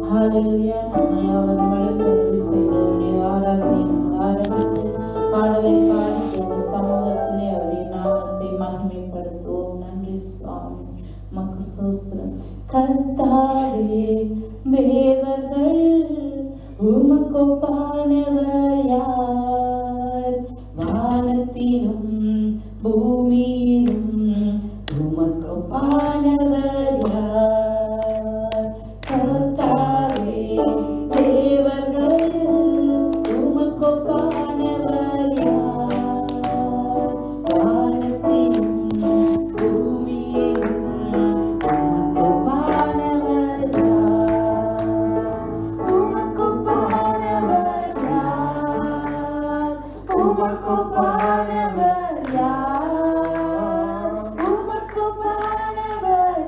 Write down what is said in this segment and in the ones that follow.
ஹalleluya. நம்மை அவர் மறுபடியும் செய்தவனை ஆராதனை ஆரம்பித்து பாடலை பாடி தேவ சமூகத்திலே அவருடைய நாமத்தை மகிமைப்படுத்துவோம். நன்றி சுவாமி, உமக்கு ஸ்தோத்திரம். கர்த்தாவே, தேவர்கள் உமக்கொப்பானவர் யார்? வானத்திலும் பூமியிலும் உமக்கொப்பானவர் யார்? கர்த்தாவே, தேவர்கள் உமக்கொப்பானவர் யார்? வானத்திலும் பூமியிலும் உமக்கொப்பானவர் யார்? உமக்கொப்பானவர் யார்? உமக்கொப்பானவர் யார்? உமக்கொப்பானவர்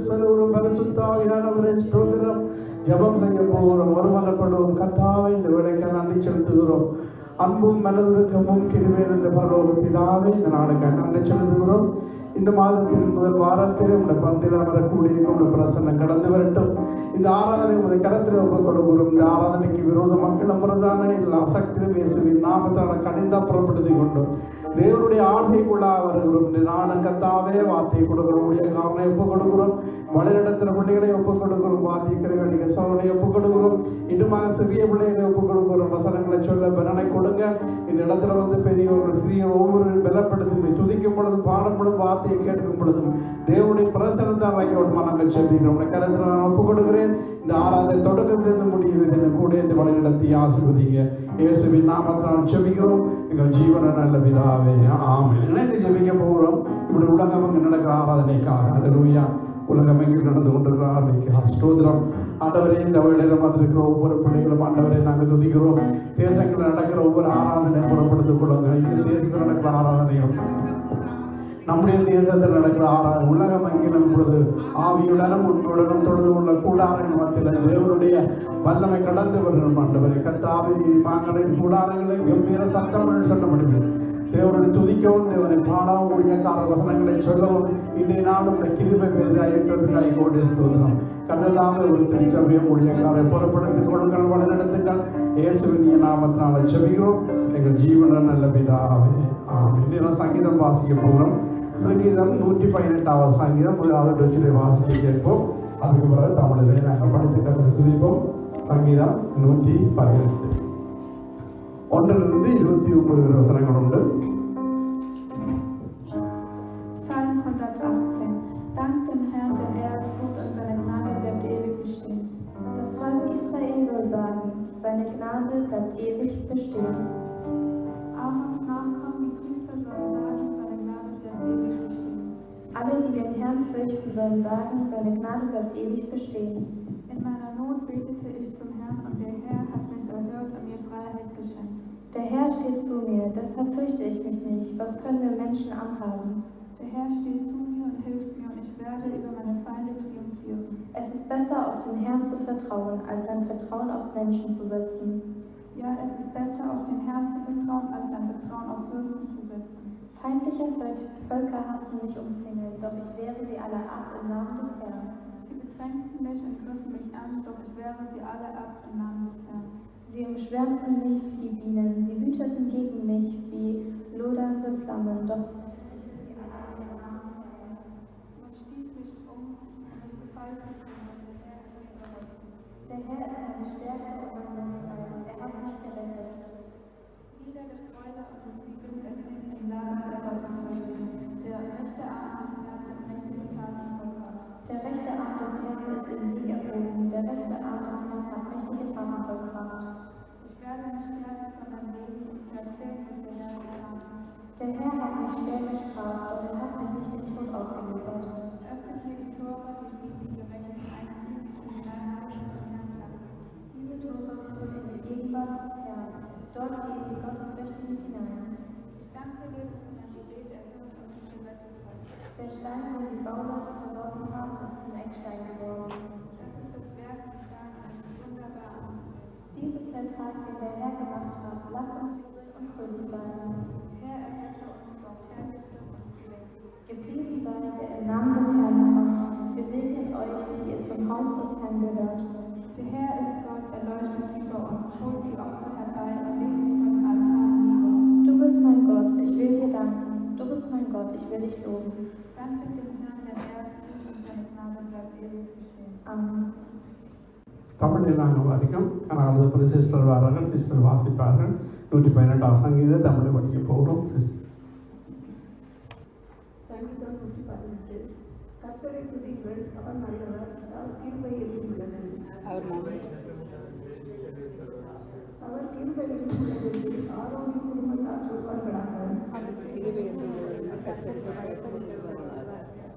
செல்கிறோம். பரிசுத்தாவியானவரே ஸ்தோத்திரம். ஜெபம் செய்ய போகிறோம், ஒருமனப்படுவோம். கர்த்தாவே, இந்த வேளைக்கு நன்றி செலுத்துகிறோம். அன்பும் மனதுக்கமும் கிருபை இருந்த பரலோக பிதாவே, இந்த நாளுக்கு நன்றி செலுத்துகிறோம். இந்த மாதத்தின் முதல் வாரத்தில் உடைய பந்தில் வரக்கூடிய உடைய பிரசன்னம் கடந்து வரட்டும். இந்த ஆராதனை உடைய கரத்தில் ஒப்புக் கொடுக்கிறோம். இந்த ஆராதனைக்கு விரோத மக்கள் அமர்ந்தான எல்லா சக்தியும் இயேசுவின் நாமத்தால் கடிந்தா புறப்படுத்திக் கொண்டோம். தேவனுடைய ஆழ்கைக்குள்ளா வருகிறோம். இந்த நாளும் கர்த்தாவே வார்த்தை கொடுக்கிறோம். உடைய காரணம் ஒப்புக் கொடுக்கிறோம். வழிநடத்துகிற பிள்ளைகளை ஒப்புக் கொடுக்கிறோம். வாத்திக்கிறவர்களுக்கு சோழனை ஒப்புக் கொடுக்கிறோம். இன்னுமாக சிறிய பிள்ளைகளை ஒப்புக் கொடுக்கிறோம். வசனங்களை சொல்ல பலனை கொடுங்க. இந்த இடத்துல வந்து பெரியவர்கள் சிறிய ஒவ்வொரு பலப்படுத்தி துதிக்கும் பொழுதும் பாடும் பொழுதும் வார்த்தையை கேட்கும் பொழுதும் தேவனுடைய பிரசனத்தால் வைக்கணுமா நாங்கள் செல்கிறோம். கருத்தில் நான் ஒப்புக் கொடுக்கிறேன். இந்த ஆராதனை தொடக்கத்திலிருந்து முடியவில்லை. இந்த கூட இந்த வழி நடத்தி ஆசீர்வதிங்க. இயேசுவின் நாமத்தால் ஜெபிக்கிறோம் எங்கள் ஜீவன நல்ல பிதாவே, ஆமென். இணைந்து ஜெபிக்க போகிறோம். இப்படி உலகம் அங்கு நடக்கிற ஆராதனைக்காக. அல்லேலூயா. உலகம் எங்கு நடந்து கொண்டிருக்கிற ஆராதனைக்காக ஸ்தோத்திரம். ஆண்டவரே, இந்த வேளையில வந்திருக்கிற ஒவ்வொரு பிள்ளைகளும் ஆண்டவரை நாங்கள் துதிக்கிறோம். தேசங்களில் நடக்கிற ஒவ்வொரு ஆராதனையும் புறப்படுத்திக் கொள்ளுங்க. இந்த தேசத்தில் நடக்கிற ஆராதனையும் நம்முடைய தேசத்தில் நடக்கிற ஆராதனை உலகம் எங்கிலும் பொழுது ஆவியுடனும் உண்மையுடனும் தொழுது கொள்ள கூடாரங்கள் மத்தியில் தேவனுடைய வல்லமை கடந்து வருகிறோம். ஆண்டவரை கர்த்தாவே, மாங்களின் கூடாரங்களை வெவ்வேறு சத்தமிழ் சொல்ல முடியும். தேவனை துதிக்கவும், தேவனை பாடவும், ஊழியக்கார வசனங்களை சொல்லவும் இன்றைய நாளும் கிருபை பெரிதாக இருக்கிறதுக்காக கோடி ஸ்தோத்திரம். கர்த்தராக ஒரு திருச்சபையும் ஊழியக்காரை புறப்படுத்திக் கொள்ளுங்கள், வழி நடத்துங்கள். இயேசுவின் நாமத்தினால ஜெபிக்கிறோம் எங்கள் ஜீவன நல்ல பிதாவே, ஆமென். இன்னும் சங்கீதம் வாசிக்க போகிறோம். சங்கீதம் 118வது சங்கீதம் முதலாவது டச்சிலே வாசிக்க கேட்போம். அதுக்கு பிறகு தமிழிலே நாங்கள் படித்து கற்று துதிப்போம். சங்கீதம் 118 1 to 29 வசனங்கள் உண்டு. Psalm 118. Dank dem Herrn, denn er ist gut und seine Gnade bleibt ewig bestehen. Das Volk Israel soll sagen, seine Gnade bleibt ewig bestehen. Aarons Nachkommen, die Priester, sollen sagen, seine Gnade bleibt ewig bestehen. Alle, die den Herrn fürchten, sollen sagen, seine Gnade bleibt ewig bestehen. In meiner Not betete ich zum Herrn und der Herr hat mich erhört und mir Freiheit geschenkt. Der Herr steht zu mir, deshalb fürchte ich mich nicht. Was können mir Menschen anhaben? Der Herr steht zu mir und hilft mir und ich werde über meine Feinde triumphieren. Es ist besser, auf den Herrn zu vertrauen, als sein Vertrauen auf Menschen zu setzen. Ja, es ist besser, auf den Herrn zu vertrauen, als sein Vertrauen auf Fürsten zu setzen. Feindliche Völker hatten mich umzingelt, doch ich wehre sie alle ab im Namen des Herrn. Sie bedrängten mich und griffen mich an, doch ich wehre sie alle ab im Namen des Herrn. Sie umschwärmten mich wie die Bienen, sie wüteten gegen mich wie lodernde Flammen, doch der Herr ist meine Stärke und mein Preis, er hat mich gerettet. Lieder der Freude und des Sieges erklingen im Lager der Gottesfürchtigen. Der rechte Arm des Herrn hat mächtige Taten vollbracht. Der rechte Arm des Herrn ist im Sieg erhoben, der rechte Arm des Herrn hat mächtige Taten vollbracht. Ich werde nicht fertig, sondern leben und zu erzählen, was der Herr getan hat. Der Herr hat mich schwer gestraft, doch er hat mich nicht den Tod ausgeliefert. Öffnet mir die Tore, durch die die Gerechten einziehen, und hineinreichen und hineinlassen. Diese Tore führen in die Gegenwart des Herrn, dort gehen die Gottesfürchtigen hinein. Ich danke dir, dass du mein Gebet erhört und mich gerettet hast. Der Stein, den die Bauleute verworfen haben, ist zum Eckstein geworden. Das ist das Werk des Herrn, eines wunderbaren. Dies ist der Tag, den der Herr gemacht hat. Lasst uns jubeln und fröhlich sein. Herr, errette uns doch, Herr, bitte uns gelenkt. Gepriesen sei, der im Namen des Herrn kommt. Wir segnen euch, die ihr zum Haus des Herrn gehört. Der Herr ist Gott, er leuchtet über uns, holt die Opfer herbei und legt sie vor dem Altar nieder. Du bist mein Gott, ich will dir danken. Du bist mein Gott, ich will dich loben. Danke dem Herrn, denn er ist gut und seine Gnade bleibt ewig bestehen. Amen. தமிழில் நாங்கள் வாசிக்கும் ஆனால் அது sister வாரார்கள், sister வாசிப்பார்கள். 118 சங்கீதம் தமிழை படிக்க போகிறோம். சங்கீதம் 118. கர்த்தரை துதியுங்கள், அவர் நல்லவர், அவர் கிருபை என்றும் உள்ளது. அவர் கிருபை என்றும் உள்ளது என்று ஆரோனின் குடும்பத்தார் சொல்வார்களாக.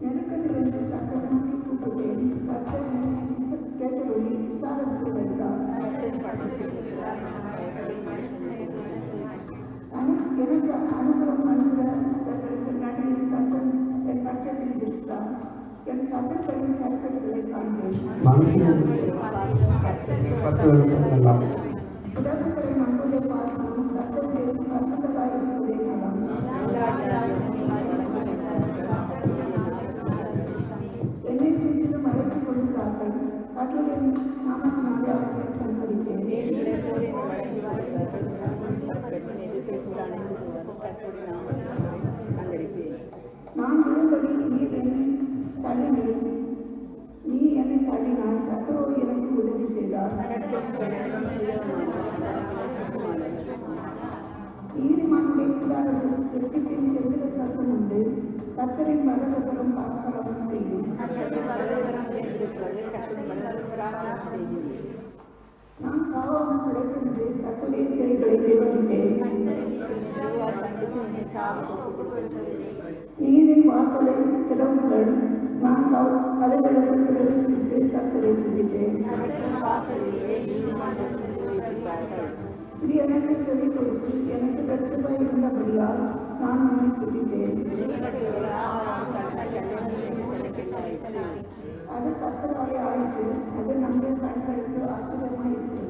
நெருக்கத்திலிருந்து கர்த்தரை நோக்கி கூப்பிட்டேன், கர்த்தர் எனக்கு கேட்டபடி விசாரத்தை வைத்தார். எனக்கு அனுகிரகம் அனுகிறவர்களுக்கு நடுவில் கர்த்தர் என் பட்சத்தில் இருக்கிறார். என் சத்துக்களின் சர்க்கரைகளை காண்பேன். மனுஷன் 10 வருடம் உடல்களை நம்புவதை பார்க்கணும், கர்த்தருடைய கர்த்தராய் இருப்பதே நலம். என்னை சுற்றிலும் அழைத்துக் கொள்கிறார்கள், கர்த்தரின் நாமத்தினாலே அவர்களை சஞ்சரிப்பேன். நான் விழும்படி நீ என்னை தள்ளினால் கர்த்தரோ எனக்கு உதவி செய்தார். நீதிமானுடைய கூடாரத்தில் வெற்றிப்பின் எதிர சத்தம் உண்டு, கர்த்தரின் மரதகரம் பராக்கிரமம் செய்யும். நான் சாவாமல் பிழைத்திருந்து கர்த்தருடைய செயல்களை விவரிப்பேன். நீதின் வாசலை திறவுகள், நான் கலைகளுக்கு பிரவேசித்து கர்த்தரை துதிப்பேன். இது எனக்கு சொல்லிக் கொடுத்து எனக்கு ரட்சகராய் இருந்தபடியால் நான் உன்னை துதிப்பேன். அது கர்த்தராலே ஆயிற்று, அது நம்முடைய கண்களுக்கு ஆச்சரியமாய் இருக்கிறது.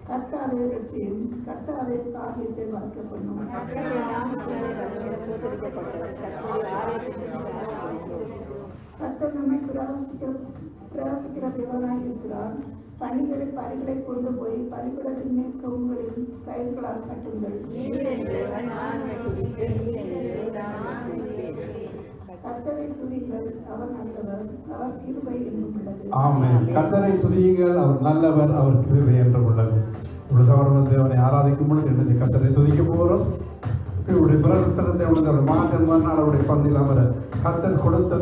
கர்த்தாவே ரட்சியும், கர்த்தாவே காரியத்தை வளர்க்க பண்ணும். கர்த்தர் நம்மை பிரகாசிக்கிற தேவனாய் இருக்கிறார். பணிகளை பரிகளை கொண்டு போய் பரிபடத்தின் மேல் கவுங்களையும் கயிர்களால் கட்டுங்கள். கர்த்தரை துதியுங்கள், அவர் நல்லவர், அவர் கிருபை என்றும் உள்ளது. ஆமென். கர்த்தரை துதியுங்கள், அவர் நல்லவர், அவர் கிருபை என்றும் உள்ளது. இவ்வளவு சவரன் தேவனை ஆராதிக்கும் பொழுது என்னை கர்த்தரை துதிக்க போகிறோம். இவருடைய பிரசனத்தை அவருடைய மகன் மறுநாள் அவருடைய பந்தில் அவர் கர்த்தர் கொடுத்த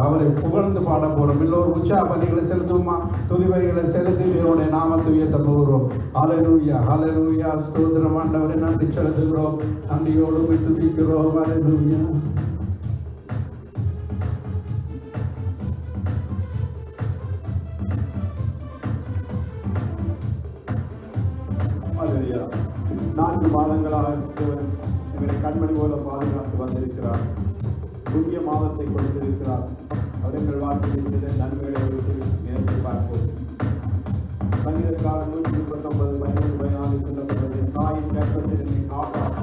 அவரை புகழ்ந்து பாட போகிறோம். எல்லோரும் உற்சாக பலிகளை செலுத்துமா, துதிவரிகளை செலுத்தி தேவனுடைய நாமத்தை உயர்த்த போகிறோம். ஹல்லேலூயா, ஹல்லேலூயா, ஸ்தோத்திரம் ஆண்டவரை நன்றி செலுத்துகிறோம், நன்றியோடு துதிக்கிறோம். ஹல்லேலூயா. நான்கு மாதங்களாக எங்களை கண்மணி போல பாதுகாத்து வந்திருக்கிறார். புதிய மாதத்தை கொடுத்திருக்கிறார். அவர் எங்கள் வாழ்க்கையில் செய்த நன்மைகளை நினைத்து பார்ப்போம். சங்கீதக்காரர் 139:13-14 சொல்லப்படுவது, தாயின் கர்ப்பத்தில் என்னை காப்பாற்றி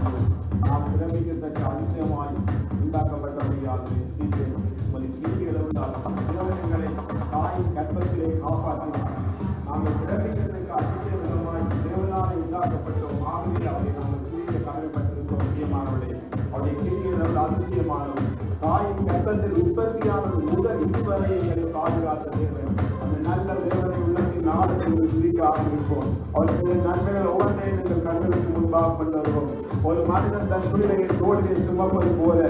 நாம் பிறப்பிக்கத்தக்க அதிசயமாய் உண்டாக்கப்பட்டபடியால் கிரிகளை உண்டாகும் எங்களை தாயின் கர்ப்பத்திலே காப்பாற்றினார். நாங்கள் பிறப்பிக்கத்தக்க அதிசயமாய் தேவனாலே உண்டாக்கப்பட்டோம். ஆகவே அவரை நாங்கள் புதிய கடமைப்பட்டிருக்கோம். முக்கியமானவர்களே, அவருடைய கிரிகள் அதிசயமானவர். தாயின் கர்ப்பத்தில் உற்பத்தியானது முதல் இதுவரை எங்களை பாதுகாத்த தேவன். அந்த நல்ல தேவனை உள்ளத்தின் நாடுகள் துதிக்க ஆரம்பிப்போம். அவருடைய நன்மைகள் ஒவ்வொன்றையும் எங்கள் கண்களுக்கு முன்பாக கொண்டு வருவோம். ஒரு மனிதன் தன் பிள்ளையை தோளிலே சுமப்பது போல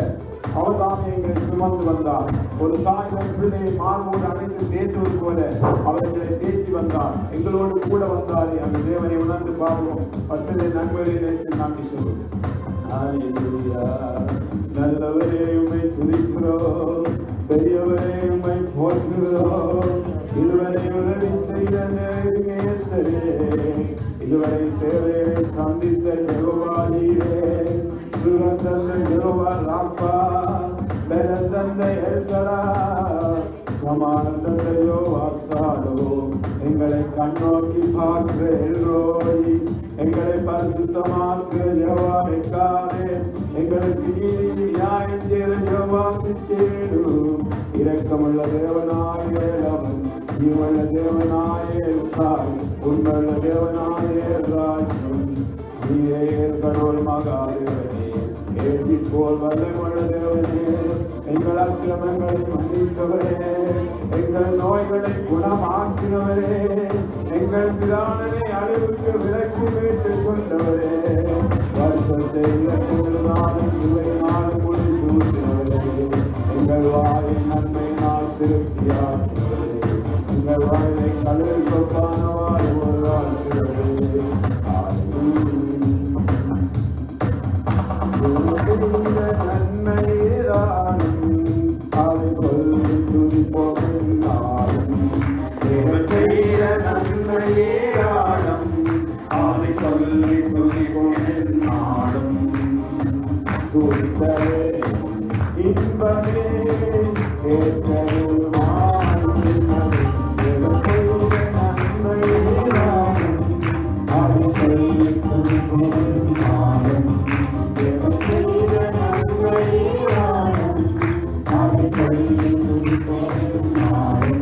அவர் தாமே எங்களை சுமந்து வந்தார். ஒரு தாய் தன் பிள்ளையை மார்போடு அணைத்து தேற்றுவது போல அவர்களை தேற்றி வந்தார். எங்களோடு கூட வந்தாரே அந்த தேவனை உணர்ந்து பாருவோம். பத்திரை நன்மைகளை நினைத்து நன்றி சொல்வோம். நல்லவரே உம்மை துதிக்கிறோம், பெரியவரே உம்மை போற்றுகிறோம். இதுவரை உதவி செய்த நேசரே, இதுவரை தேவையை சந்தித்த யெகோவா நீரே. சுகம் தந்த யெகோவா ராப்பா, பலம் தந்த எல்சடா, சமானம் தந்த யெகோவா சாலோ. எங்களை கண்ணோக்கி பார்க்கிற எல்ரோய், எங்களை பரிசுத்தமாக்குற யெகோவா எக்காதே. எங்களுக்கு நீதி நியாயம் செய்த யெகோவா சித்தேடு. இரக்கமுள்ள தேவனாய் வேலவன், ஜீவனுள்ள தேவனாய் எல்சாய், உண்மையுள்ள தேவனாய் ராஜ்யம். நீரே கடவுள் மகாதேவனே, ஏற்றி போல் வல்லமுள்ள தேவனே. எங்கள் அக்கிரமங்களை மன்னித்தவரே, எங்கள் நோய்களை குணமாக்கினவரே, எங்கள் பிராணனை அழிவுக்கு விலக்கி மீட்டுக் கொண்டவரே. வருஷத்தை நாளும் இவை நாளும் முடித்து ஊற்றினவரே, எங்கள் வாயின் நன்மை நாள் திருப்தியாக்குவரே. எங்கள் வாயை கடலில் கொப்பானவாறு ஒரு வாழ்கிறவரே. நன்மையேரானும் அதை சொல்லி துதிப்போம் என்னாலும். நன்மையேரானும் அதை சொல்லி துதிப்போம் என்னாலும். துதித்தரே இன்பமே ஏற்றருவாய் இன்பமே தேவ செய்த நன்மையாகும் அதை சொல்லி துதிப்பேன் தேவ செய்த நன்மையாகும் அதை சொல்லி துதிப்பேன் தாய்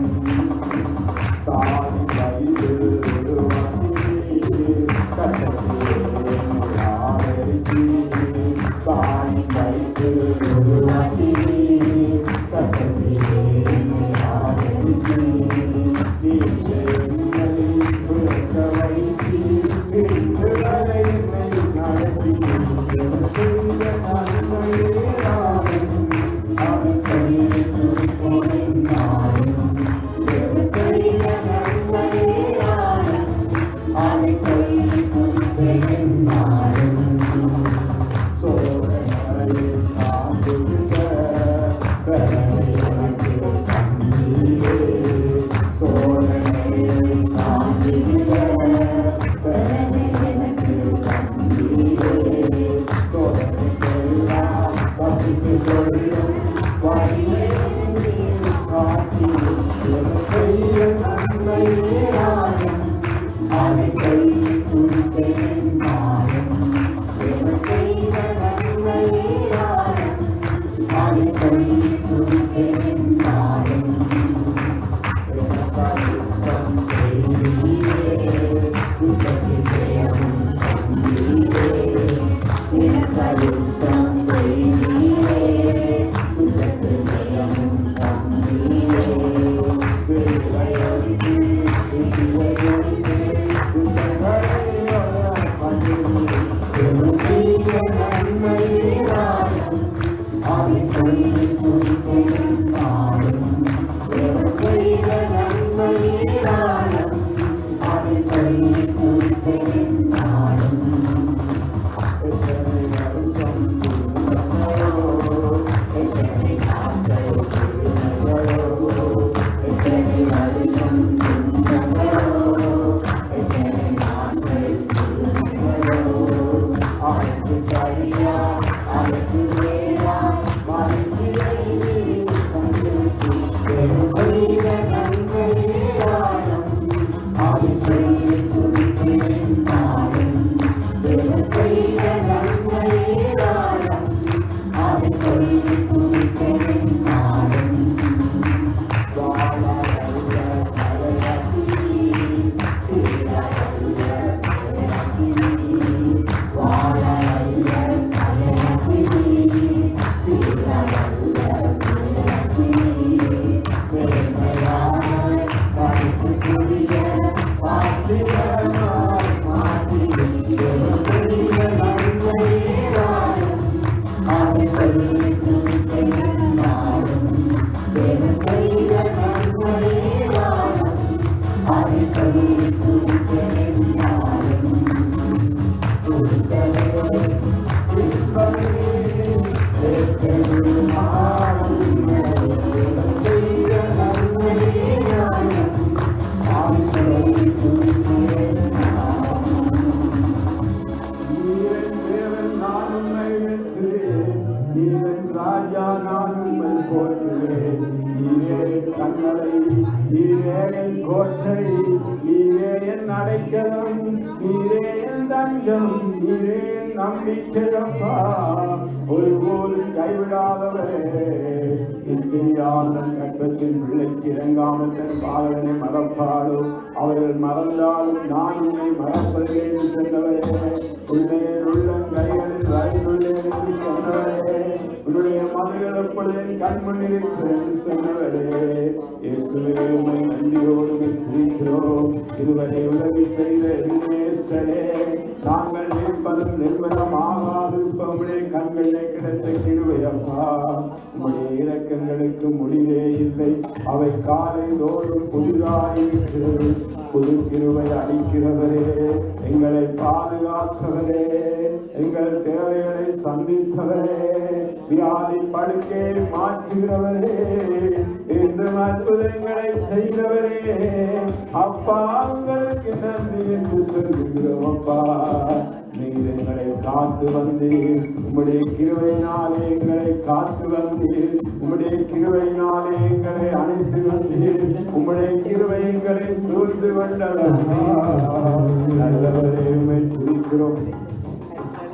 கைது தாய் கைது ராஜா நான் உம்மை போற்றுவேன். நீரே கண்மலை, நீரே என் கோட்டை, நீரே என் அடைக்கலம், நீரே என் தஞ்சம், நீரே என் நம்பிக்கையப்பா. ஒருபோதும் கைவிடாதவரே, இஸ்திரியான கற்பத்தின் பிள்ளைக்கு இறங்காமல் தன் பாலனை மறப்பாளோ. அவர்கள் மறந்தாலும் நான் உன்னை மறப்பதே என்று சொன்னவரே. உள்ளே உள்ள கைகளில் வரைந்துள்ளேன் என்று சொன்னவரே. உன்னுடைய மகள் எப்பொழுது என் கண்முன்னில் இருக்கிறேன் என்று சொன்னவரே. இயேசுவே உம்மை நன்றியோடு துதிக்கிறோம். இதுவரை உதவி செய்த நேசரே, நாங்கள் நிற்பதும் நிர்மலமாகாது உம்முடைய கண்களிலே கிடைத்த கிருபையப்பா. உம்முடைய இரக்கங்களுக்கு முடிவே இல்லை. அவை காலை தோறும் புதிதாயிருக்கிறது. புது கிருபை அளிக்கிறவரே, எங்களை பாதுகாத்தவரே, எங்கள் தேவைகளை சந்தித்தவரே, வியாதி படுக்கையை மாற்றுகிறவரே, இன்றும் அற்புதங்களை செய்கிறவரே, அப்பா உங்களுக்கு நன்றி என்று சொல்கிறோம். அப்பா, நீர் எங்களை காத்து வந்தீர், உம்முடைய கிருபையினாலே எங்களை காத்து வந்தீர், உம்முடைய கிருபையினாலே எங்களை அணைத்து வந்தீர், உம்முடைய கிருபை எங்களை சூழ்ந்து கொண்டவரே, நல்லவரே உம்மை துதிக்கிறோம்.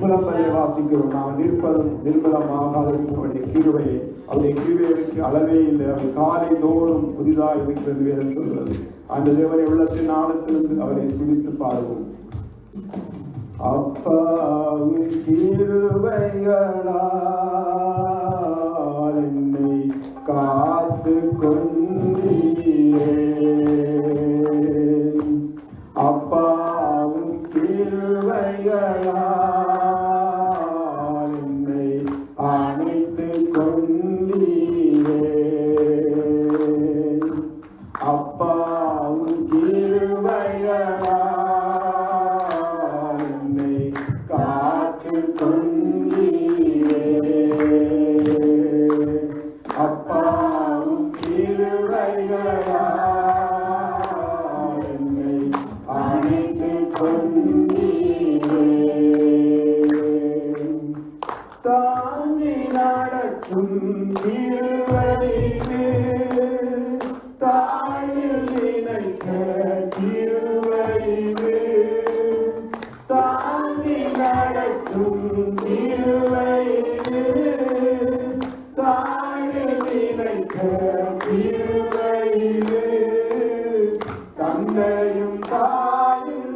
புலம்பலை வாசிக்கிறோம். நாம் நிற்பதும் நிர்மலமாகாததும் அவருடைய கிருபையை, அவருடைய கிருபைக்கு அளவே இல்லை. அவர் காலை தோறும் புதிதாக இருக்கிறது வேதம் சொல்கிறது. அந்த தேவனை உள்ளத்தின் ஆழத்திலிருந்து அவரை துதித்து பாடுவோம். அப்பாவும் கிருபைகளால் என்னை காத்து கொண்டீரே, அப்பாவும் கிருபைகளால் என்னை அணைத்து கொண்டீரே, அப்பாவும் கிருபைகளால் தந்தையும் தாயும்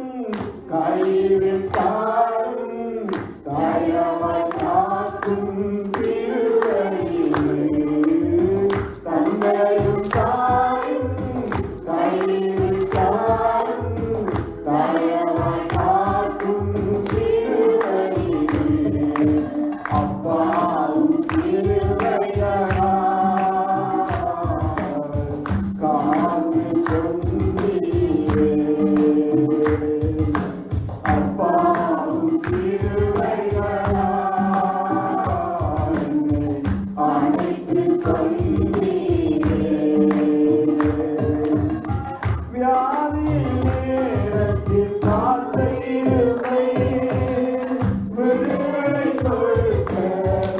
கைவிட்டாலும் தாயமாய் காக்கும் திருவழியே, தந்தையும் தாயும் கைவிட்டாலும் தாயமாய் காக்கும் திருவழியே, அப்பாவும் திருவையனா காத்து கொண்டீரே, அப்பாவும் திருவையனா அணைத்து கொண்டீரே, வியாதியின் நேரத்தில் காத்த இருமை விடுதலை கொடுக்க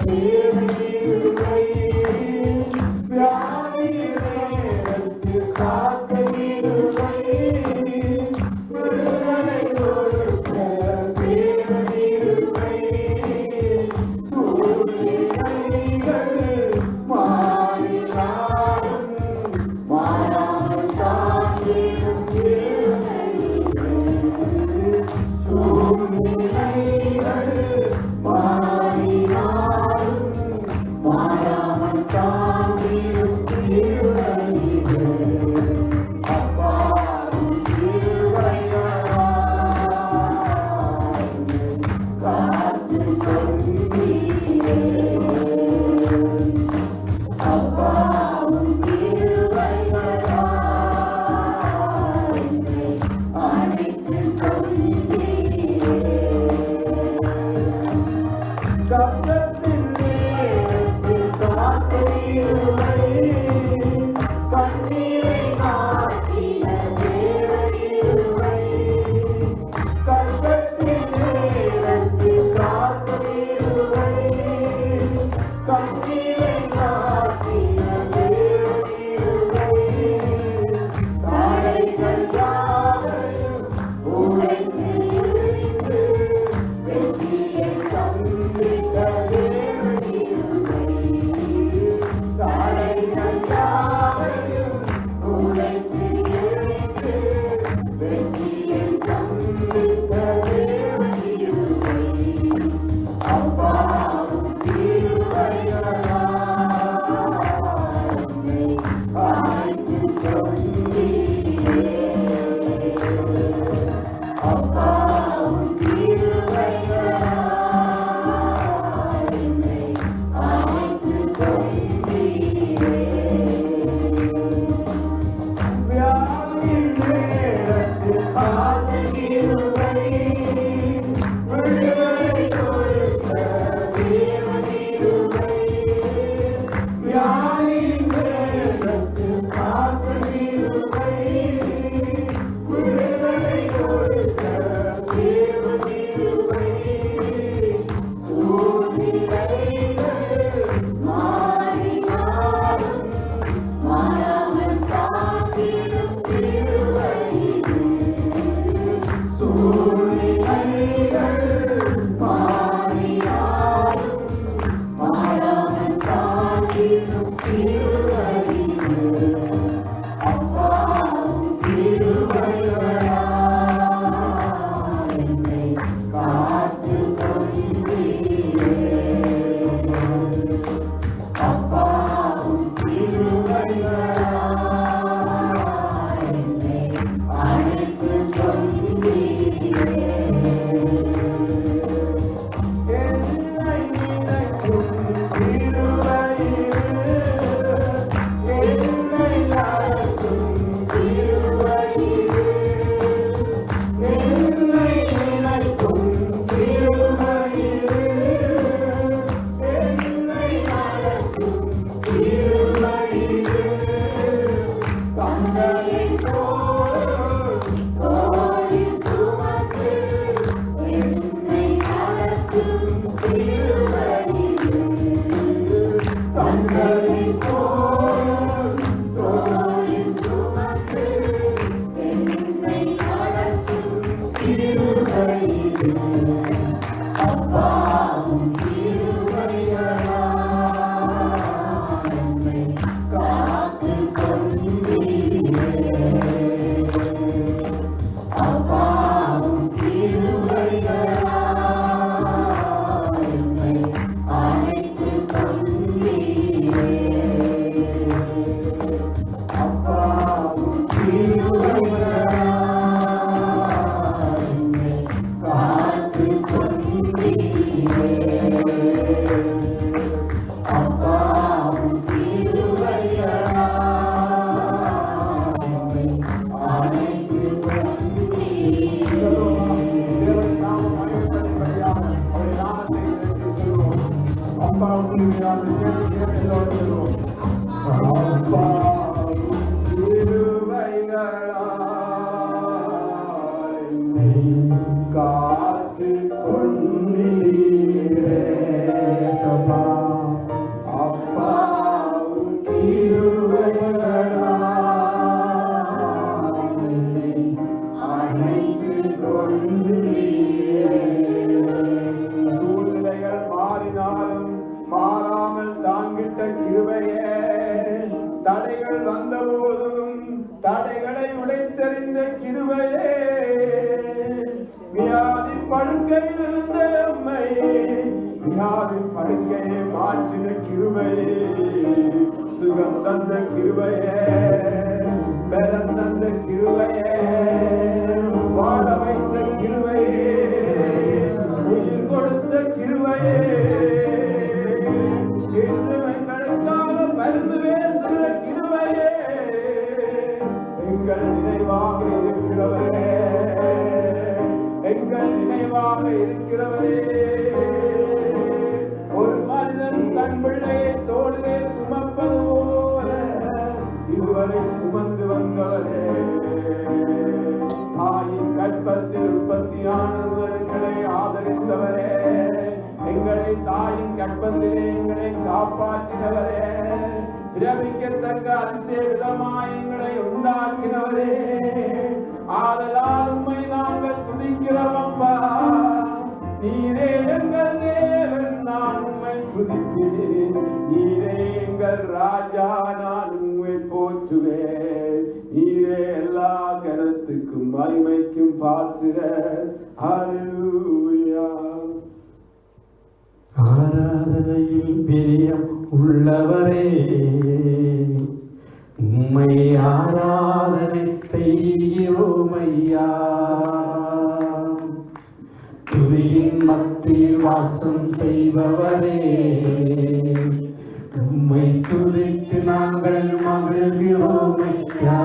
தேவையிருமை, வியாதியின் நேரத்தில் காத்த இருமை விடுதலை கொடுக்க தேவையிருமை, சூழ்நிலைகள் மாறினாலும் மாறாமல் தாங்கிடும் இருமையிலே, சூழ்நிலைகள் மாறினாலும் மாறாமல் தாங்கிடும் இருமையிலே, அப்பாவும் திருவையனாய் காத்து கொண்டீரே, அப்பாவும் திருவையனாய் அணைத்து கொண்டீரே, சப்தத்தின் நேரத்தில் காத்த இருமை கண்ணீரை காட்டின தேவனிருமை, கஷ்டத்தின் நேரத்தில் காத்த இருமை கண்ணீரை காட்டின தேவனிருமை, தடைகள் யாவையும் உடைத்து எறிந்து வெற்றியை தந்திட்ட தேவனிருமை, தடைகள் யாவையும் உடைத்து எறிந்து வெற்றியை தந்திட்ட தேவனிருமை, அப்பாவும் திருவையனா அப்பாவுக்கு எல்லோரும் சொல்லுவோம். அப்பாவும் கிருபைகளால் என்னை காத்து கொண்டீரே சபா. அப்பாவும் கிருபைகளால் என்னை அணைத்து கொண்டீரே. சூழ்நிலைகள் மாறினாலும் மாறாமல் தாங்கிட்ட கிருபையே, தடைகள் வந்தபோதும் தடைகளை உடைத்தெறிந்த கிருபையே, வியாதி படுக்கையில் இருந்த உம்மை வியாதி படுக்கையை மாற்றின கிருபையே, சுகம் தந்த கிருபையே, பலம் தந்த கிருபையே, வாழ வைத்த கிருபையே, உயிர் கொடுத்த கிருபையே, என்று எங்களுக்காக பரிந்து பேசுகிற கிருபையே, எங்கள் நினைவாக இருக்கிறவரே, எங்கள் நினைவாக இருக்கிறவரே. ஒரு மனிதன் தன் பிள்ளையை தோளிலே சுமப்பது போல இதுவரை சுமந்து வந்தவரே, தாயின் கற்பத்தில் உற்பத்தியானவர்களை ஆதரித்தவரே, எங்களை தாயின் கற்பத்திலே எங்களை காப்பாற்றினவரே, பிரமிக்கத்தக்க அதிசயவிதமாய் எங்களை உண்டாக்கினவரே, ஆதலால் உம்மை நாங்கள் துதிக்கிறோம் அப்பா. நீரே எங்கள் தேவன், நான் உம்மை துதிப்பேன். நீரே எங்கள் ராஜா, நான் உம்மை போற்றுவேன். நீரே எல்லா கனத்துக்கும் மகிமைக்கும் பாத்திரர். ஹல்லேலூயா. ஆராதனையில் பிரியம் உள்ளவரே, உம்மை ஆராதனை செய்கிறோம் ஐயா. துதியின் மத்தியில் வாசம் செய்பவரே, உம்மை துதித்து நாங்கள் மகிழ்கிறோம் ஐயா.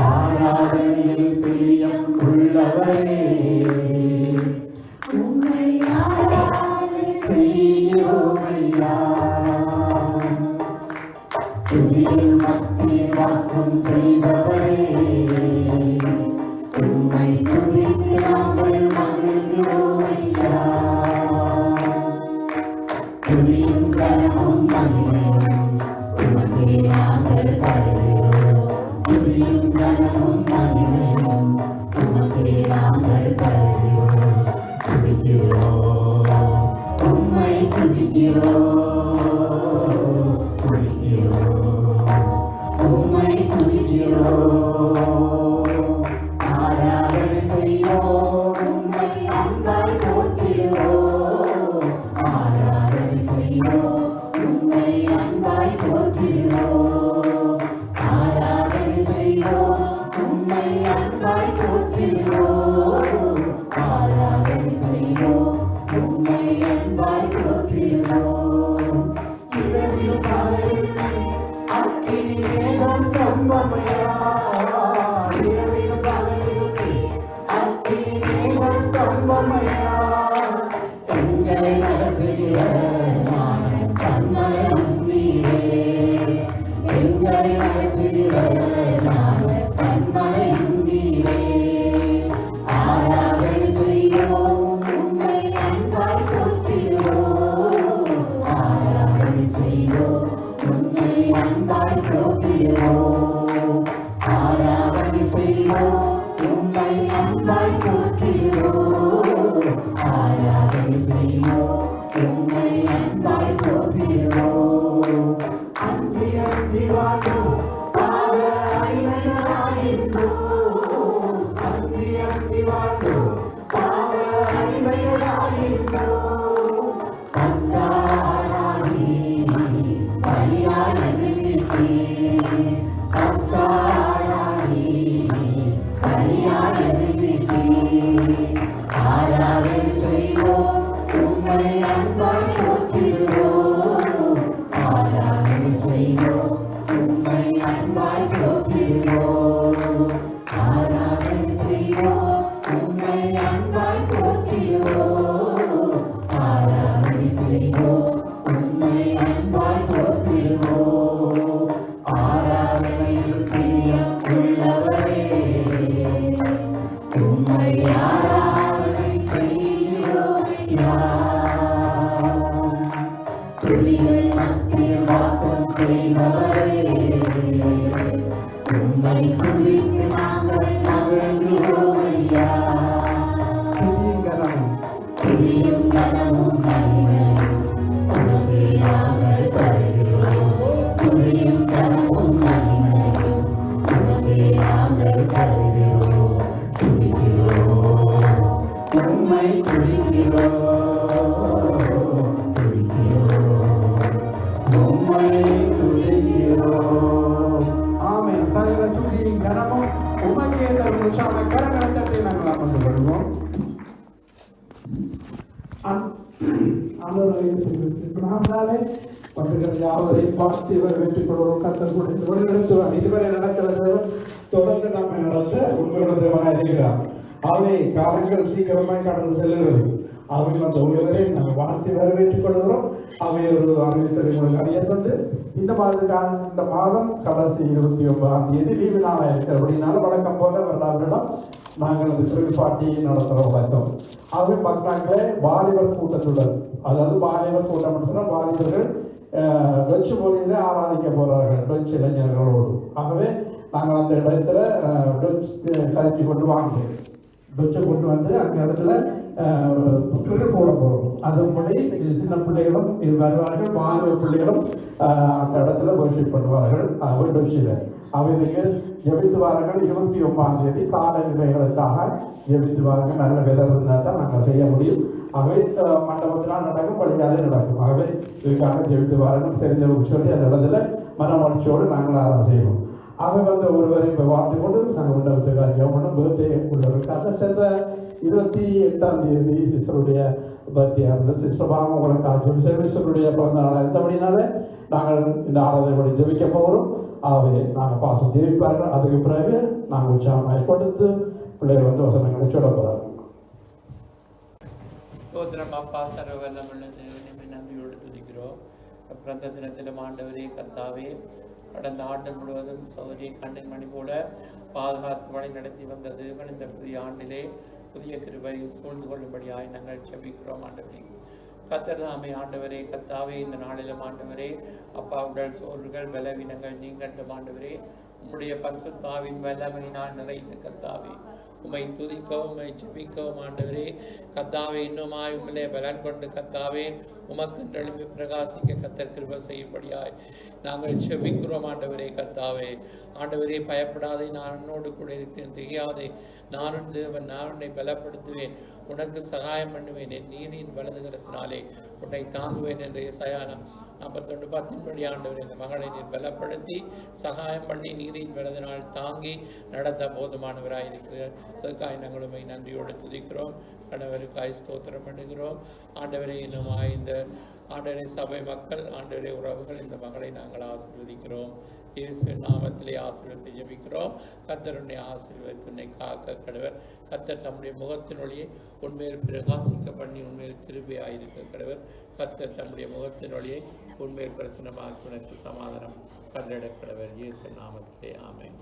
ஆராதனையில் பிரியம் உள்ளவரே, உம்மை ஆராதனை செய்கிறோம் ஐயா. துதியின் மத்தியில் வாசம் செய்பவரே, உம்மை துதித்து நாங்கள் மகிழ்கிறோம் ஐயா. துதியும் கனமும் மகிமையும் உமக்கே நாங்கள் தருகிறோம். துதியும் கனமும் மகிமையும் உமக்கே நாங்கள் தருகிறோம். துதிக்கிறோம், உம்மை துதிக்கிறோம், துதிக்கிறோம், உம்மை துதிக்கிறோம். ஆராதனை செய்வோம், உம்மை அன்பாய் போற்றிடுவோம். ஆராதனை செய்வோம், உம்மை அன்பாய் போற்றிடுவோம். ஆராதனை செய்வோம், உம்மை அன்பாய் போற்றிடுவோம். ஆராதனை செய்வோம், உம்மை அன்பாய் போற்றிடுவோம். இரவில் பகலில்லை அக்கினி மேகம் ஸ்தம்பமையா. இரவில் பகலில்லை அக்கினி மேகம் ஸ்தம்பமையா. எங்களை நடத்துகிற ஞானம் தன்மயம் நீரே. எங்களை நடத்துகிற ஞானம் தன்மயம் நீரே. ஆராதனை செய்வோம், உம்மை அன்பாய் போற்றிடுவோம். ஆராதனை செய்வோம், உம்மை அன்பாய் போற்றிடுவோம். ஆராதனை செய்வோம், உம்மை அன்பாய் போற்றிடுவோம். ஆராதனை செய்வோம், உம்மை அன்பாய் போற்றிடுவோம். அன்றி அன்றி வாழ்வோம், பாவ அடிமைகளாயிருந்தோம். அன்றி அன்றி வாழ்வோம், பாவ அடிமைகளாயிருந்தோம். கஸ்தாராகி பலியாய் அறிவித்தீர். கஸ்தாராகி பலியாய் அறிவித்தீர். ஆராதனை செய்வோம், உம்மை அன்பாய் போற்றிடுவோம். ஆராதனை செய்வோம், உம்மை அன்பாய் போற்றிடுவோம். ஆராதனை செய்வோம், உம்மை அன்பாய் போற்றிடுவோம். துளிகள் மத்தியில் வாசம் செய்பவரே, உம்மை துதித்து நாங்கள் மகிழ்கிறோம் ஐயா. துதியும் கனமும் மகிமையும் உமக்கே நாங்கள் தருகிறோம். துதியும் கனமும் மகிமையும் உமக்கே நாங்கள் தருகிறோம். துதிக்கிறோம், உம்மை துதிக்கிறோம். யாவரையும் பார்த்து இவர் வெற்றி கொள்வோம். கத்தர் நடத்துவார். இதுவரை நடக்கிறது தொடர்ந்து நம்ம நடத்த உங்களுடைய இருக்கிறார். அவை காலங்கள் சீக்கிரமாய் கடந்து செல்லுகிறது. அவை அந்த ஒருவரை நாங்கள் வாழ்த்தி வரவேற்றுக் கொள்கிறோம். அவை ஒரு அறிவித்தல் அறியத்தந்து இந்த மாதம் கடைசி 29ஆம் தேதி லீவு நாளாக இருக்கிறபடினால வழக்கம் போல வருடம் நாங்கள் அந்த குறிப்பாட்டி நடத்துகிற வழக்கம். ஆகவே பக்தாக்களே வாலிபர் கூட்டத்துடன், அதாவது வாலிபர் கூட்டம் சொன்னால் வாலிபர்கள் டச்சு மொழியில ஆராதிக்க போகிறார்கள், டச்சு இளைஞர்களோடு. ஆகவே நாங்கள் அந்த இடத்துல டச்சு கலக்கி கொண்டு வாங்குவோம். டச்சை கொண்டு வந்து அந்த இடத்துல போட போகிறோம். அதுபடி சின்ன பிள்ளைகளும் வருவார்கள், வாலிப பிள்ளைகளும் அந்த இடத்துல வர்ஷிப் பண்ணுவார்கள். அவர் டச்சில் அவர்களுக்கு ஜெபித்து வாரங்கள் 29ஆம் தேதி காலநிலைகளுக்காக ஜெபித்து வாரங்கள். நல்ல வெதர் இருந்தால் தான் நாங்கள் செய்ய முடியும். ஆகவே மண்டபத்தினால் நடக்கும், படியாலே நடக்கும். ஆகவே இதுக்காக ஜெபித்து வாரங்கள் தெரிஞ்சவங்க சொல்லி அந்த இடத்துல மனமகிழ்ச்சியோடு நாங்கள் ஆராதனை செய்வோம். ஆகவே வந்து ஒருவரை இப்போ வாழ்த்து கொண்டு நாங்கள் மண்டபத்துக்காக ஜெபம் பண்ண பர்த்டே உள்ளவர்களுக்காக சென்ற 28ஆம் தேதி சிஸ்டருடைய பர்த்டே இருந்தது. சிஸ்டர் பாகம் உங்களுக்காக சிஸ்டருடைய பிறந்த நாளாக இருந்தபடினால நாங்கள் இந்த ஆராதனை ஜெபிக்க போகிறோம். ஆகவே நாங்கள் பாசம் ஜெபிப்பார்கள். அதுக்கு பிறகு நாங்கள் உற்சாகமாய் கொடுத்து பிள்ளைகள் வந்து வசனங்களை சொல்ல போகிறார்கள். அப்பா சர்வவல்லமுள்ள தேவனை நன்றியோடு துதிக்கிறோம். பிறந்த தினத்திலும் ஆண்டவரே கர்த்தாவே, கடந்த ஆண்டு முழுவதும் சகோதரி கண்ணின் மணி போல பாதுகாத்து வழி நடத்தி வந்த தேவன் இந்த புதிய ஆண்டிலே புதிய கிருபை சூழ்ந்து கொள்ளும்படியாய் நாங்கள் ஜெபிக்கிறோம். ஆண்டவரே கர்த்தர் தாமே ஆண்டவரே கர்த்தாவே, இந்த நாளிலும் ஆண்டவரே அப்பா உடல் சோர்வுகள் பலவீனங்கள் நீங்கட்டும். ஆண்டவரே உம்முடைய பரிசுத்தாவின் வல்லமையினால் நிறைந்த கர்த்தாவே உம்மை துதிக்கவும் உம்மை ஜெபிக்கவும் ஆண்டவரே கர்த்தாவே இன்னுமாய் உம்மிலே பலன் கொண்டு கர்த்தாவே உமக்கு எழுப்பி பிரகாசிக்க கர்த்தர் கிருபை செய்யும்படியாய் நாங்கள் ஜெபிக்கிறோம். ஆண்டவரே கர்த்தாவே, ஆண்டவரே பயப்படாதே, நான் உன்னோடு கூட இருக்கிறேன், தெரியாதே, நானும் தேவன், நான் உன்னை பலப்படுத்துவேன், உனக்கு சகாயம் பண்ணுவேன், என் நீதியின் வலதுகரத்தினாலே உன்னை தாங்குவேன் என்று ஏசாயா 41:10 ஆண்டவர் இந்த மகளை நீர் பலப்படுத்தி சகாயம் பண்ணி நீதியின் வலதினால் தாங்கி நடத்த போதுமானவராய் இருக்கிறார். அதற்காக நாங்கள் உம்மை நன்றியோடு துதிக்கிறோம். கணவருக்காய் ஸ்தோத்திரம் பண்ணுகிறோம். ஆண்டவரே இன்னும் இந்த ஆண்டவரே சபை மக்கள் ஆண்டவரே உறவுகள் இந்த மகளை நாங்கள் ஆசீர்வதிக்கிறோம். இயேசுவின் நாமத்திலே ஆசீர்வதித்து ஜெபிக்கிறோம். கர்த்தருடைய ஆசீர்வதித்து உன்னை காக்க கடவர். கர்த்தர் தம்முடைய முகத்தின் ஒளியை உண்மையில் பிரகாசிக்க பண்ணி உண்மையில் கிருபையாயிருக்க கடவர். கர்த்தர் தம்முடைய முகத்தின் ஒளியை உண்மையில் பிரசனமாக்கி உனக்கு சமாதானம் கண்டட கடவர். இயேசுவின் நாமத்திலே ஆமென்.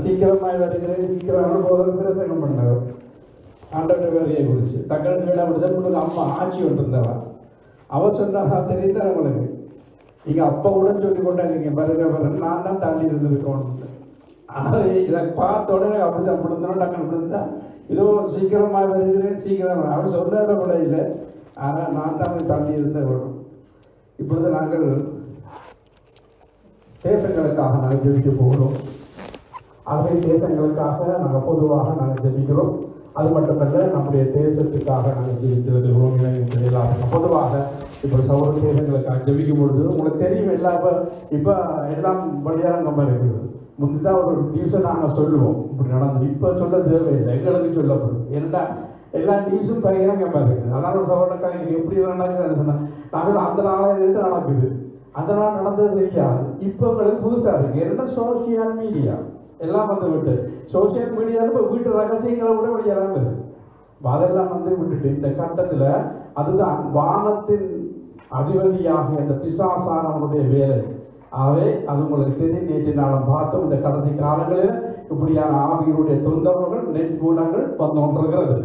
சீக்கிரமாய் வருகிறேன், சீக்கிரமாக போகிற பிரசங்கம் பண்ணவர் ஆண்டவருடைய வேலையை குறித்து டக்குனு வீடாக விடுதல் உங்களுக்கு அம்மா ஆட்சி கொண்டிருந்தவா அவ சொன்னா தெரியுது உங்களுக்கு. நீங்க அப்பா கூட சொல்லி கொண்டாங்க, நீங்க வருகிற நான் தான் தள்ளி இருந்திருக்கோம். ஆனால் இதை பார்த்த உடனே அப்படிதான் விழுந்தோம், டக்குனு விழுந்தா இதோ சீக்கிரமாக வருகிறேன், சீக்கிரமாக அவர் சொன்னதை கூட இல்லை. ஆனால் நான் தான் தள்ளி இருந்த வேணும். இப்பொழுது நாங்கள் தேசங்களுக்காக நாங்கள் ஜெபிக்க போகிறோம். ஆகவே தேசங்களுக்காக நாங்கள் பொதுவாக நாங்கள் ஜெபிக்கிறோம். அது மட்டுமல்ல, நம்முடைய தேசத்துக்காக நாங்கள் ஜெபித்து வருகிறோம். பொதுவாக இப்போ சௌர தேசங்களுக்காக ஜெபிக்கும் பொழுது உங்களுக்கு தெரியும், இப்போ எல்லாம் வழியாரங்கமாக இருக்குது. முந்தி தான் ஒரு நியூஸை நாங்கள் சொல்லுவோம் இப்படி நடந்தது. இப்போ சொல்ல தேவையில்லை, எங்களுக்கு சொல்லப்படும். ஏன்னா எல்லா நியூஸும் பகிரங்கமாக இருக்குது. அதனால சௌரக்காக எப்படி நடக்குதுன்னு சொன்னால் நாங்கள் அந்த நாளில் இருந்து நடக்குது, அந்த நாள் நடந்தது தெரியாது. இப்போ உங்களுக்கு புதுசாக இருக்குது. ஏன்னா சோசியல் மீடியா எல்லாம் வந்து விட்டு சோசியல் மீடியாவில் இப்போ வீட்டு ரகசியங்களை விட வெளியெல்லாம் இருக்குது. அதெல்லாம் வந்து விட்டுட்டு இந்த கட்டத்தில் அதுதான் வானத்தின் அதிபதியாக இந்த பிசாசானவனுடைய வேலை. ஆகவே அது உங்களுக்கு தெரியும். நேற்று நாளும் பார்த்தோம், இந்த கடைசி காலங்களில் இப்படியான ஆவிகளுடைய தொந்தரவுகள் நெட் மூலங்கள் வந்து கொண்டிருக்கிறது.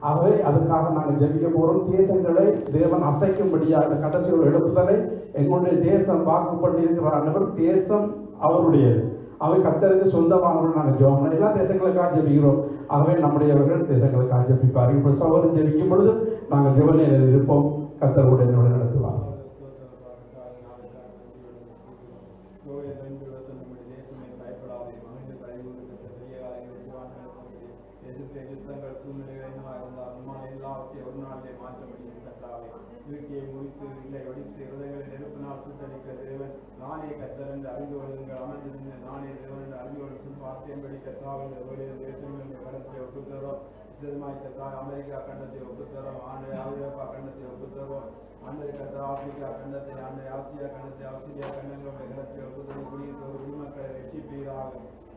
ஆகவே அதுக்காக நாங்கள் ஜெபிக்க போகிறோம். தேசங்களை தேவன் அசைக்கும்படியாக கடைசி ஒரு எழுப்புதலை எங்களுடைய தேசம் வாக்குப்பட்டிருக்கிற ஆண்டவர், தேசம் அவருடையது, அவை கர்த்தருக்கு சொந்தமானவர்கள் நாங்கள் ஜெபம் எல்லா தேசங்களுக்காக ஜெபிக்கிறோம். ஆகவே நம்முடையவர்கள் தேசங்களுக்காக ஜெபிப்பார்கள். இப்போ சகோதரன் ஜெபிக்கும் பொழுது நாங்கள் ஜெப நிலையில் இருப்போம். கர்த்தருடைய நடத்துவார். வீட்டியை முடித்து இல்லை ஒடித்து இருதயங்களை நெருப்பினால் சுட்டளிக்க தேவன் நானே கர்த்தர் என்று அறிந்து கொள்ளுங்கள், அமர்ந்திருந்து நானே தேவன் என்று அறிந்து கொள்ளும் வார்த்தையின்படி கர்த்தாவின் தேசங்களின் கருத்தை ஒப்புத்தரோம். விசேஷமாய் கர்த்தாய் அமெரிக்கா கண்டத்தை ஒப்புத்தரோம், ஆண்டு ஐரோப்பா கண்டத்தை ஒப்புத்தரோம், ஆண்டு கர்த்தா ஆப்பிரிக்கா கண்டத்தை, ஆண்டு ஆசியா கண்டத்தை, ஆஸ்திரேலியா கண்டங்களுடைய கண்டத்தை ஒப்புத்தரோம். குடிமக்களை ரட்சிப்பீராக.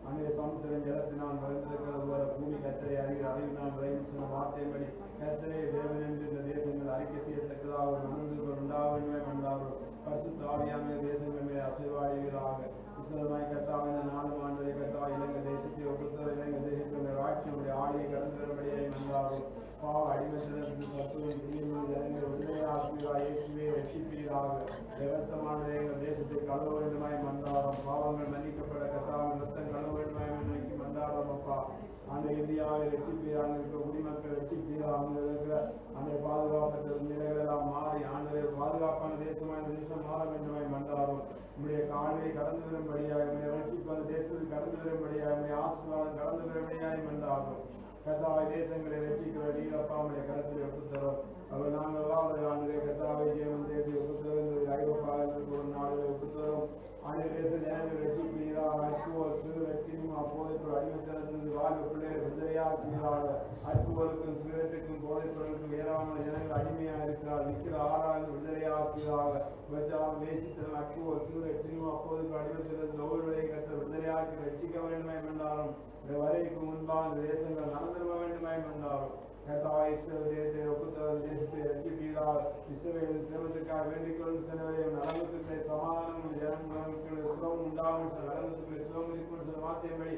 அன்றைய சமுத்திரம் ஜலத்தினால் மறைந்திருக்கிறது போல பூமி கர்த்தரை அறிகிற அறிவினால் விரைவு சொன்ன வார்த்தையின்படி கர்த்தரே தேவன் என்று இந்த தேசங்கள் அறிக்கை செய்யத்தக்கதாக ஒரு மனதில் உண்டாவன்மை கொண்டார்கள். பரிசுத்த ஆவியான தேசங்கள் மேலே அசைவாடுவீராக. விசேஷமாய் கர்த்தாவின் 4 ஆண்டுகளை கர்த்தா இலங்கை தேசத்தை ஒப்புத்தர இலங்கை தேசத்தினுடைய ஆட்சியுடைய ஆடையை கடந்து வரும்படியை வந்தார்கள். பாவ அடிமத்திலிருந்து தத்துவம் பிரியமும் ஜனங்கள் விடுதலையாக்குவீரா. இயேசுவே ரட்சிப்பீராக. இரத்தமானது எங்கள் தேசத்தை கழுவ வேண்டுமாய் மன்றாடும். பாவங்கள் மன்னிக்கப்பட கர்த்தாவின் ரத்தம் கழுவ வேண்டுமாய் நோக்கி மன்றாடும். அப்பா அந்த இந்தியாவை ரட்சிப்பீராக. இருக்கிற குடிமக்கள் ரட்சிப்பீராக. அங்கே இருக்கிற அந்த பாதுகாப்பு நிலைகள் எல்லாம் மாறி ஆண்டு பாதுகாப்பான தேசமாக இந்த தேசம் மாற வேண்டுமாய் மன்றாடும். நம்முடைய காலையை கடந்து வரும்படியாக, நம்முடைய ரட்சிப்பான தேசத்தில் கடந்து வரும்படியாக, நம்முடைய ஆசீர்வாதம் கடந்து வரும்படியாய் மன்றாடும். கர்த்தாவை தேசங்களை ரட்சிக்கிற நீரப்பா நம்முடைய கருத்தில் ஒப்புத்தரோம். அவர் நாங்கள் ஆண்டு கர்த்தாவை ஜீவன் தேதி ஒப்புத்தரோம். ஐரோப்பாவில் ஒரு நாடுகளை ஒப்புத்தரோம். ஆண்டு தேச ஜனங்கள் ரட்சிப்பீரா. அற்புவர் சிறுவர் சினிமா போதைப்பொருள் அடிமைத்தனத்திலிருந்து வாழ்வு பிள்ளைகள் விடுதலையாக்குவீராக. அற்புவருக்கும் சிகரெட்டுக்கும் போதைப்பொருளுக்கும் ஏராளமான ஜனங்கள் அடிமையாக இருக்கிறார். விற்கிற ஆறாண்டு விடுதலையாக்குவீராக. விபச்சாரம் வேசித்தனம் அற்புவர் சிறுவர் சினிமா போதைப்பொருள் அடிமைத்தனத்தில் ஒவ்வொருவரையும் கற்று விடுதலையாக்கி ரட்சிக்க வேண்டுமாய் மன்றாரும். வரைக்கு முன்பாக இந்த தேசங்கள் நடந்திருக்க வேண்டுமாய் மன்றாரும். கர்த்தாவை தேசத்தை ஒப்புத்தரும். தேசத்தை ரட்சிப்பீராக. இஸ்ரவேலின் சிரமத்திற்காக வேண்டிக் கொள்ளும் சிலவரையும் நலமத்துக்களை சமாதானம் ஜனங்களுக்கு சுகம் உண்டாகும். நலமத்துக்களை சுகம் இருக்கும் மாத்தியபடி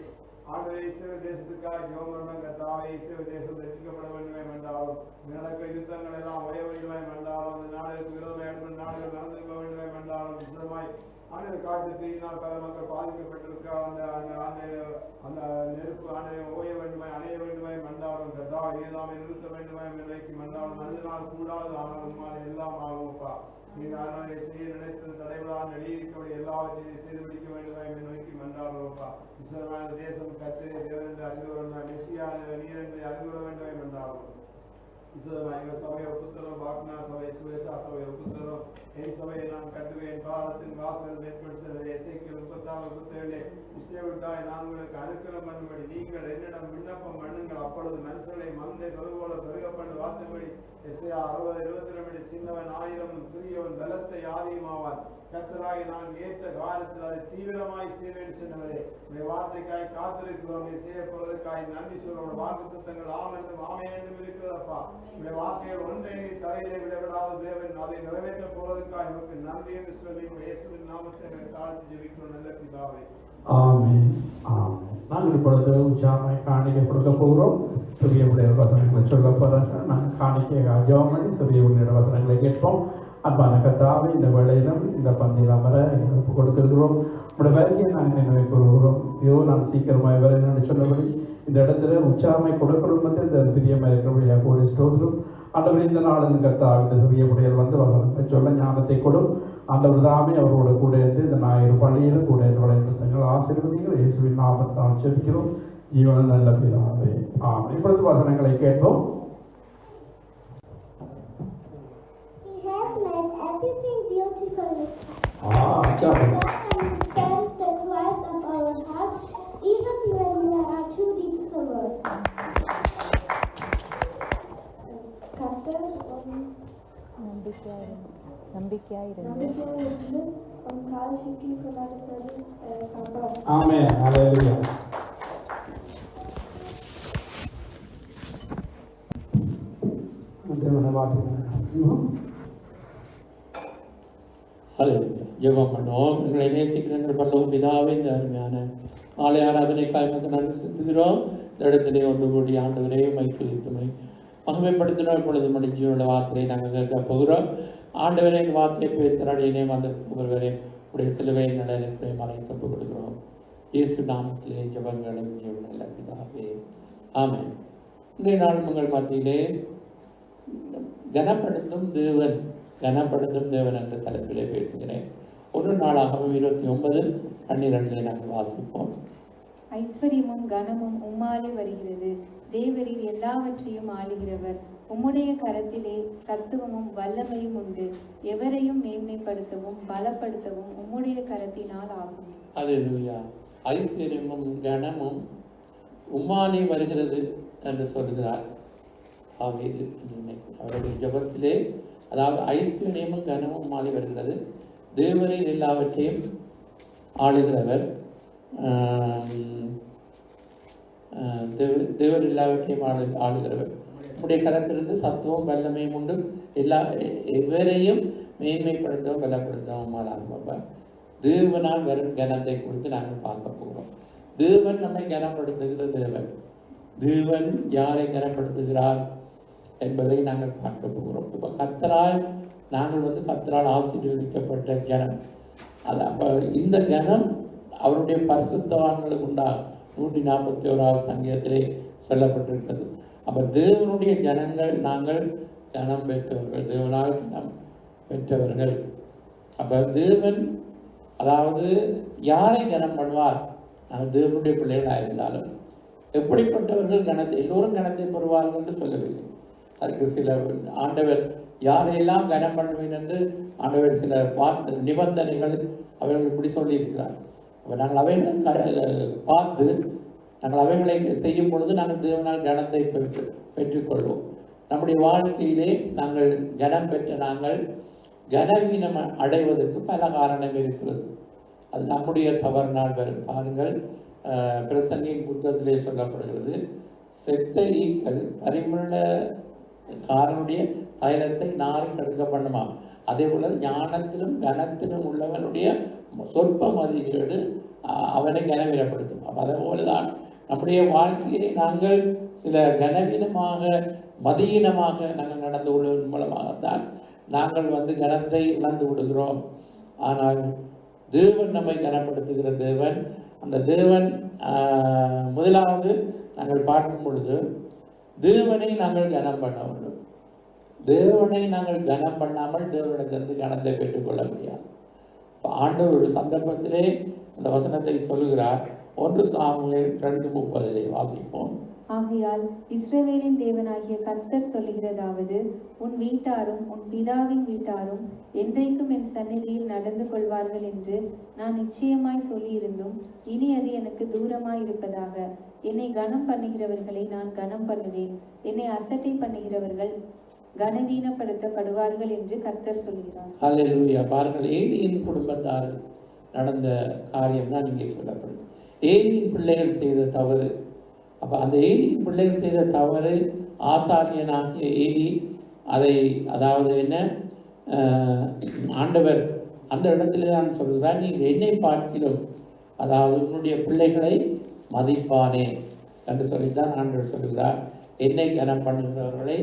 ஆண்டவரை இஸ்ரவேல் தேசத்துக்காக ஜெபம் கர்த்தாவை இஸ்ரவேல் தேசம் ரட்சிக்கப்பட வேண்டுமாய் மன்றாரும். நடக்க யுத்தங்கள் எல்லாம் ஒரே வேண்டுமாய் மன்றாரும். அந்த நாடுகளுக்கு விரோதமாக நாடுகள் நடந்திருக்க வேண்டுமாய் மன்றாரும். விசேஷமாய் ஆண்டு காட்டு தீயினால் பல மக்கள் பாதிக்கப்பட்டிருக்க அந்த நெருப்பு ஆண்டை ஓய வேண்டுமாய் அணைய வேண்டுமாய் மன்றாரும். கர்த்தா ஏதாமை நிறுத்த வேண்டுமாய் நிலைக்கு மன்றாரும். மனிதனால் கூடாது ஆனால் எல்லாம் ஆகும்ப்பா. நீங்கள் ஆண்டவரை செய்ய நினைத்தது தடைவிடாமல் எழுதியிருக்கக்கூடிய எல்லாவற்றையும் செய்து பிடிக்க வேண்டுமாய் நோக்கி மன்றாருப்பா. விசேஷமான தேசம் கர்த்தரை தேவன் என்று அறிந்து கொள்ள மெஸ்ஸியா நீர் என்று அறிந்து கொள்ள வேண்டுமாய் மன்றாரும். எங்கள் சபையை ஒப்புத்தரும். பாக்னா சபை, சுவேசா சபை ஒப்புத்தரும். என் சபையை நான் கட்டுவேன். பாலத்தின் வாசல் மேற்படுத்த எசேக்கியேல் 34:37 இஸ்ரவேல்தாய் நான் உங்களுக்கு அனுக்கிரகம் பண்ணும்படி நீங்கள் என்னிடம் விண்ணப்பம் பண்ணுங்கள். அப்பொழுது மனுஷர்களை மந்தை தொழுவோல பெருக பண்ண வார்த்தைப்படி எஸ்ஐயா 60:22 சின்னவன் 1000 சிறியவன் பலத்தை ஆதியமாவான். கர்த்தராகி நான் ஏற்ற காலத்தில் அதை தீவிரமாய் செய்வேன் சொன்னவரே. உடைய வார்த்தைக்காய் காத்திருக்கிறோம். நீ செய்யப்படுவதற்காய் நன்றி சொல்ல வாக்குத்தத்தங்கள் ஆம் என்றும் ஆமே என்றும் இருக்கிறதப்பா. உடைய வார்த்தைகள் ஒன்றை நீ தலையிலே விடவிடாத தேவன் அதை நிறைவேற்ற போவதற்காக நமக்கு நன்றி என்று சொல்லி இயேசுவின் நாமத்தை தாழ்த்தி ஜெபிக்கிறோம் நல்ல பிதாவே. ஆமென். ஆமென். நாங்கள் இப்பொழுது உற்சாகமாய் காணிக்கை கொடுக்க போகிறோம். சிறியவுடைய வசனங்களை சொல்ல போகிறார்கள். நாங்கள் காணிக்கை ஜெபம் பண்ணி சிறியவுடைய வசனங்களை கேட்போம். அன்பான கர்த்தாவே, இந்த வேளையிலும் இந்த பந்தியில் அமர எங்களுக்கு கொடுத்திருக்கிறோம். உங்களுடைய வருகையை நாங்கள் நினைவு கூறுகிறோம். ஐயோ நான் சீக்கிரமாக வரேன் சொன்னபடி இந்த இடத்துல உற்சாகமாய் கொடுக்கணும். இந்த பிரியமாக இருக்கிறபடியாக கூடி ஸ்தோத்திரம். ஆண்டவர் இந்த நாளில் கர்த்தாவே இந்த சிறிய புடையல் வந்து வசனத்தை சொல்ல ஞானத்தை கொடும். ஆண்டவர் தாமே அவரோட கூட இருந்து இந்த ஞாயிறு பள்ளியில் கூட வழிநடத்துங்கள். ஆசீர்வதிகள் இயேசுவின் நாமத்தால் ஜெபிக்கிறோம் ஜீவன நல்ல பிதாவே. ஆமென். இப்பொழுது வசனங்களை கேட்போம். Everything beautifully. God understands the cries of our heart, even when we are too deep for words. கர்த்தர் நம்பிக்கையாயிருந்து உன் கால் சிக்கி கொண்டாடுவது காப்பார். ஆமென். ஹல்லேலூயா. தேவனை வார்த்தையை ஜெபம் பண்ணுவோம். எங்களை நேசிக்கிற பரலோக பிதாவே, இந்த அருமையான மாலை ஆராதனைக்காக நன்றி செலுத்துகிறோம். இந்த இடத்திலே ஒன்று கூடி ஆண்டவரே மைத்துமை மகிமைப்படுத்தினோம். இப்பொழுது முடிஞ்சியுள்ள வார்த்தையை நாங்கள் கேட்க போகிறோம். ஆண்டவரே இந்த வார்த்தையை பேசுகிறாடினே வந்து ஒருவரே உடைய சிலுவை நடனத்தை மறைத்து கொடுக்கிறோம். இயேசு நாமத்திலே ஜபங்களும் நல்ல பிதாவே, ஆமென். இன்றைய நாள் உங்கள் மத்தியிலே கனப்படுத்தும் தேவன் என்ற தலைப்பிலே பேசுகிறேன். ஒரு நாளாகவும் 29:12 நாங்கள் வாசிப்போம். ஐஸ்வர்யமும் கனமும் உம்மாலே வருகிறது. தேவரீர் எல்லாவற்றையும் ஆளுகிறவர். உம்முடைய கரத்திலே சத்துவமும் வல்லமையும் உண்டு. எவரையும் மேன்மைப்படுத்தவும் பலப்படுத்தவும் உம்முடைய கரத்தினால் ஆகும். அல்லேலூயா. ஐஸ்வர்யமும் கனமும் உம்மாலே வருகிறது என்று சொல்கிறார் தாவீது. அவருடைய ஜெபத்திலே அதாவது ஐஸ்வர்யமும் கனமும் உம்மாலே வருகிறது. தேவரீர் எல்லாவற்றையும் ஆளுகிறவர். தேவர் எல்லாவற்றையும் ஆளுகிறவர். உடைய கரத்திலிருந்து சத்துவம் வல்லமையும் உண்டு. எவரையும் மேன்மைப்படுத்தவும் பலப்படுத்தவும் ஆகும். தேவனால் வரும் கனத்தை குறித்து நாங்கள் பார்க்க போகிறோம். தேவன் நம்மை கனப்படுத்துகிற தேவன் யாரை கனப்படுத்துகிறார் என்பதை நாங்கள் பார்க்க போகிறோம். இப்போ கர்த்தரால் நாங்கள் கர்த்தரால் ஆசீர்வதிக்கப்பட்ட ஜனம். அது அப்போ இந்த ஜனம் அவருடைய பரிசுத்தவான்களுக்கு உண்டாகும். 141வது சங்கீதத்திலே சொல்லப்பட்டிருக்கிறது. அப்போ தேவனுடைய ஜனங்கள் நாங்கள் ஜனம் பெற்றவர்கள், தேவனால் ஜனம் பெற்றவர்கள். அப்போ தேவன் அதாவது யாரை ஜனம் பண்ணுவார்? நாங்கள் தேவனுடைய பிள்ளைகளாக இருந்தாலும் எப்படிப்பட்டவர்கள் கனத்தை எல்லோரும் கனத்தை பெறுவார்கள் என்று சொல்லவில்லை. அதுக்கு சில ஆண்டவர் யாரையெல்லாம் கனம் பண்ணுவேன் என்று ஆண்டவர் சில நிபந்தனைகள் அவர்கள் இப்படி சொல்லியிருக்கிறார். அப்போ நாங்கள் அவைகளை பார்த்து நாங்கள் அவைகளை செய்யும் பொழுது நாங்கள் தேவனால் கனத்தை பெற்றுக்கொள்வோம். நம்முடைய வாழ்க்கையிலே நாங்கள் கனம் பெற்ற நாங்கள் கனவீனம் அடைவதற்கு பல காரணம் இருக்கிறது. அது நம்முடைய தவறினால் வரும். பாருங்கள், பிரசங்கியின் புத்தகத்திலே சொல்லப்படுகிறது, செத்த ஈக்கள் பரிமளக்காரனுடைய தைலத்தை நாரில் தடுக்க பண்ணுமா. அதே போல ஞானத்திலும் கனத்திலும் உள்ளவனுடைய சொற்ப மதிப்பீடு அவனை கனவீனப்படுத்தும். அதே போலதான் நம்முடைய வாழ்க்கையை நாங்கள் சில கனவீனமாக மதியீனமாக நாங்கள் நடந்து கொள்வதன் மூலமாகத்தான் நாங்கள் கனத்தை இழந்து விடுகிறோம். ஆனால் தேவன் நம்மை கனப்படுத்துகிற தேவன். அந்த தேவன் முதலாவது நாங்கள் பார்க்கும் பொழுது தேவனை நாங்கள் கனம் பண்ண வேண்டும். தேவனை நாங்கள் கனம் பண்ணாமல் தேவனிடத்திலிருந்து கனத்தை பெற்றுக்கொள்ள முடியாது. ஆண்டவர் ஒரு சந்தர்ப்பத்திலே அந்த வசனத்தை சொல்லுகிறார். 1 சாமுவேல் 2:30 வாசிப்போம். ஆகையால் இஸ்ரவேலின் தேவனாகிய கர்த்தர் சொல்லுகிறதாவது, உன் வீட்டாரும் உன் பிதாவின் வீட்டாரும் என்றைக்கும் என் சந்நிதியில் நடந்து கொள்வார்கள் என்று நான் நிச்சயமாய் சொல்லியிருந்தும் இனி அது எனக்கு தூரமாய் இருப்பதாக. என்னை கனம் பண்ணுகிறவர்களை நான் கனம் பண்ணுவேன், என்னை அசட்டை பண்ணுகிறவர்கள் கனவீனப்படுத்தப்படுவார்கள் என்று கர்த்தர் சொல்கிறார். அல்லேலூயா. பாருங்கள், ஏலியின் குடும்பத்தார் நடந்த காரியம் தான் இங்கே சொல்லப்படுது. ஏலியின் பிள்ளைகள் செய்த தவறு. அப்போ அந்த ஏலியின் பிள்ளைகள் செய்த தவறு ஆசாரியனாகிய ஏலி அதை அதாவது என்ன ஆண்டவர் அந்த இடத்துல நான் சொல்கிறார், நீங்கள் என்னை பார்க்கிறோம் அதாவது உன்னுடைய பிள்ளைகளை மதிப்பானே என்று சொல்லித்தான் ஆண்டவர் சொல்கிறார். என்னை கனம் பண்ணுகிறவர்களை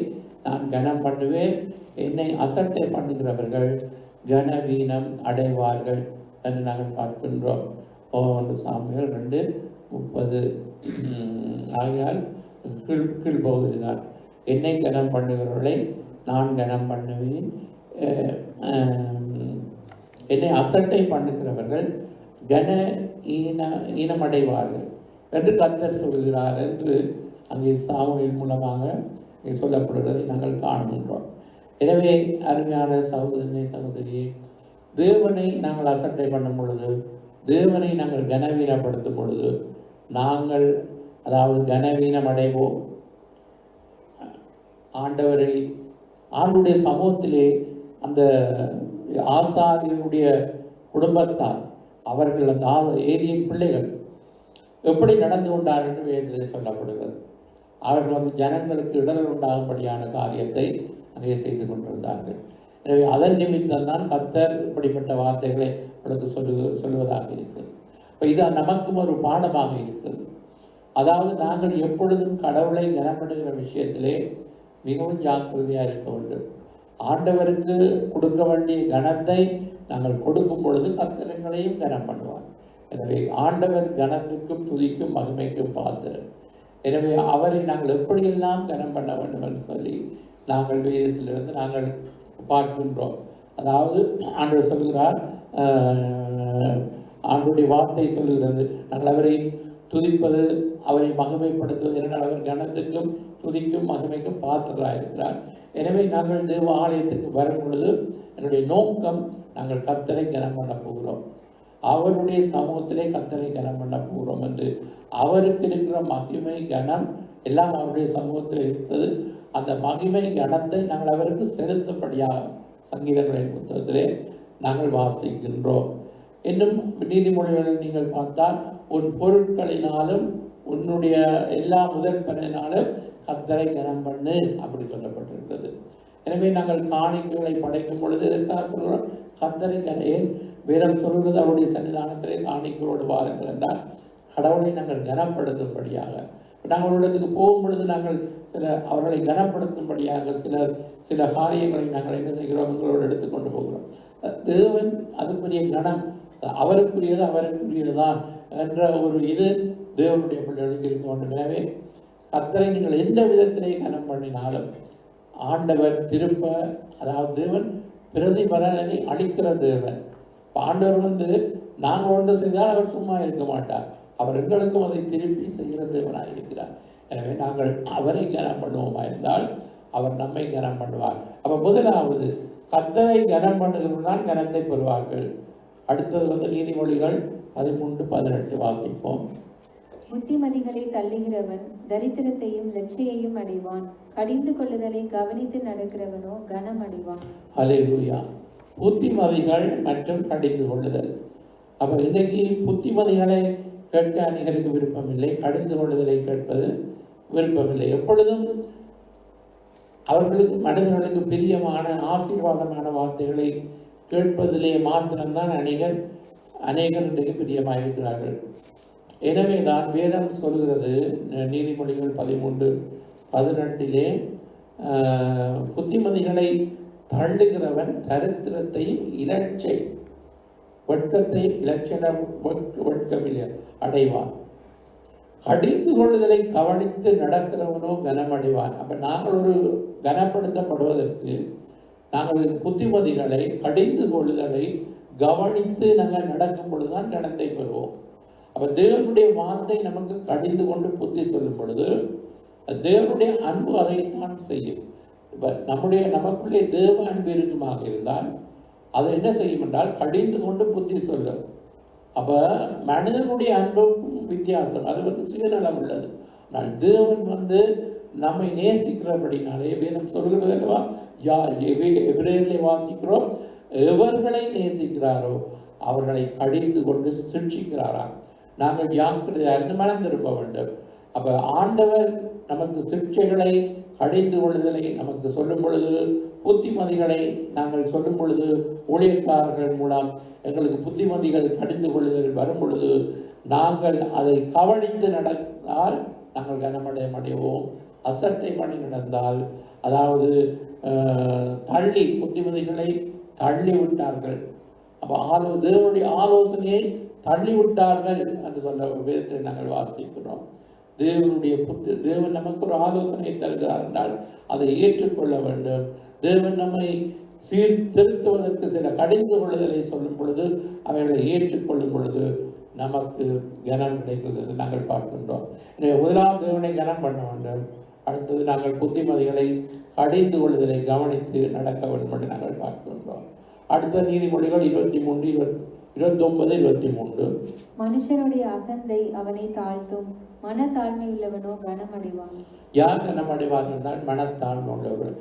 நான் கனம் பண்ணுவேன், என்னை அசட்டை பண்ணுகிறவர்கள் கனவீனம் அடைவார்கள் என்று நாங்கள் பார்க்கின்றோம். 1 சாமுவேல் 2:30. ஆகையால் கீழ்பகுதிதான், என்னை கனம் பண்ணுகிறவர்களை நான் கனம் பண்ணுவேன், என்னை அசட்டை பண்ணுகிறவர்கள் ஈனமடைவார்கள் என்று கர்த்தர் சொல்கிறார் என்று அங்கே சாமுவேல் மூலமாக சொல்லப்படுவதை நாங்கள் காணுகின்றோம். எனவே அருமையான சகோதரனே சகோதரியே, தேவனை நாங்கள் அசட்டை பண்ணும் பொழுது, தேவனை நாங்கள் கனவீனப்படுத்தும் பொழுது நாங்கள் அதாவது கனவீனம் அடைவோம். ஆண்டுடைய சமூகத்திலே அந்த ஆசாரியனுடைய குடும்பத்தார் அவர்கள் அந்த ஏலியின் பிள்ளைகள் எப்படி நடந்து கொண்டார் என்று வேதத்தில் சொல்லப்படுகிறது. அவர்கள் ஜனங்களுக்கு இடர்கள் உண்டாகும்படியான காரியத்தை அங்கே செய்து கொண்டிருந்தார்கள். எனவே அதன் நிமித்தம் தான் கர்த்தர் இப்படிப்பட்ட வார்த்தைகளை அவளுக்கு சொல்லுவதாக இருக்கிறது. இது நமக்கும் ஒரு பாடமாக இருக்கிறது. அதாவது நாங்கள் எப்பொழுதும் கடவுளை கனப்படுகிற விஷயத்திலே மிகவும் ஜாக்கிரதையாக இருக்க வேண்டும். ஆண்டவருக்கு கொடுக்க வேண்டிய கனத்தை நாங்கள் கொடுக்கும் பொழுது கர்த்தர்களையும் கனம் பண்ணுவார். எனவே ஆண்டவர் கனத்துக்கும் துதிக்கும் மகிமைக்கும் பாத்திரர். எனவே அவரை நாங்கள் எப்படியெல்லாம் கனம் பண்ண வேண்டும் என்று சொல்லி நாங்கள் வேதத்திலிருந்து நாங்கள் பார்க்கின்றோம். அதாவது ஆண்டவர் சொல்கிறார், ஆண்டுடைய வார்த்தை சொல்கிறது, நாங்கள் அவரை துதிப்பது, அவரை மகிமைப்படுத்துவது, என்றால் அவர் கனத்துக்கும் துதிக்கும் மகிமைக்கும் பாத்திரராக இருக்கிறார். எனவே நாங்கள் தேவ ஆலயத்திற்கு வரும் பொழுது என்னுடைய நோக்கம், நாங்கள் கர்த்தரை கனம் பண்ண போகிறோம், அவருடைய சமூகத்திலே கர்த்தரை கனம் பண்ண போகிறோம் என்று அவருக்கு இருக்கிற மகிமை கனம் எல்லாம் அவருடைய சமூகத்தில் இருக்கிறது. அந்த மகிமை கனத்தை நாங்கள் அவருக்கு செலுத்தும்படியாக சங்கீதங்களின் புத்தகத்திலே நாங்கள் வாசிக்கின்றோம். இன்னும் நீதிமொழிகளை நீங்கள் பார்த்தால், உன் பொருட்களினாலும் உன்னுடைய எல்லா முதற்பலனாலும் கர்த்தரை கனம் பண்ணு அப்படி சொல்லப்பட்டிருக்கிறது. எனவே நாங்கள் காணிக்கைகளை படைக்கும் பொழுது எதற்காக சொல்கிறோம்? கர்த்தரை ஏன் வேதம் சொல்கிறது? அவருடைய சன்னிதானத்திலே காணிக்கையோடு வாருங்கள் என்றால் கடவுளை நாங்கள் கனப்படுத்தும்படியாக. நாங்கள் இடத்துக்கு போகும் பொழுது நாங்கள் அவர்களை கனப்படுத்தும்படியாக சில காரியங்களை நாங்கள் என்ன செய்கிறோம்? எங்களோடு எடுத்துக்கொண்டு போகிறோம். தேவன் அதுக்குரிய கனம் அவருக்குரியதுதான் என்ற ஒரு இது தேவனுடைய பிள்ளைகளுக்கு இருக்க வேண்டும். எனவே கர்த்தரை நீங்கள் எந்த விதத்திலே கனம் பண்ணினாலும் ஆண்டவர் திருப்ப, அதாவது தேவன் பிரதிபலனை அளிக்கிற தேவன். ஆண்டவர் நாங்கள் ஒன்று செய்தால் அவர் சும்மா இருக்க மாட்டார், அவர் எங்களுக்கும் அதை திருப்பி செய்கிற தேவனாக இருக்கிறார். எனவே நாங்கள் அவரை கனம் பண்ணுவோமா இருந்தால் அவர் நம்மை கனம் பண்ணுவார். அப்போ முதலாவது கர்த்தரை கனம் பண்ணுகிறவர்கள் கனத்தை பெறுவார்கள். அடுத்தது நீதிமொழிகள் 13:18 வாசிப்போம். புத்திமதிகளை தள்ளுகிறவன் தரித்திரத்தையும் லட்சையையும் அடைவான், கடிந்து கொள்ளுதலை கவனித்து நடக்கிறவனோ கனம் அடைவான். ஹல்லேலூயா. புத்திமதிகள் மற்றும் கடிந்து கொள்ளுதல். அப்போ இன்றைக்கு புத்திமதிகளை கேட்க அநேகருக்கு விருப்பமில்லை, கடிந்து கொள்ளுதலை கேட்பது விருப்பமில்லை. எப்பொழுதும் அவர்களுக்கு மனிதர்களுக்கு பிரியமான ஆசீர்வாதமான வார்த்தைகளை கேட்பதிலே மாத்திரம்தான் அநேகர் இன்றைக்கு பிரியமாக இருக்கிறார்கள். எனவே தான் வேதம் சொல்கிறது நீதிமொழிகள் 13:18 புத்திமதிகளை தள்ளுகிறவன் தரித்திரத்தையும் வெட்கமில்லை அடைவான், கடிந்து கொள்ளுதலை கவனித்து நடக்கிறவனோ கனமடைவான். அப்ப நாங்கள் ஒரு கனப்படுத்தப்படுவதற்கு நாங்கள் புத்திமதிகளை கடிந்து கொள்ளுதலை கவனித்து நாங்கள் நடக்கும் பொழுதுதான் கனத்தை பெறுவோம். அப்ப தேவனுடைய வார்த்தை நமக்கு கடிந்து கொண்டு புத்தி சொல்லும் பொழுது தேவனுடைய அன்பு அதைத்தான் செய்யும். இப்ப நமக்குள்ளே தேவ அன்பு இருக்குமாக இருந்தால் அது என்ன செய்யும் என்றால் கடிந்து கொண்டு புத்தி சொல்லும். அப்ப மனிதனுடைய அன்புக்கும் வித்தியாசம், அது சுயநலம் உள்ளது. ஆனால் தேவன் நம்மை நேசிக்கிறபடினாலே வேதம் சொல்கிறது அல்லவா, எபிரேயர்களை வாசிக்கிறோம், எவர்களை நேசிக்கிறாரோ அவர்களை கடிந்து கொண்டு சிக்ஷிக்கிறாராம். நாங்கள் ஜாக்கிரதையாக மனம் திரும்ப வேண்டும். அப்ப ஆண்டவர் நமக்கு சிக்ஷைகளை கடிந்து கொள்ளுதலை நமக்கு சொல்லும் பொழுது, புத்திமதிகளை நாங்கள் சொல்லும் பொழுது, ஊழியக்காரர்கள் மூலம் எங்களுக்கு புத்திமதிகள் கடிந்து கொள்ளுதல் வரும் பொழுது நாங்கள் அதை கவனித்து நடந்தால் நாங்கள் கனமடைவோம். அசட்டை பண்ணி நடந்தால், அதாவது புத்திமதிகளை தள்ளி விட்டார்கள், அப்போ தேவனுடைய ஆலோசனையை தள்ளிவிட்டார்கள் என்று சொல்ல வேதத்தை நாங்கள் வாசிக்கிறோம். தேவன் நமக்கு ஒரு ஆலோசனை தருகிறார் என்றால் அதை ஏற்றுக்கொள்ள வேண்டும். தேவன் நம்மை சீர்திருத்துவதற்கு சில கடிந்து கொள்ளுதலை சொல்லும் பொழுது அவைகளை ஏற்றுக்கொள்ளும் பொழுது நமக்கு கனம் கிடைக்கிறது என்று நாங்கள் பார்க்கின்றோம். எனவே முதலாவது தேவனை கனம் பண்ண வேண்டும். அடுத்தது நாங்கள் புத்திமதிகளை கடிந்து கொள்ளுதலை கவனித்து நடக்க வேண்டும் என்று நாங்கள் பார்க்கின்றோம். அடுத்த நீதிமொழிகள் 29:23 மனுஷனுடைய அகந்தை அவனை தாழ்த்தும், மனத்தாழ்மை உள்ளவனோ கனமடைவான். யார் கனமடைவார் என்றால் மனத்தாழ்மை உள்ளவர்கள்.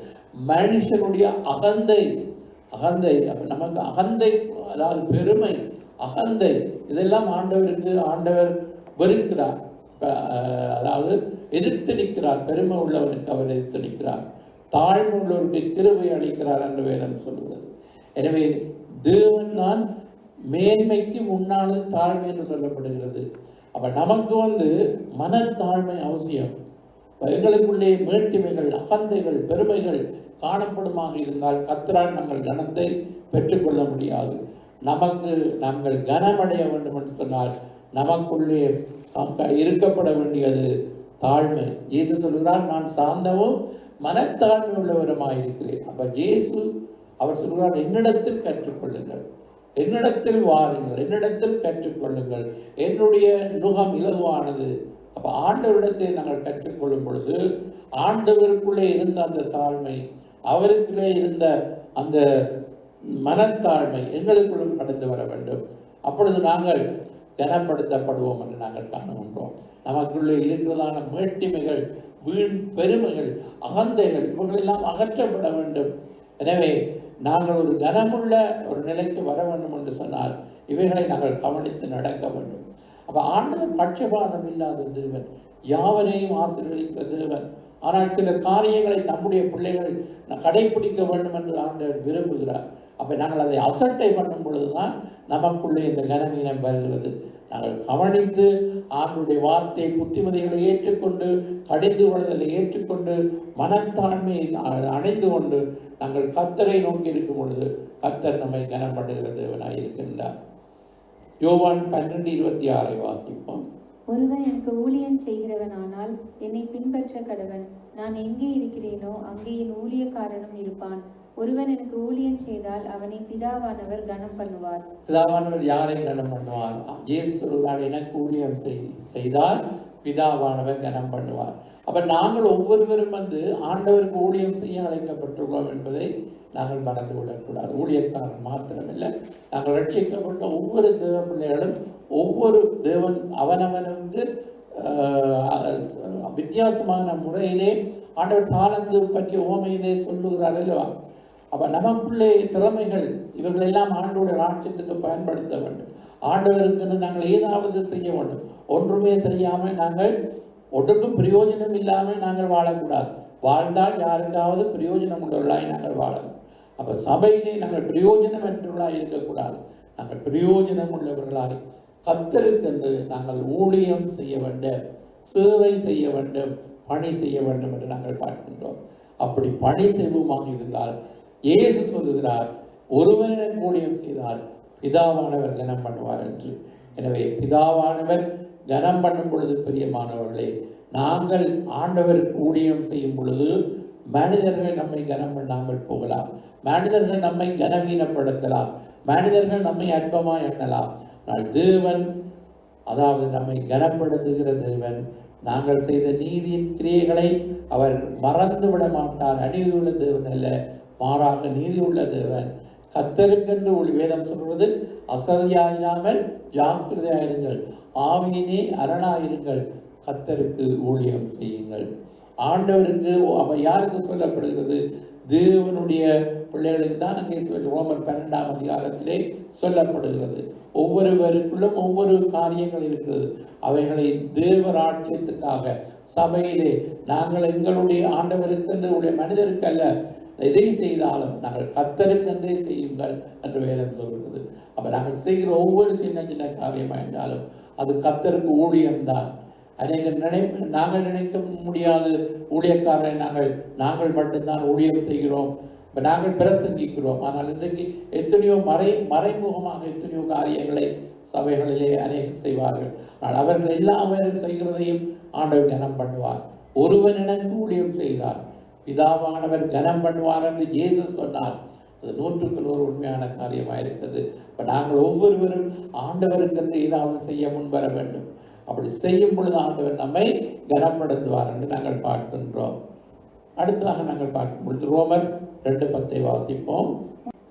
மனுஷனுடைய அகந்தை நமக்கு அகந்தை, அதாவது பெருமை, அகந்தை, இதெல்லாம் ஆண்டவர் வெறுக்கிறார். அதாவது எதிர்த்து நிற்கிறார். பெருமை உள்ளவனுக்கு அவர் எதிர்த்து நிற்கிறார். தாழ்மை உள்ளவருக்கு கிருபை அளிக்கிறார் என்று வேதம் சொல்கிறது. எனவே தேவன் தான் மேன்மைக்கு முன்னானது தாழ்மை என்று சொல்லப்படுகிறது. அப்ப நமக்கு மனத்தாழ்மை அவசியம். எங்களுக்குள்ளே மேட்டிமைகள், அகந்தைகள், பெருமைகள் காணப்படுமாக இருந்தால் கர்த்தரால் நாங்கள் கனத்தை பெற்றுக்கொள்ள முடியாது. நாங்கள் கனமடைய வேண்டும் என்று சொன்னால் நமக்குள்ளே இருக்கப்பட வேண்டியது தாழ்மை. இயேசு சொல்கிறார், நான் சாந்தமும் மனத்தாழ்மை உள்ளவருமாயிருக்கிறேன். அப்ப இயேசு அவர் சொல்கிறார், என்னிடத்தில் கற்றுக்கொள்ளுங்கள், என்னிடத்தில் வாருங்கள், என்னிடத்தில் கற்றுக்கொள்ளுங்கள், என்னுடைய நுகம் இலகுவானது. அப்ப ஆண்டவரிடத்தை நாங்கள் கற்றுக்கொள்ளும் பொழுது ஆண்டவருக்குள்ளே இருந்த அந்த தாழ்மை, அவருக்குள்ளே இருந்த அந்த மனத்தாழ்மை எங்களுக்குள்ளும் கடந்து வர வேண்டும். அப்பொழுது நாங்கள் கனப்படுத்தப்படுவோம் என்று நாங்கள் காணுகின்றோம். நமக்குள்ளே இருக்கிறதான மேட்டிமைகள், வீண் பெருமைகள், அகந்தைகள் இவர்களெல்லாம் அகற்றப்பட வேண்டும். எனவே நாங்கள் ஒரு கனமுள்ள ஒரு நிலைக்கு வர வேண்டும் என்று சொன்னால் இவைகளை நாங்கள் கவனித்து நடக்க வேண்டும். அப்ப ஆண்டவர் பட்சபாதம் இல்லாத தேவன், யாவரையும் ஆசீர்வதிக்கிற தேவன். ஆனால் சில காரியங்களை நம்முடைய பிள்ளைகள் கடைபிடிக்க வேண்டும் என்று ஆண்டவர் விரும்புகிறார். அப்ப நாங்கள் அதை அசட்டை பண்ணும் பொழுதுதான் நமக்குள்ளே இந்த கனவீனம் வருகிறது. நாங்கள் கவனித்து ஆண்டுடைய வார்த்தை புத்திமதிகளை ஏற்றுக்கொண்டு, கடிந்து கொள்வதை ஏற்றுக்கொண்டு, மனத்தாண்மையை அணைந்து கொண்டு நாங்கள் கர்த்தரை நோக்கி இருக்கும் பொழுது கர்த்தர் நம்மை கனப்படுகிற தேவனாய் இருக்கின்றார். யோவான் 12:26 வாசிப்போம். ஒருவன் எனக்கு ஊழியம் செய்கிறவனானால் என்னை பின்பற்ற கடவன். நான் எங்கே இருக்கிறேனோ அங்கே என் ஊழியக்காரனும் இருப்பான். ஒருவன் எனக்கு ஊழியம் செய்தால் அவனை பிதாவானவர் கனம் பண்ணுவார். பிதாவானவர் யாரை கனம் பண்ணுவார்? இயேசு சொல்கிறார், எனக்கு ஊழியம் செய்தால் பிதாவானவர் கனம் பண்ணுவார். அப்ப நாங்கள் ஒவ்வொருவரும் ஆண்டவருக்கு ஊழியம் செய்ய அழைக்கப்பட்டுள்ளோம் என்பதை நாங்கள் மறந்து விடக்கூடாது. ஊழியக்காரன் மாத்திரமில்லை, நாங்கள் ரட்சிக்கப்பட்ட ஒவ்வொரு தேவ பிள்ளைகளும் ஒவ்வொரு தேவன் அவனவனுக்கு வித்தியாசமான முறையிலே ஆண்டவர் தாளந்து பற்றிய உவமையிலே சொல்லுகிறார் அல்லவா? அப்ப நமக்குள்ளே திறமைகள் இவர்களெல்லாம் ஆண்டோட ராட்சியத்துக்கு பயன்படுத்த வேண்டும். ஆண்டவருக்கு நாங்கள் ஏதாவது செய்ய வேண்டும். ஒன்றுமே செய்யாமல் நாங்கள் ஒன்றுக்கும் பிரயோஜனம் இல்லாமல் நாங்கள் வாழக்கூடாது. வாழ்ந்தால் யாருக்காவது பிரயோஜனம் உள்ளவர்களாய் நாங்கள் வாழணும். அப்ப சபையிலே நாங்கள் பிரயோஜனம் என்றவர்களாய் இருக்கக்கூடாது. நாங்கள் பிரயோஜனம் உள்ளவர்களாய் கர்த்தருக்கென்று நாங்கள் ஊழியம் செய்ய வேண்டும், சேவை செய்ய வேண்டும், பணி செய்ய வேண்டும் என்று நாங்கள் பார்க்கின்றோம். அப்படி பணி செய்வோமாக இருந்தால் இயேசு சொல்லுகிறார், ஒருவரிடம் ஊழியம் செய்தால் பிதாவானவர் கனம் பண்ணுவார் என்று. எனவே பிதாவானவர் கனம் பண்ணும் பொழுது பிரியமானவர்களே, நாங்கள் ஆண்டவருக்கு ஊழியம் செய்யும் பொழுது மனிதர்கள் நம்மை கனம் பண்ணாமல் போகலாம், மனிதர்கள் நம்மை கனவீனப்படுத்தலாம், மனிதர்கள் நம்மை அற்பமாய் எண்ணலாம். ஆனால் தேவன், அதாவது நம்மை கனப்படுத்துகிற தேவன், நாங்கள் செய்த நீதியின் கிரியைகளை அவர் மறந்து விட மாட்டார். அநீதியுள்ள தேவன் அல்ல, மாறாக நீதி உள்ள தேவன். கர்த்தருக்கென்று வேதம் சொல்வது, அசதியாயிராமல் ஜாக்கிரதையாயிருங்கள், ஆவியினே அரணாயிருங்கள், கர்த்தருக்கு ஊழியம் செய்யுங்கள். ஆண்டவருக்கு அவ யாருக்கு சொல்லப்படுகிறது? தேவனுடைய பிள்ளைகளுக்கு தான் அங்கே ரோமர் 12ஆம் அதிகாரத்திலே சொல்லப்படுகிறது. ஒவ்வொருவருக்குள்ளும் ஒவ்வொரு காரியங்கள் இருக்கிறது. அவைகளை தேவராட்சியத்துக்காக சபையிலே நாங்கள் எங்களுடைய ஆண்டவருக்கு மனிதருக்கு அல்ல, எதை செய்தாலும் நாங்கள் கர்த்தருக்கென்றே செய்யுங்கள் என்று வேதம் சொல்கிறது. அப்ப நாங்கள் செய்கிற ஒவ்வொரு சின்ன சின்ன காரியமாக இருந்தாலும் அது கர்த்தருக்கு ஊழியம்தான். நாங்கள் நினைக்க முடியாது ஊழியக்காரரை நாங்கள் மட்டும்தான் ஊழியம் செய்கிறோம், இப்போ நாங்கள் பிரசங்கிக்கிறோம். ஆனால் இன்றைக்கு எத்தனையோ மறைமுகமாக எத்தனையோ காரியங்களை சபைகளிலே அநேகம் செய்வார்கள். ஆனால் அவர்கள் எல்லாரும் செய்கிறதையும் ஆண்டவர் கனம் பண்ணுவார். ஒருவன் எனக்கு ஊழியம் செய்தார் பிதாவானவர் கனம் பண்ணுவார் என்று இயேசு சொன்னார். அது 100% உண்மையான காரியமாக இருக்கிறது. இப்போ நாங்கள் ஒவ்வொருவரும் ஆண்டவருக்கு ஏதாவது செய்ய முன்வர வேண்டும். அப்படி செய்யும் பொழுது ஆண்டவர் நம்மை கனப்படுத்துவார் என்று நாங்கள் பார்க்கின்றோம். அடுத்ததாக நாங்கள் பார்க்கும் பொழுது ரோமர் 2:10 வாசிப்போம்.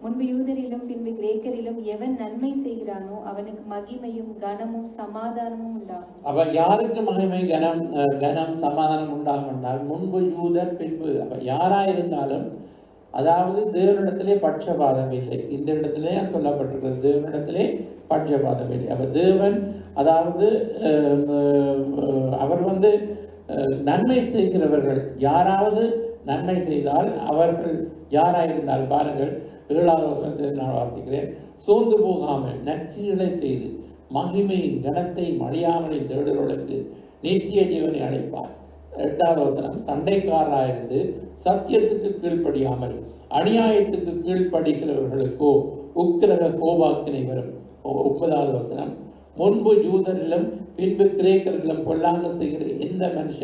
முன்பு யூதரிலும் பின்பு கிரேக்கரிலும் எவன் நன்மை செய்கிறானோ அவனுக்கு மகிமையும் கனமும் சமாதானமும் உண்டாகும். அப்ப யாருக்கு மகிமை கனம் சமாதானம் உண்டாகும் என்றால் முன்பு யூதர் பின்பு, அப்ப யாராயிருந்தாலும், அதாவது தேவனிடத்திலே பட்சபாதம் இல்லை. இந்த இடத்திலே சொல்லப்பட்டிருக்கிறது, தேவனிடத்திலே பட்சபாதம் இல்லை. அப்ப தேவன், அதாவது அவர் நன்மை செய்கிறவர்கள் யாராவது நன்மை செய்தால் அவர்கள் யாராயிருந்தால் பாருங்கள், 7வது வசனத்தில் நான் வாசிக்கிறேன். சோர்ந்து போகாமல் நற்கிரிகளை செய்து மகிமையின் கனத்தையும் அழியாமலை தேடுகளுக்கு நித்திய ஜீவனை அழைப்பார். 8வது வசனம், சண்டைக்காரராயிருந்து சத்தியத்துக்கு கீழ்ப்படியாமல் அநியாயத்துக்கு கீழ்ப்படுகிறவர்களுக்கோ உக்கிரக கோபாக்கினை வரும். 9வது வசனம், முன்பு யூதரிலும் பின்பு கிரேக்கரிலும் பொல்லாங்க செய்கிற எந்த மனுஷ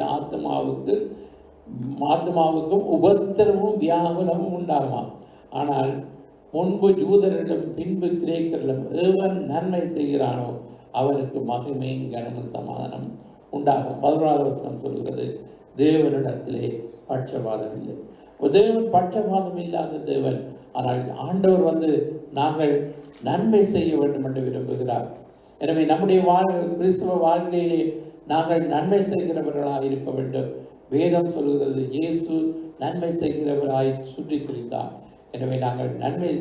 ஆத்மாவுக்கும் உபத்திரமும் வியாகுலமும் உண்டாகுமா. ஆனால் முன்பு யூதரிலும் பின்பு கிரேக்கரிலும் எவன் நன்மை செய்கிறானோ அவனுக்கு மகிமையும் கனமும் சமாதானம் உண்டாகும். 11வது வசனம் சொல்கிறது, தேவனிடத்திலே பட்சபாதம் இல்லை. தேவன் பட்சபாதம் இல்லாத தேவன். ஆனால் ஆண்டவர் நாங்கள் நன்மை செய்ய வேண்டும் என்று விரும்புகிறார். எனவே நம்முடைய கிறிஸ்தவ வாழ்க்கையிலே நாங்கள் நன்மை செய்கிறவர்களாக இருக்க வேண்டும். வேதம் சொல்கிறது, இயேசு நன்மை செய்கிறவராய் சுற்றி திரிந்தார். எனவே நாங்கள்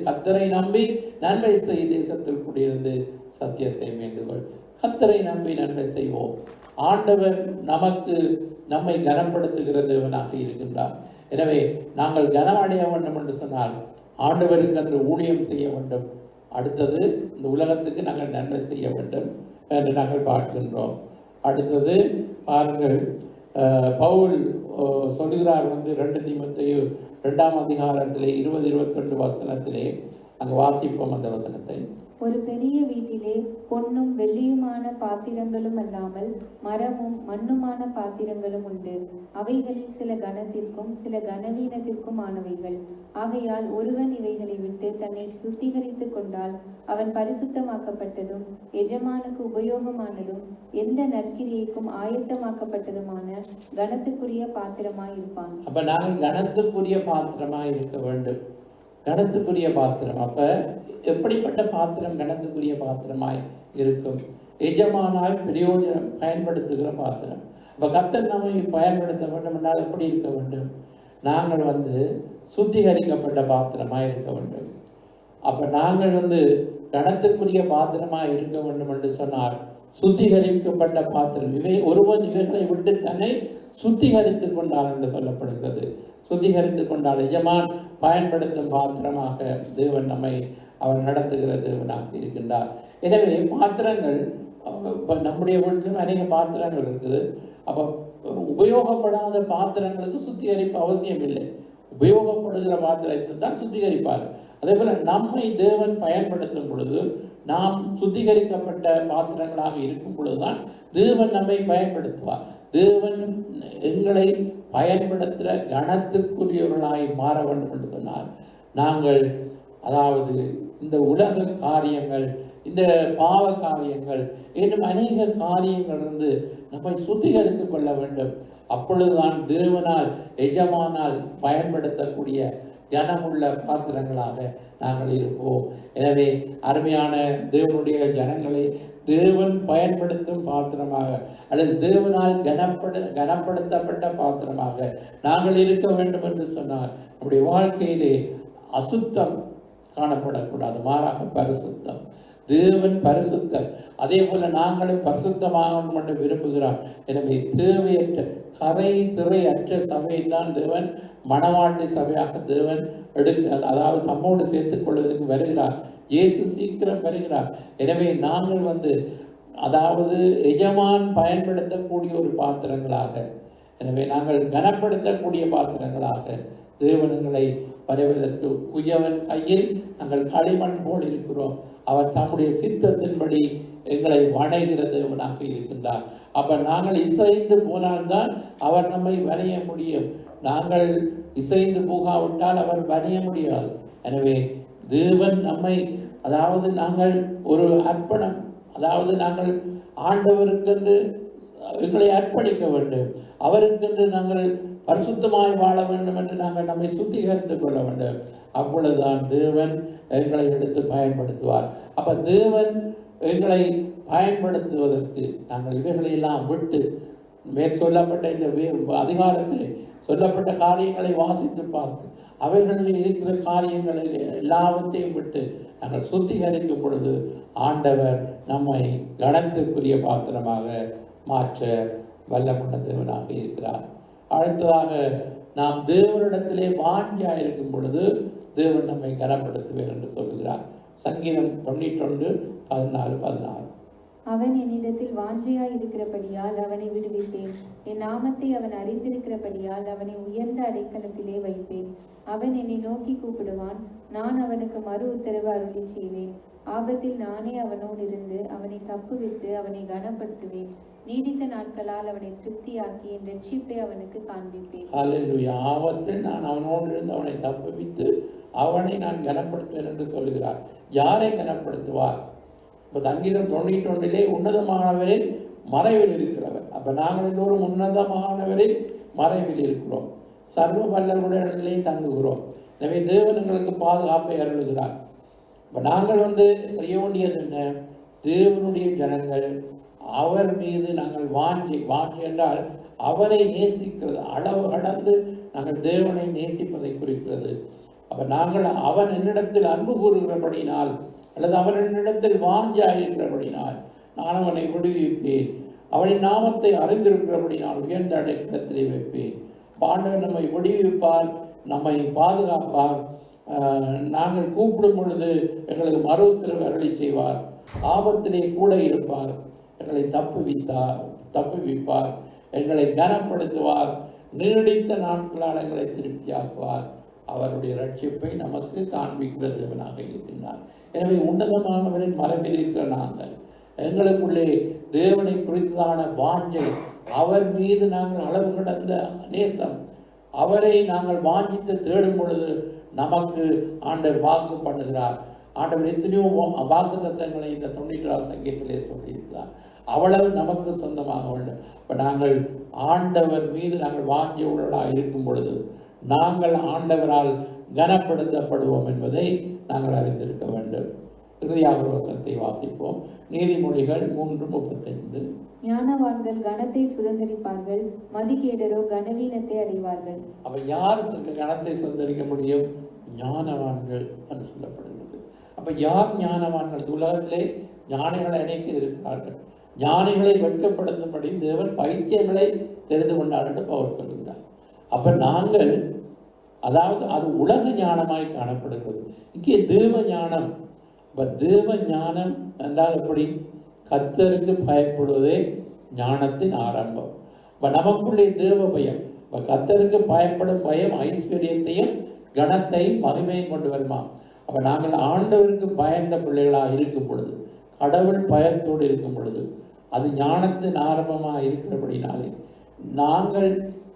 கர்த்தரை நம்பி நன்மை செய்ய தேசத்தில் குடியிருந்து சத்தியத்தை வேண்டுவோம். கர்த்தரை நம்பி நன்மை செய்வோம். ஆண்டவர் நம்மை கனப்படுத்துகிற தேவனாக இருக்கின்றார். எனவே நாங்கள் கனமடைய வேண்டும் என்று சொன்னால் ஆண்டவருக்கு அன்று ஊழியம் செய்ய வேண்டும். அடுத்தது இந்த உலகத்துக்கு நாங்கள் நன்மை செய்ய வேண்டும் என்று நாங்கள் பார்க்கின்றோம். அடுத்தது பாருங்கள், பவுல் சொல்கிறார் 2 தீமோத்தேயு 2ஆம் அதிகாரத்திலே 20-21 வசனத்திலே அங்கு வாசிப்போம் அந்த வசனத்தை. ஒரு பெரிய வீட்டிலே பொன்னும் வெள்ளியுமான பாத்திரங்களும் அல்லாமல் மரமும் மண்ணுமான பாத்திரங்களும் உண்டு. அவைகளில் சில கனத்திற்கும் சில கனவீனத்திற்கும் ஆனவைகள். ஆகையால் ஒருவன் இவைகளை விட்டு தன்னை சுத்திகரித்து கொண்டால் அவன் பரிசுத்தமாக்கப்பட்டதும் எஜமானுக்கு உபயோகமானதும் எந்த நற்கிரியைக்கும் ஆயத்தமாக்கப்பட்டதுமான கனத்துக்குரிய பாத்திரமாயிருப்பான். அப்ப நாங்கள் கனத்துக்குரிய பாத்திரமாய் இருக்க வேண்டும். கனத்துக்குரிய பாத்திரம். அப்ப எப்படிப்பட்ட பாத்திரம் கனத்துக்குரிய பாத்திரமாய் இருக்கும்? எஜமானால் பிரயோஜனம் பயன்படுத்துகிற பாத்திரம். அப்ப கர்த்தர் நம்மை பயன்படுத்த வேண்டும் என்றால் எப்படி இருக்க வேண்டும்? நாங்கள் சுத்திகரிக்கப்பட்ட பாத்திரமாய் இருக்க வேண்டும். அப்ப நாங்கள் கனத்துக்குரிய பாத்திரமாய் இருக்க வேண்டும் என்று சொன்னார். சுத்திகரிக்கப்பட்ட பாத்திரம். ஒருவன் இவைகளை விட்டு தன்னை சுத்திகரித்துக் கொண்டார் என்று சொல்லப்படுகிறது. சுத்திகரித்துக் கொண்டால் எஜமான் பயன்படுத்தும் பாத்திரமாக தேவன் அவர் நடத்துகிற தேவனாக இருக்கின்றார். எனவே பாத்திரங்கள் இப்போ நம்முடைய வீட்டிலும் அநேக பாத்திரங்கள் இருக்குது. அப்போ உபயோகப்படாத பாத்திரங்களுக்கு சுத்திகரிப்பு அவசியம் இல்லை. உபயோகப்படுகிற பாத்திரத்தை தான் சுத்திகரிப்பார். அதே போல நம்மை தேவன் பயன்படுத்தும் பொழுது நாம் சுத்திகரிக்கப்பட்ட பாத்திரங்களாக இருக்கும் பொழுதுதான் தேவன் நம்மை பயன்படுத்துவார். தேவன் எங்களை பயன்படுத்துகிற கனத்துக்குரியவர்களாய் மாற வேண்டும் என்று சொன்னார். நாங்கள் இந்த உலக காரியங்கள், இந்த பாவ காரியங்கள், இன்னும் அநேக காரியங்கள் நம்மை சுத்திகரித்துக் கொள்ள வேண்டும். அப்பொழுதுதான் தேவனால் எஜமானால் பயன்படுத்தக்கூடிய கனமுள்ள பாத்திரங்களாக நாங்கள் இருப்போம். எனவே அருமையான தேவனுடைய ஜனங்களை தேவன் பயன்படுத்தும் பாத்திரமாக அல்லது தேவனால் கனப்படுத்தப்பட்ட பாத்திரமாக நாங்கள் இருக்க வேண்டும் என்று சொன்னார். நம்முடைய வாழ்க்கையிலே அசுத்தம் காணப்படக்கூடாது, மாறாக பரிசுத்தம். தேவன் பரிசுத்தர். அதே போல நாங்களும் பரிசுத்தமாகணும் என்று விரும்புகிறார். எனவே தேவையற்ற கரை திரை அற்ற சபையை தான் தேவன் மணவாட்டி சபையாக தேவன் தம்மோடு சேர்த்துக் கொள்வதற்கு வருகிறார். இயேசு சீக்கிரம் வருகிறார். எனவே நாங்கள் எஜமான் பயன்படுத்தக்கூடிய ஒரு பாத்திரங்களாக, எனவே நாங்கள் கனப்படுத்தக்கூடிய பாத்திரங்களாக தேவனங்களை வருவதற்கு குயவன் கையில் நாங்கள் களிமண் போல் இருக்கிறோம். அவர் தம்முடைய சித்தத்தின்படி எங்களை வணைகிற தேவனாக இருக்கின்றார். அப்ப நாங்கள் இசைந்து போனால்தான் அவர் நம்மை வரைய முடியும். நாங்கள் இசைந்து போகாவிட்டால் அவர் வரைய முடியாது. எனவே தேவன் நம்மை நாங்கள் ஒரு அர்ப்பணம், நாங்கள் ஆண்டவருக்கென்று எங்களை அர்ப்பணிக்க வேண்டும். அவருக்கென்று நாங்கள் பரிசுத்தமாய் வாழ வேண்டும் என்று நாங்கள் நம்மை சுத்திகரித்துக் கொள்ள வேண்டும். அப்பொழுதுதான் தேவன் எங்களை எடுத்து பயன்படுத்துவார். அப்ப தேவன் எங்களை பயன்படுத்துவதற்கு நாங்கள் இவைகளையெல்லாம் விட்டு மேற் சொல்லப்பட்ட இந்த அதிகாரத்தில் சொல்லப்பட்ட காரியங்களை வாசித்து பார்த்து அவைகளில் இருக்கிற காரியங்களை எல்லாவற்றையும் விட்டு நாங்கள் சுத்திகரிக்கும் பொழுது ஆண்டவர் நம்மை கனத்துக்குரிய பாத்திரமாக மாற்ற வல்லமுள்ள தேவனாக இருக்கிறார். அடுத்ததாக நாம் தேவனிடத்திலே வாஞ்சியாக இருக்கும் பொழுது தேவன் நம்மை கனப்படுத்துவேன் என்று சொல்கிறார். சங்கீதம் 91:14-16. அவன் என்னிடத்தில் வாஞ்சையாய் இருக்கிறபடியால் அவனை விடுவிப்பேன். என் நாமத்தை அவன் அறிந்திருக்கிறபடியால் அவனை உயர்ந்த அடைக்கலத்திலே வைப்பேன். அவன் என்னை நோக்கி கூப்பிடுவான், நான் அவனுக்கு மறு உத்தரவு அருளி செய்வேன். ஆபத்தில் நானே அவனோடு இருந்து அவனை தப்புவித்து அவனை கனப்படுத்துவேன். நீடித்த நாட்களால் அவனை திருப்தியாக்கி என் ரட்சிப்பை அவனுக்கு காண்பிப்பேன். அல்லேலூயா. ஆபத்தில் நான் அவனோடு இருந்து அவனை தப்புவித்து அவனை நான் கனப்படுத்துவேன் என்று சொல்கிறார். யாரை கனப்படுத்துவார்? இப்போ சங்கீதம் 91 உன்னதமானவரின் மறைவில் இருக்கிறவர். அப்ப நாங்கள் எல்லோரும் உன்னதமானவரின் மறைவில் இருக்கிறோம், சர்வ வல்லவருடைய இடத்திலே தங்குகிறோம். எனவே தேவன் எங்களுக்கு பாதுகாப்பை அருளுகிறார். இப்போ நாங்கள் செய்ய வேண்டியது என்ன? தேவனுடைய ஜனங்கள் அவர் மீது நாங்கள் வாஞ்சி என்றால் அவரை நேசிக்கிறது, அளவு கடந்து நாங்கள் தேவனை நேசிப்பதை குறிக்கிறது. அப்ப நாங்கள் அவன் என்னிடத்தில் அன்பு கூறுகிறபடினால் அல்லது அவன் என்னிடத்தில் வாஞ்சாயிருக்கிறபடினால் நான் அவனை விடுவிப்பேன். அவனின் நாமத்தை அறிந்திருக்கிறபடினால் உயர்ந்த அடைக்கலத்திலே வைப்பேன். ஆண்டவர் நம்மை விடுவிப்பார், நம்மை பாதுகாப்பார். நாங்கள் கூப்பிடும் பொழுது எங்களுக்கு மறு உத்தரவு அருளி செய்வார். ஆபத்திலே கூட இருப்பார். எங்களை தப்புவிப்பார், எங்களை கனப்படுத்துவார். நீடித்த நாட்களால் எங்களை திருப்தியாக்குவார். அவருடைய ரட்சிப்பை நமக்கு காண்பிக்கிற தேவனாக இருக்கின்றார். எனவே உன்னதமானவரின் மரபில் இருக்கிற நாங்கள் எங்களுக்குள்ளே தேவனை குறித்தான வாஞ்சை, அவர் மீது நாங்கள் அளவு கடந்த நேசம், அவரை நாங்கள் வாஞ்சித்து தேடும் பொழுது நமக்கு ஆண்டவர் வாக்கு பண்ணுகிறார். ஆண்டவர் எத்தனையோ வாக்கு தத்தங்களை இந்த 91 சங்கீதத்திலே சொல்லியிருக்கிறார். அவ்வளவு நமக்கு சொந்தமாக வேண்டும். இப்போ நாங்கள் ஆண்டவர் மீது நாங்கள் வாஞ்சி உள்ளவர்களாக இருக்கும் பொழுது நாங்கள் ஆண்டவரால் கனப்படுத்தப்படுவோம் என்பதை நாங்கள் அறிந்திருக்க வேண்டும். இறுதியாக ஒரு வசனத்தை வாசிப்போம். நீதிமொழிகள் 3:35. ஞானவான்கள் கனத்தை சுதந்திரிப்பார்கள், மதிகேடரோ கனவீனத்தை அடைவார்கள். அப்ப யார் கனத்தை சுதந்திரிக்க முடியும்? ஞானவான்கள் என்று சொல்லப்படுகிறது. அப்ப யார் ஞானவான்கள்? உலகத்திலே ஞானிகளை அனைத்து இருக்கிறார்கள். ஞானிகளை வெட்கப்படுத்தும்படி தேவன் பைத்தியங்களை தெரிந்து கொண்டார் என்று பவுல் சொல்கிறார். அப்ப நாங்கள் அதாவது அது உலக ஞானமாய் காணப்படுகிறது. இங்கே தேவ ஞானம். அப்ப தேவ ஞானம் என்றால் எப்படி? கர்த்தருக்கு பயப்படுவதே ஞானத்தின் ஆரம்பம். இப்ப நமக்குள்ளே தேவ பயம். இப்ப கர்த்தருக்கு பயப்படும் பயம் ஐஸ்வர்யத்தையும் கனத்தையும் மகிமையும் கொண்டு வருமா? அப்ப நாங்கள் ஆண்டவருக்கு பயந்த பிள்ளைகளாக இருக்கும் பொழுது, கடவுள் பயத்தோடு இருக்கும் பொழுது, அது ஞானத்தின் ஆரம்பமாக இருக்கிறபடினாலே நாங்கள்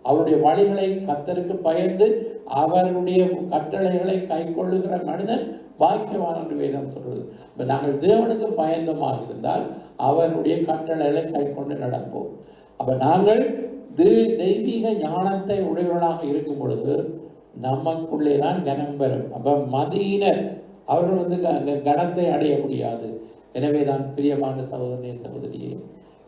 அவருடைய வழிகளை கர்த்தருக்கு பயந்து அவருடைய கட்டளைகளை கை கொள்ளுகிற மனிதன் பாக்கியவான் என்று வேதம் சொல்றது. இப்போ நாங்கள் தேவனுக்கு பயந்தமாக இருந்தால் அவருடைய கட்டளைகளை கை கொண்டு நடப்போம். அப்ப நாங்கள் தெய்வீக ஞானத்தை உடையவர்களாக இருக்கும் பொழுது நமக்குள்ளே தான் கனம் பெறும். அப்ப மதியினர் அவர்கள் கனத்தை அடைய முடியாது. எனவே தான் பிரியமான சகோதரனே சகோதரியே,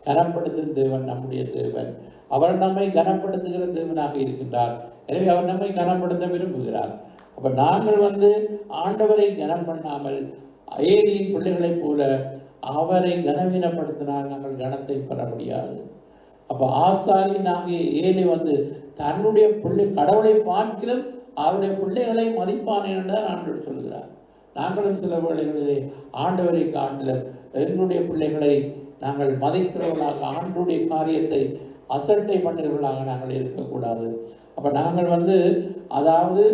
கனப்படுத்தும் தேவன் நம்முடைய தேவன். அவர் நம்மை கனப்படுத்துகிற தேவனாக இருக்கின்றார். எனவே அவர் நம்மை கனப்படுத்த விரும்புகிறார். அப்ப நாங்கள் ஆண்டவரை கனம் பண்ணாமல் ஏலியின் பிள்ளைகளைப் போல அவரை கனவீனப்படுத்தினால் நாங்கள் கனத்தை பெற முடியாது. அப்ப ஆசாரி நாங்கள் ஏலி தன்னுடைய பிள்ளை கடவுளை பார்க்கிலும் அவருடைய பிள்ளைகளை மதிப்பானேன் என்று ஆண்டவர் சொல்கிறார். நாங்களும் சில வேளைகளிலே ஆண்டவரை காட்டிலும் எங்களுடைய பிள்ளைகளை நாங்கள் மதிக்கிறவர்களாக, ஆண்டுடைய காரியத்தை அசட்டை பண்ணுகிறவர்களாக நாங்கள் இருக்கக்கூடாது. அப்ப நாங்கள் அதாவது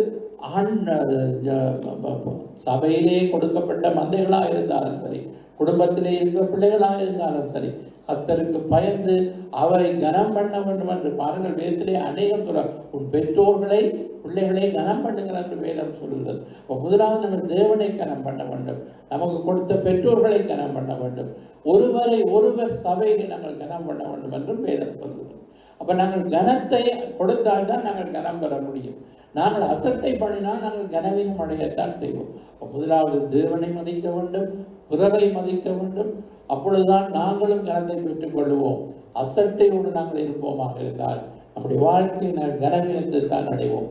சபையிலே கொடுக்கப்பட்ட மந்தைகளாக இருந்தாலும் சரி, குடும்பத்திலே இருக்கிற பிள்ளைகளாக இருந்தாலும் சரி, கர்த்தருக்கு பயந்து அவரை கனம் பண்ண வேண்டும் என்று பாருங்கள். வேதத்திலே அநேகம் சொல்ல, உன் பெற்றோர்களை பிள்ளைகளை கனம் பண்ணுங்கள் என்று வேதம் சொல்கிறது. இப்போ முதலாவது நம்ம தேவனை கனம் பண்ண வேண்டும், நமக்கு கொடுத்த பெற்றோர்களை கனம் பண்ண வேண்டும், ஒருவரை ஒருவர் சபையை நாங்கள் கனம் பண்ண வேண்டும் என்றும் வேதம் சொல்கிறது. அப்ப நாங்கள் கனத்தை கொடுத்தால்தான் நாங்கள் கனம் பெற முடியும். நாங்கள் அசட்டை பண்ணினால் நாங்கள் கனவீனம் அடையத்தான் செய்வோம். முதலாவது தேவனை மதிக்க வேண்டும், பிறரை மதிக்க வேண்டும். அப்பொழுதுதான் நாங்களும் கனத்தை பெற்றுக் கொள்வோம். அசட்டையோடு நாங்கள் இருப்போமாக இருந்தால் நம்முடைய வாழ்க்கையை நாங்கள் கனவீனத்தை தான் அடைவோம்.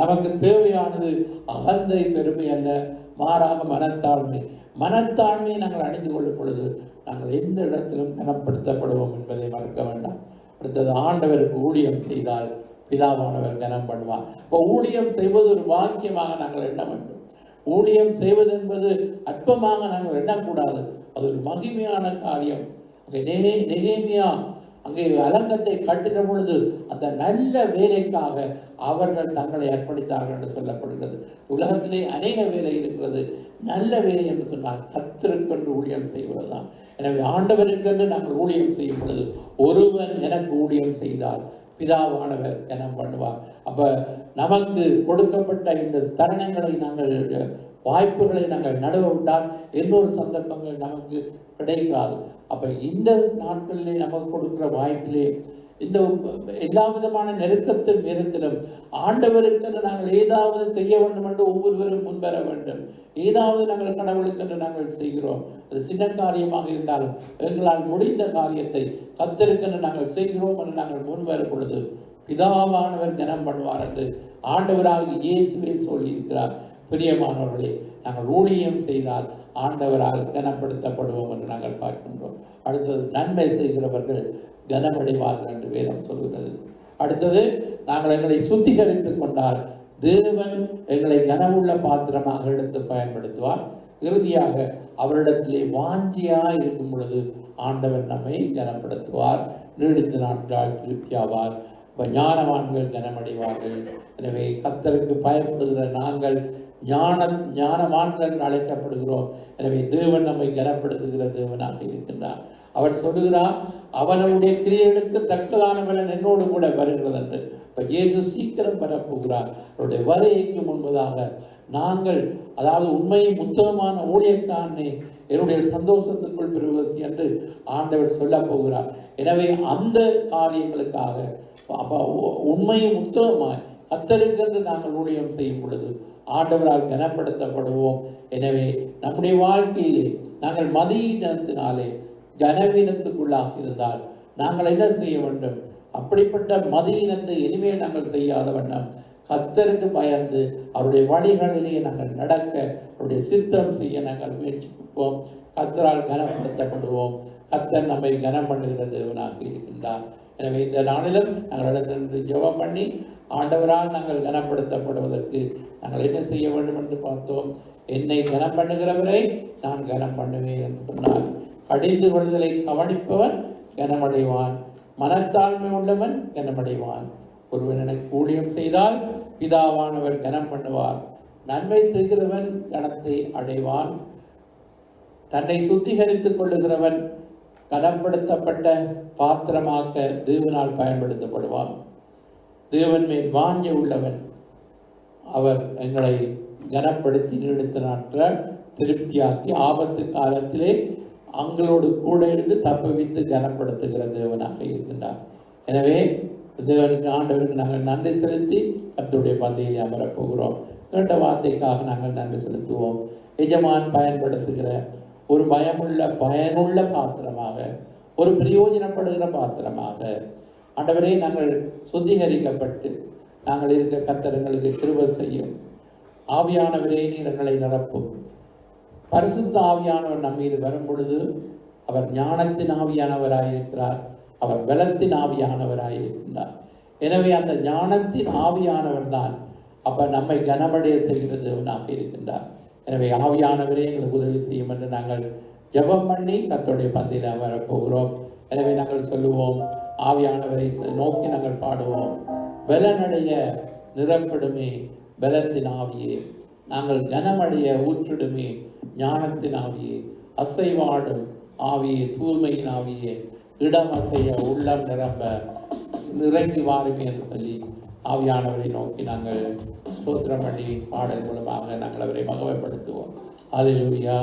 நமக்கு தேவையானது அகந்தை, பெருமை அல்ல, மாறாக மனத்தாழ்மை. மனத்தாழ்மையை நாங்கள் அணிந்து கொள்ளும் பொழுது நாங்கள் எந்த இடத்திலும் கனப்படுத்தப்படுவோம் என்பதை மறக்க வேண்டாம். அடுத்தது, ஆண்டவருக்கு ஊழியம் செய்தால் பிதாவானவர் கனம் பண்ணுவார். இப்போ ஊழியம் செய்வது ஒரு பாக்கியமாக நாங்கள் எண்ண வேண்டும். ஊழியம் செய்வது என்பது அற்பமாக நாங்கள் எண்ணக்கூடாது. அது ஒரு மகிமையான காரியம். நெகேமியா அங்கே அலங்கத்தை கட்டின பொழுது அந்த நல்ல வேலைக்காக அவர்கள் தங்களை அர்ப்பணித்தார்கள் என்று சொல்லப்படுகிறது. உலகத்திலே அநேக வேலை இருக்கிறது. நல்ல வேலை என்று சொன்னால் கர்த்தருக்கென்று ஊழியம் செய்வதுதான். எனவே ஆண்டவருக்கென்று நாங்கள் ஊழியம் செய்யும் பொழுது, ஒருவன் எனக்கு ஊழியம் செய்தால் பிதாவானவர் கனம் பண்ணுவார். அப்ப நமக்கு கொடுக்கப்பட்ட இந்த தருணங்களை நாங்கள், வாய்ப்புகளை நாங்கள் நடுவ விட்டால் இன்னொரு சந்தர்ப்பங்கள் நமக்கு கிடைக்காது. அப்ப இந்த நாட்களிலே நமக்கு கொடுக்கிற வாய்ப்பிலே, இந்த எல்லா விதமான நெருக்கத்தின் நேரத்திலும் ஆண்டவருக்கென்று நாங்கள் ஏதாவது செய்ய வேண்டும் என்று ஒவ்வொருவரும் முன்வர வேண்டும். ஏதாவது நாங்கள் கடவுளுக்கென்று நாங்கள் செய்கிறோம். அது சின்ன காரியமாக இருந்தாலும் எங்களால் முடிந்த காரியத்தை கர்த்தருக்கென்று நாங்கள் செய்கிறோம் என்று நாங்கள் முன்வரும் பொழுது பிதாவானவர் கனம் பண்ணுவார் என்று ஆண்டவராக இயேசுவே சொல்லியிருக்கிறார். பிரியமானவர்களே, நாங்கள் ஊழியம் செய்தால் ஆண்டவரால் கனப்படுத்தப்படுவோம் என்று நாங்கள் பார்க்கின்றோம். அடுத்தது, நன்மை செய்கிறவர்கள் கனமடைவார்கள் என்று வேதம் சொல்கிறது. அடுத்தது, நாங்கள் எங்களை சுத்திகரித்துக் கொண்டால் தேவன் எங்களை கனமுள்ள பாத்திரமாக எடுத்து பயன்படுத்துவார். இறுதியாக அவரிடத்திலே வாஞ்சியாய் இருக்கும் பொழுது ஆண்டவர் நம்மை கனப்படுத்துவார். நீடித்த நாட்கள் திருப்தியாவார். ஞானவான்கள் கனமடைவார்கள். எனவே கர்த்தருக்கு பயப்படுகிற நாங்கள் ஞானவான்கள் அழைக்கப்படுகிறோம். எனவே தேவன் நம்மை கனப்படுத்துகிற தேவனாக இருக்கின்றார். அவர் சொல்லுகிறார், அவனுடைய கிரியைகளுக்கு தக்கதான பலன் என்னோடு கூட வருகிறது என்று. இப்ப இயேசு சீக்கிரம் வரப்போகிறார். அவருடைய வருகைக்கு முன்பதாக நாங்கள், அதாவது உண்மையும் உத்தமமான ஊழியக்காரனை என்னுடைய சந்தோஷத்துக்குள் பிரவேசி என்று ஆண்டவர் சொல்ல போகிறார். எனவே அந்த காரியங்களுக்காக உண்மையும் உத்தமமாய் கர்த்தருக்கு நாங்கள் ஊழியம் செய்யும் பொழுது ஆண்டவரால் கனப்படுத்தப்படுவோம். எனவே நம்முடைய வாழ்க்கையிலே நாங்கள் மதியினத்தினாலே கனவீனத்துக்குள்ளாக இருந்தால் நாங்கள் என்ன செய்ய வேண்டும்? அப்படிப்பட்ட மதியினத்தை இனிமேல் நாங்கள் செய்யாத வண்ணம் கர்த்தருக்கு பயந்து அவருடைய வழிகளிலே நாங்கள் நடக்க, அவருடைய சித்தம் செய்ய நாங்கள் முயற்சிப்போம். கர்த்தரால் கனப்படுத்தப்படுவோம். கர்த்தர் நம்மை கனம் பண்ணுகிற தேவனாக இருக்கின்றார். எனவே இந்த நாளிலும் நாங்கள் இடத்திலிருந்து ஜெபம் பண்ணி ஆண்டவரால் நாங்கள் கனப்படுத்தப்படுவதற்கு நாங்கள் என்ன செய்ய வேண்டும் என்று பார்த்தோம். என்னை கனம் பண்ணுகிறவரை நான் கனம் பண்ணுவேன் என்று சொன்னார். கடிந்து கொள்ளுதலை கவனிப்பவன் கனமடைவான், மனத்தாழ்மை உள்ளவன் கனமடைவான். ஒருவன் எனக்கு ஊழியம் செய்தால் பிதாவானவர் கனம் பண்ணுவார். நன்மை செய்கிறவன் கனத்தை அடைவான். தன்னை சுத்திகரித்துக் கொள்ளுகிறவன் கனப்படுத்தப்பட்ட பாத்திரமாக்க தேவனால் பயன்படுத்தப்படுவான். தேவன் மேல் வாஞ்சை உள்ளவன் அவர் எங்களை கனப்படுத்தி நீடித்த நாட்கள் திருப்தியாக்கி ஆபத்து காலத்திலே அவங்களோடு கூட இருந்து தப்புவித்து கனப்படுத்துகிற தேவனாக இருக்கின்றார். எனவே தேவனுக்கு, ஆண்டவருக்கு நாங்கள் நன்றி செலுத்தி கர்த்தருடைய பந்தியில் அமரப் போகிறோம். கேட்ட வார்த்தைக்காக நாங்கள் நன்றி செலுத்துவோம். எஜமான் பயன்படுத்துகிற ஒரு பயனுள்ள பாத்திரமாக, ஒரு பிரயோஜனப்படுகிற பாத்திரமாக ஆண்டவரே நாங்கள் சுத்திகரிக்கப்பட்டு நாங்கள் இருக்க கர்த்தர்களுக்கு கிருபை செய்யும். ஆவியானவரே நீர் எங்களை நிரப்பும். பரிசுத்த ஆவியானவர் நம் மீது வரும் பொழுது அவர் ஞானத்தின் ஆவியானவராயிருக்கிறார், அவர் பலத்தின் ஆவியானவராயிருக்கின்றார். எனவே அந்த ஞானத்தின் ஆவியானவர் தான் அப்ப நம்மை கனமடைய செய்கிறதுனாக இருக்கின்றார். எனவே ஆவியானவரே எங்களுக்கு உதவி செய்யும் என்று நாங்கள் ஜெபம் பண்ணி கர்த்தருடைய பந்தியில் வரப்போகிறோம். எனவே நாங்கள் சொல்லுவோம், ஆவியானவரை நோக்கி நாங்கள் பாடுவோம். பலனடைய நிரப்பிடுமே பலத்தின் ஆவியே, நாங்கள் கனமடைய ஊற்றிடுமே ஞானத்தின் ஆவியே, அசைவாடும் ஆவியே, தூய்மையின் ஆவியே, இடம் அசைய உள்ளம் நிரம்ப இறங்கி வாருமே என்று சொல்லி ஆவியானவரை நோக்கி நாங்கள் ஸ்தோத்திரம் பண்ணி பாடல் மூலமாக நாங்கள் அவரை மகிமைப்படுத்துவோம். அல்லேலூயா.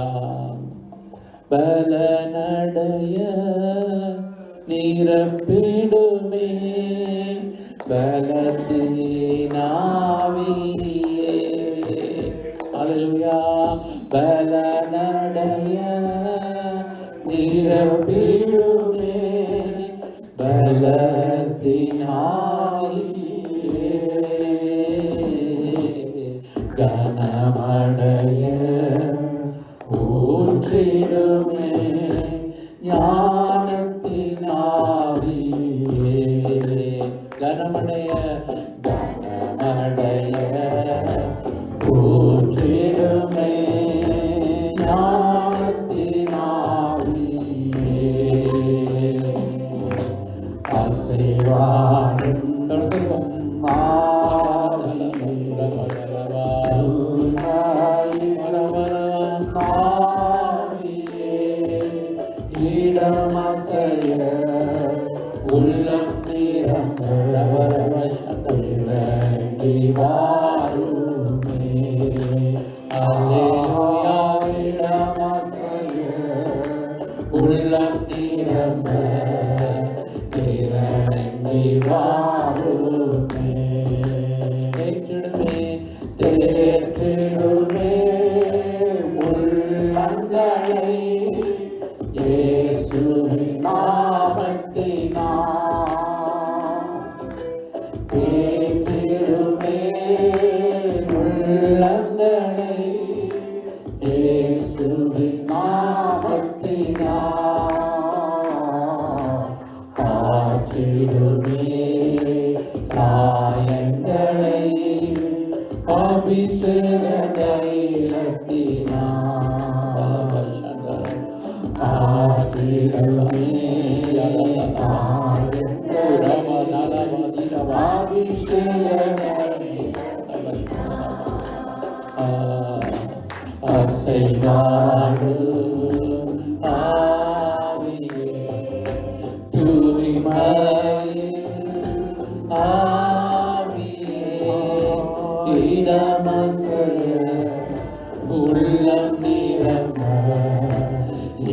பலனடைய நிரப்பிடுமே பலத்தின் ஆவியே. அல்லேலூயா. பலனடைய நிரப்பிடுமே பலத்தின் ஆவியே. கனமடைய ஊற்றிடுமே ஞானத்தின் ஆவியே. கனமடைய வாருமே. அல்லேலூயா இடமசைய உள்ளம் நிரம்ப இறங்கி வாருமே. தேற்றிடுமே தேற்றிடுமே உள்ளங்களை இயேசுவின் நாமத்தினால். தேற்றிடுமே உள்ளங்களை இயேசுவின் நாமத்தினால். காற்றிடுமே காயங்களை அபிஷேக தைலத்தினால். காற்றிடுமே அசைவாடு ஆவியே தூய்மையின் ஆவியே இடமசைய உள்ளம் நிரம்ப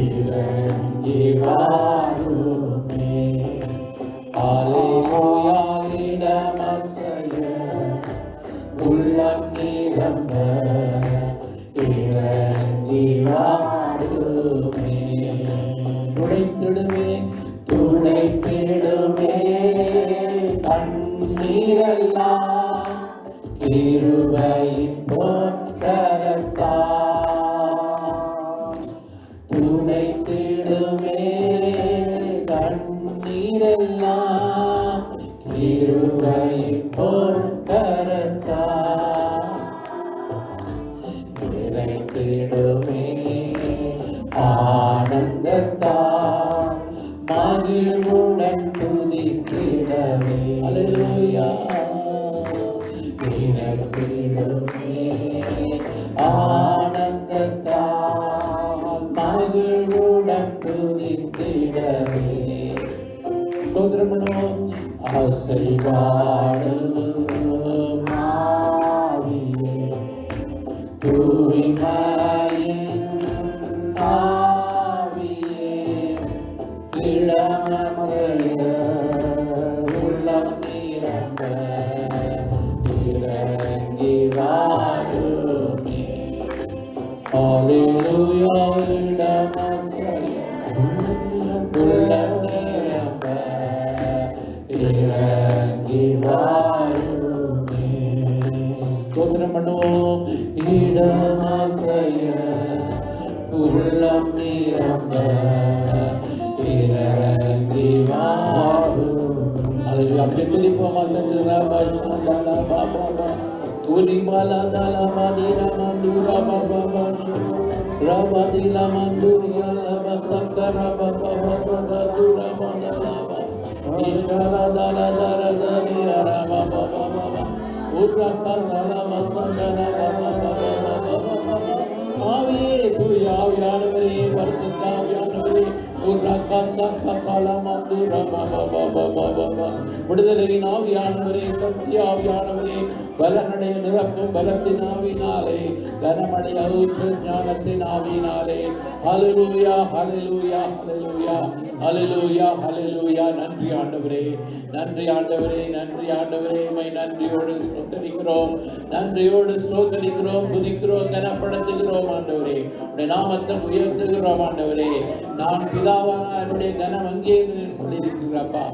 இறங்கி வாருமே. அல்லேலூயா இடமசைய உள்ளம் நிரம்ப இறங்கி வாருமே. துடைத்திடுமே துடைத்திடுமே கண்ணீரெல்லாம் கிருபையின் பொற்கரத்தால். துடைத்திடுமே கண்ணீரெல்லாம் கிருபையின் பொற்கரத்தால். நிறைத்திடுமே ஆனந்தத்தால் மகிழ்வுடன் துதித்திடவே. அல்லேலூயா. நிறைத்திடுமே ஆனந்தத்தால் மகிழ்வுடன் துதித்திடவே. சோதரமனோம் அசைவாடும் ஆவியே தூய்மையின் ஆவியே இடமசைய உள்ளம் நிரம்ப இறங்கி வாருமே. அல்லேலூயா இடமசைய உள்ளம் நிரம்ப இறங்கி வாருமே. ஸ்தோத்திரம் பண்ணுவோம். இடமசைய உள்ளம் நிரம்ப இறங்கி வாருமே. அல்லேலூயா. அப்படியே துதிப்போமா சென்று ரபா சந்தல பாபா துலிபாலா தலமா நீரமா தூரா பாபா ரபா திலா மந்துரியா ரபா சக்கர பாபா பாபா தூரா மந்தலா ஈஸ்வர தல தர தரியா ரபா பாபா பாபா உத்ரா கர்தல மந்தல பாபா பாபா ஆவியே தூய ஆவியானவரே பரிசுத்த ஆவியானவரே உத்ரா கர்தல மந்துரா பாபா பாபா பாபா விடுதலையின் ஆவியானவரே சத்திய ஆவியானவரே பலனடைய நிரப்பும் பலத்தின் ஆவினாலே கனமடைய ஊற்று ஞானத்தின் ஆவினாலே. ஹல்லேலூயா ஹல்லேலூயா ஹல்லேலூயா ஹல்லேலூயா ஹல்லேலூயா. நன்றி ஆண்டவரே நன்றி ஆண்டவரே நன்றி ஆண்டவரே. உம்மை நன்றியோடு ஸ்தோத்திரிக்கிறோம் நன்றியோடு ஸ்தோத்திரிக்கிறோம் துதிக்கிறோம் கனப்படுத்துகிறோம் ஆண்டவரே. உடைய நாமத்தை உயர்த்துகிறோம் ஆண்டவரே. நான் பிதாவான என்னுடைய கனம் அங்கே சொல்லியிருக்கிறப்பா.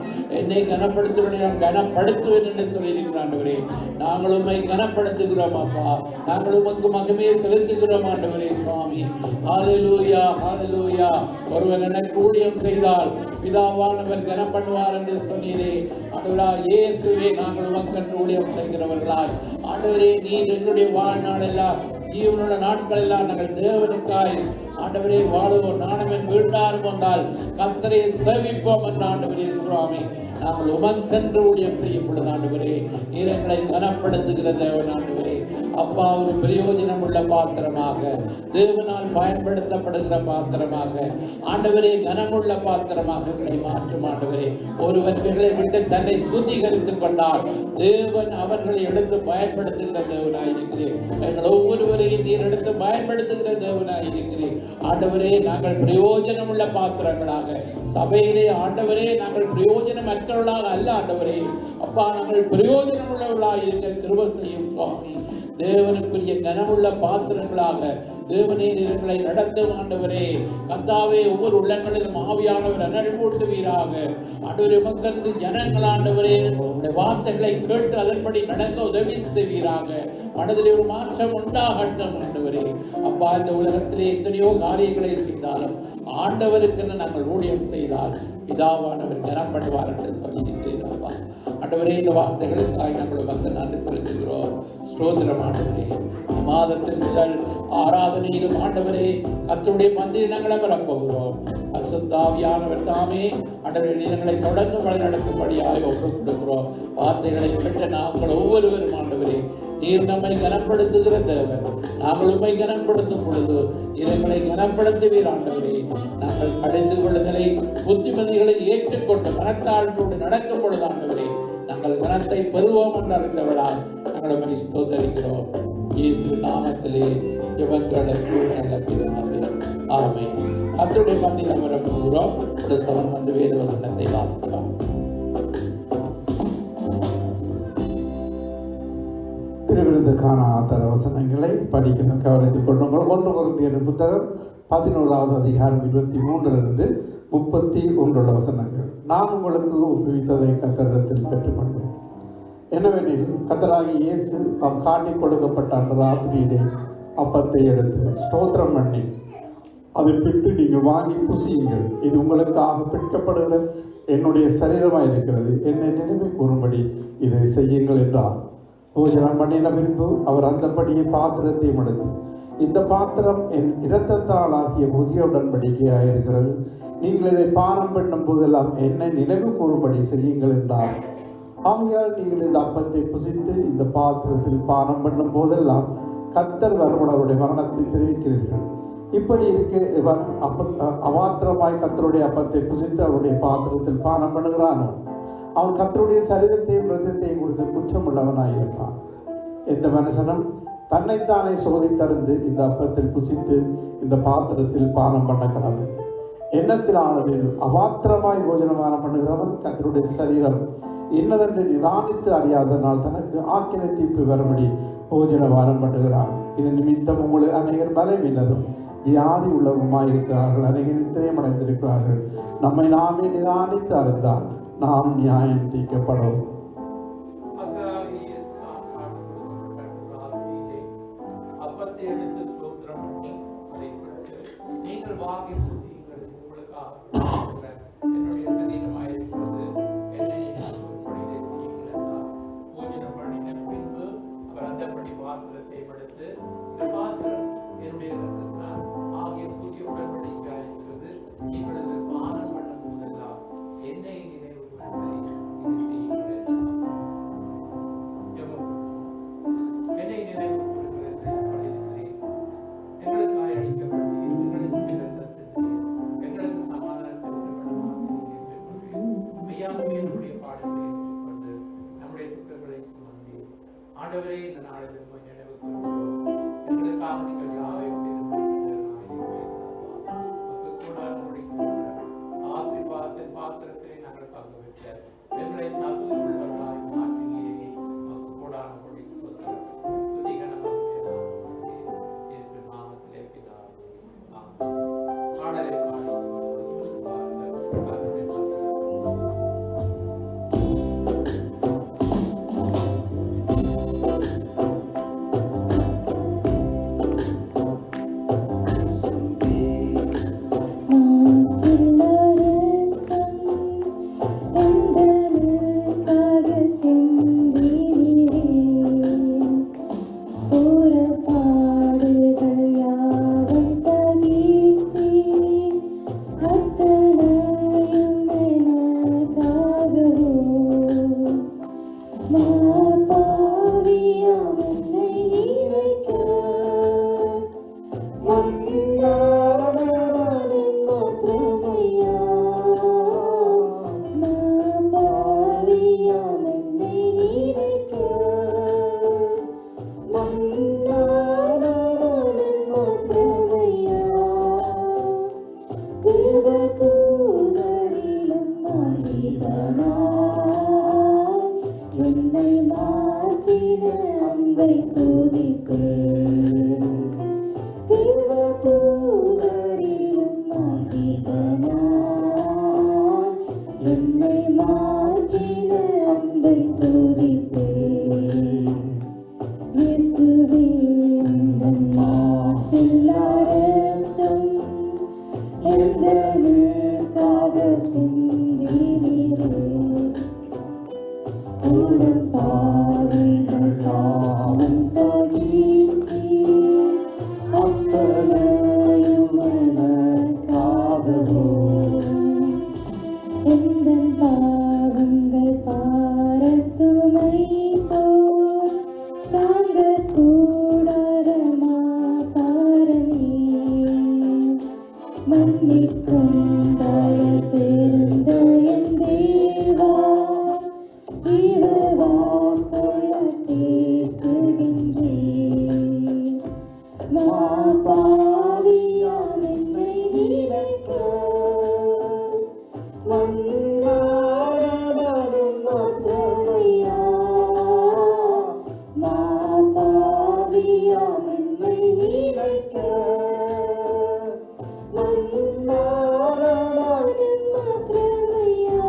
என்னை கனப்படுத்துவதை நான் கனப்படுத்துவேன் என்று சொல்லியிருக்கிறேன் ஆண்டவரே. நாங்கள் உம்மை கனப்படுத்துகிறோம் அப்பா. நாங்கள் உமக்கு மகிமையை செலுத்துகிறோம் ஆண்டவரே சுவாமி. ஹல்லேலூயா ஹல்லேலூயா. ஒருவன் எனக்கு ஊழியம் செய்தால் பிதாவானவர் கனப்படுவார் என்று சொன்னீரே ஆண்டவரா. இயேசுவே நாங்கள் உமக்கு ஊழியம் செய்கிறவர்களாய் ஆண்டவரே நீர் எங்களுடைய வாழ்நாள் எல்லாம் ஜீவனுள்ள நாட்கள் எல்லாம் நாங்கள் தேவனுக்காய் ஆண்டவரே வாழுவோம். நானும் வீட்டார் வந்தால் கர்த்தரை சேவிப்போம் என்ற ஆண்டவரே சுவாமி. நாங்கள் உமக்கென்று ஊழியம் செய்யும் பொழுது ஆண்டவரே நீர் எங்களை கனப்படுத்துகிற தேவன் ஆண்டவரே. அப்பா ஒரு பிரயோஜனம் உள்ள பாத்திரமாக, தேவனால் பயன்படுத்தப்படுகிற பாத்திரமாக, ஆண்டவரே கனமுள்ள பாத்திரமாக எங்களை மாற்றும் ஆண்டவரே. ஒருவர்களை விட்டு தன்னை சுத்திகரித்துக் கொண்டால் தேவன் அவர்களை எடுத்து பயன்படுத்துகிற தேவனாயிருக்கிறேன். எங்கள் ஒவ்வொருவரையும் நீர் எடுத்து பயன்படுத்துகிற தேவனாயிருக்கிறேன் ஆண்டவரே. நாங்கள் பிரயோஜனம் உள்ள பாத்திரங்களாக சபையிலே ஆண்டவரே நாங்கள் பிரயோஜனமற்றவர்களாக அல்ல ஆண்டவரே. அப்பா நாங்கள் பிரயோஜனம் உள்ளவர்களாக இருக்க கிருபை செய்யும் சுவாமி. தேவனுக்குரிய கனமுள்ள பாத்திரங்களாக தேவனே எங்களை நடத்தும் ஆண்டவரே. கர்த்தாவே ஒவ்வொரு உள்ளங்களிலும் ஆவியானவர் அனல் மூட்டுவீராக ஆண்டவரே. மக்களுக்கு ஜனங்கள் ஆண்டவரே உடைய வார்த்தைகளை கேட்டு அதன்படி நடக்க உதவி செய்வீராக. மனதில் ஒரு மாற்றம் உண்டாகட்டும் ஆண்டவரே. அப்பா இந்த உலகத்திலே எத்தனையோ காரியங்களை செய்தாலும் ஆண்டவருக்கு நாங்கள் ஊழியம் செய்தால் பிதாவானவர் கனப்படுவார் என்று சொல்லியிருக்கிறேன் அப்பா. ஆண்டவரே இந்த வார்த்தைகளுக்காக நாங்கள் வந்து நன்றி செலுத்துகிறோம். ஸ்தோத்திரம் ஆண்டவரே. மாதத்தின் முதல் ஆராதனையிலும் ஆண்டவரே கர்த்தருடைய மந்தியில் நாங்கள் அமரப்போகிறோம். பரிசுத்த ஆவியானவர் தாமே ஆண்டவரே நீங்களை தொடர்ந்து வழி நடக்கும்படியாக ஒப்புக் கொடுக்கிறோம். வார்த்தைகளை பெற்ற நாங்கள் ஒவ்வொருவரும் ஆண்டவரே நீர் நம்மை கனப்படுத்துகிற தேவன். நாங்கள் உண்மை கனப்படுத்தும் பொழுது இறைவனை கனப்படுத்துவீர் ஆண்டவரே. நாங்கள் கடைந்து கொள்ளுதலை புத்திமதிகளை ஏற்றுக்கொண்டு மனத்தாழ்வோடு நடக்கும் பொழுது ஆண்டவரே நாங்கள் கனத்தை பெறுவோம் என்று அறிந்தவளால் நாங்கள் உம்மை ஸ்தோத்திரிக்கிறோம். இயேசு நாமத்திலே ஜெபங்களுக்கு நல்ல பிதாவே. ஆமென். கர்த்தருடைய மத்தியில் அமரப்போகிறோம். சவன் வந்து வேத வசனத்தை வாசிக்கலாம். திருவிருந்துக்கான ஆதார வசனங்களை படிக்க கவனித்துக் கொள்ளுங்கள். 1 கொரிந்தியர் புத்தகம் 11வது அதிகாரம் 23 31 வசனங்கள். நான் உங்களுக்கு ஒப்புவித்ததை கர்த்தரிடத்தில் பெற்றுக்கொண்டேன். என்னவெனில் கர்த்தராகிய இயேசு தாம் காட்டிக் கொடுக்கப்பட்ட அன்று ராத்திரியிலே அப்பத்தை எடுத்து ஸ்தோத்திரம் பண்ணி அதை பிட்டு நீங்கள் வாங்கி புசியுங்கள், இது உங்களுக்காக பிற்கப்படுகிற என்னுடைய சரீரமாக இருக்கிறது, என்னை நினைவு கூறும்படி இதை செய்யுங்கள் என்றார். போஜனம் பண்ணின பின்பு அவர் அந்தபடியே பாத்திரத்தையும் எடுத்து, இந்த பாத்திரம் என் இரத்தத்தால் ஆகிய புதிய உடன்படிக்கையாக இருக்கிறது, நீங்கள் இதை பானம் பண்ணும் போதெல்லாம் என்னை நினைவு கூறும்படி செய்யுங்கள் என்றார். ஆகையால் நீங்கள் இந்த அப்பத்தை புசித்து இந்த பாத்திரத்தில் பானம் பண்ணும் போதெல்லாம் கர்த்தர் வரும் அவருடைய மரணத்தை தெரிவிக்கிறீர்கள். இப்படி இருக்க இவன் அமாத்திரமாய் கர்த்தருடைய அப்பத்தை புசித்து அவருடைய பாத்திரத்தில் பானம் பண்ணுகிறானோ அவன் கர்த்தருடைய சரீரத்தையும் இரத்தத்தையும் குறித்து குற்றமுள்ளவனாயிருப்பான். எந்த மனுஷனும் தன்னைத்தானே சோதித்தறிந்து இந்த அப்பத்தில் புசித்து இந்த பாத்திரத்தில் பானம் பண்ண கடவுள். எண்ணத்திலானதில் அபாத்திரமாய் போஜனமானம் பண்ணுகிறவன் கர்த்தருடைய சரீரம் இன்னதென்று நிதானித்து அறியாதனால் தனக்கு ஆக்கினை தீர்ப்பு வரும்படி போஜனமானம் பண்ணுகிறான். இது நிமித்தம் உங்களை அநேகர் பலவீனரும் வியாதி உள்ளவருமாயிருக்கிறார்கள், அநேகர் நித்தியம் அடைந்திருக்கிறார்கள். நம்மை நாமே நிதானித்து அறிந்தால் நாம் நியாயம் தீர்க்கப்படும். அப்பத்தை எடுத்து ஸ்தோத்திரம் பண்ணி அதை நீங்கள் வாங்கி புசியுங்கள், உங்களுக்காக என்னுடைய சரீரமாயிருக்கிறது, என்னை படியிலே செய்யுங்கள் என்றார். பூஜனம் பண்ணின பின்பு அவர் அந்தபடி பாத்திரத்தை எடுத்து, இந்த பாத்திரம் என்னுடைய இரத்தத்தால் ஆகிய புதிய உடன்படிக்கையாக இருக்கிறது, நீங்கள் இதில் பானம் பண்ணும் போதெல்லாம் என்னை நினைவு கூறும்படி இதை செய்யுங்கள் என்றார். என்னை நினைவு கூறுகிறது சொல்லியிருக்கிறேன். எங்களுக்காக அடிக்கப்பட்டு எங்களுக்கு சிறந்த சிந்தை, எங்களுக்கு சமாதானத்தை மெய்யாகவே நம்முடைய பாடங்களை ஏற்றுக்கொண்டு நம்முடைய துக்கங்களை சுமந்து ஆண்டவரே இந்த நாளில் நினைவு கூறுகிறோம். எங்களுக்காக நீங்கள் யாவையும் செய்து ஆசீர்வாதத்தின் பாத்திரத்தை நாங்கள் பங்கு பெற்ற எங்களை தகுதி உள்ளவர்களாய் மாற்றினீரே, நமக்கு கூடான கொடி பாடலை சில்லறை அன்பை துதிப்பேன். தேவதூதரிலும் மகிழ்வனாய் என்னை மாற்றின அன்பை துதிப்பேன். இயேசுவே உந்தன் மாசில்லா இரத்தம் எந்தனுக்காக சிந்தினீரே. உந்தன் பாதைகள் யாவும் சகித்தீர், அத்தனையும் எனக்காகவோ. எந்தன் பாவங்கள் பாரசுமை போல் தாங்கக் கூடாதமா பாரமே. மன்னிக்கும் தயவு பெருந்த என் தேவா, ஜீவ வார்த்தையால் தேற்றுகின்றேன். மாபாவியாம் என்னை நினைக்க மன்னாடலும் மாத்திரையா. மாபாவியாம் என்னை நினைக்க மன்னாடலும் மாத்திரையா.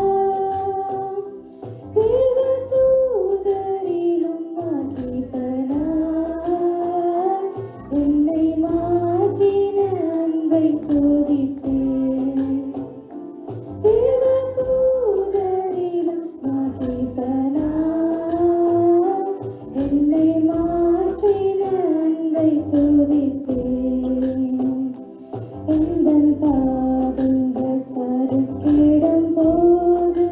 தேவதூதரிலும் மகிழ்வனாய் என்னை மாற்றின அன்பை துதிப்பேன். தேவதூதரிலும் மகிழ்வனாய் என்னை மாற்றின அன்பை துதிப்பேன். எந்தன் பாவங்கள் சறுக்கிடும் போது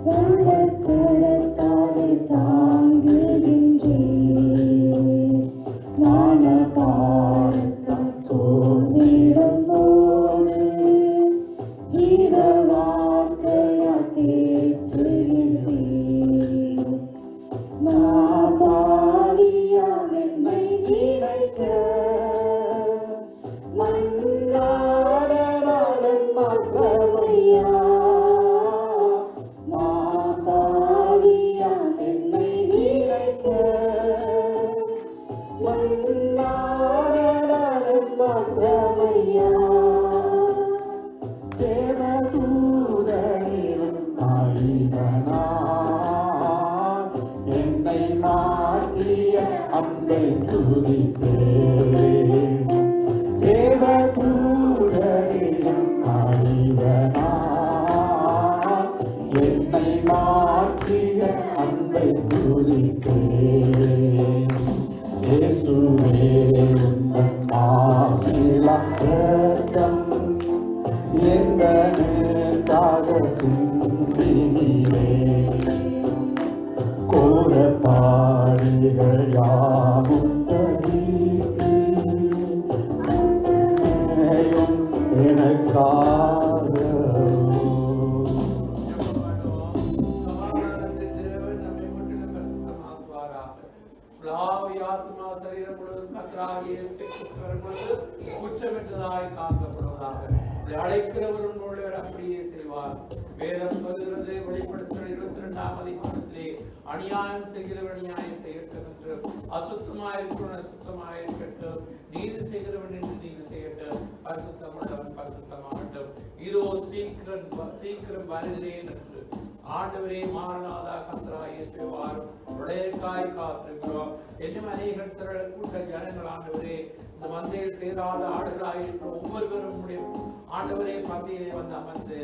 வல்லக்கரத்தாலே தாங்குகின்றேன். வானபாரத்தால் சோர்ந்திடும் போது ஜீவ வார்த்தையால் தேற்றுகின்றேன். மாபாவியாம் என்னை நினைக்க மன்னாடலும் மாத்திரையா. மாபாவியாம் என்னை நினைக்க மன்னாடலும் மாத்திரையா. தேவதூதரிலும் மகிழ்வனாய் என்னை மாற்றிய அன்பை துதிப்பேன். தேவதூதரிலும் மகிழ்வனாய் என்னை மாற்றிய அன்பை துதிப்பேன். இயேசுவே உந்தன் மாசில்லா இரத்தம் எந்தனுக்காக சிந்தினீரே. கோரப்பாடுகள் யாவும் சகித்து அத்தனையும் எனக்காகவோ. ஆத்மா சரீரம் முழுவதும் கர்த்தராகிய இயேசு கிறிஸ்து வரும்பொழுது குற்றமற்றதாய் காக்கப்படுவதாக. அழைக்கிறவரும் அப்படியே செய்வார். வேதம் சொல்கிறது, வெளிப்படுத்துகிற 22ஆம் அதிகாரத்திலே அநியாயம் செய்கிறவன் அநியாயம் செய்யட்டும் என்று, அசுத்தமாயிருக்கிறவன் அசுத்தமாயிருக்கட்டும், நீதி செய்கிறவன் என்று நீதி செய்யட்டும், பரிசுத்தமுள்ளவன் பரிசுத்தமாகட்டும். இதோ சீக்கிரம் வருகிறேன் என்று ஆண்டவரே மாறனாதா கர்த்தராகிய இயேசுவே வாரும். உடையக்காய் காத்திருக்கிறோம். இன்னும் அநேகர் திரள் கூட்ட ஜனங்கள் ஆண்டவரே, இந்த மந்தையில் சேராத ஆடுகளாயிருக்கிற ஒவ்வொருவரும் ஆண்டவரே பந்தியிலே வந்து அமர்ந்து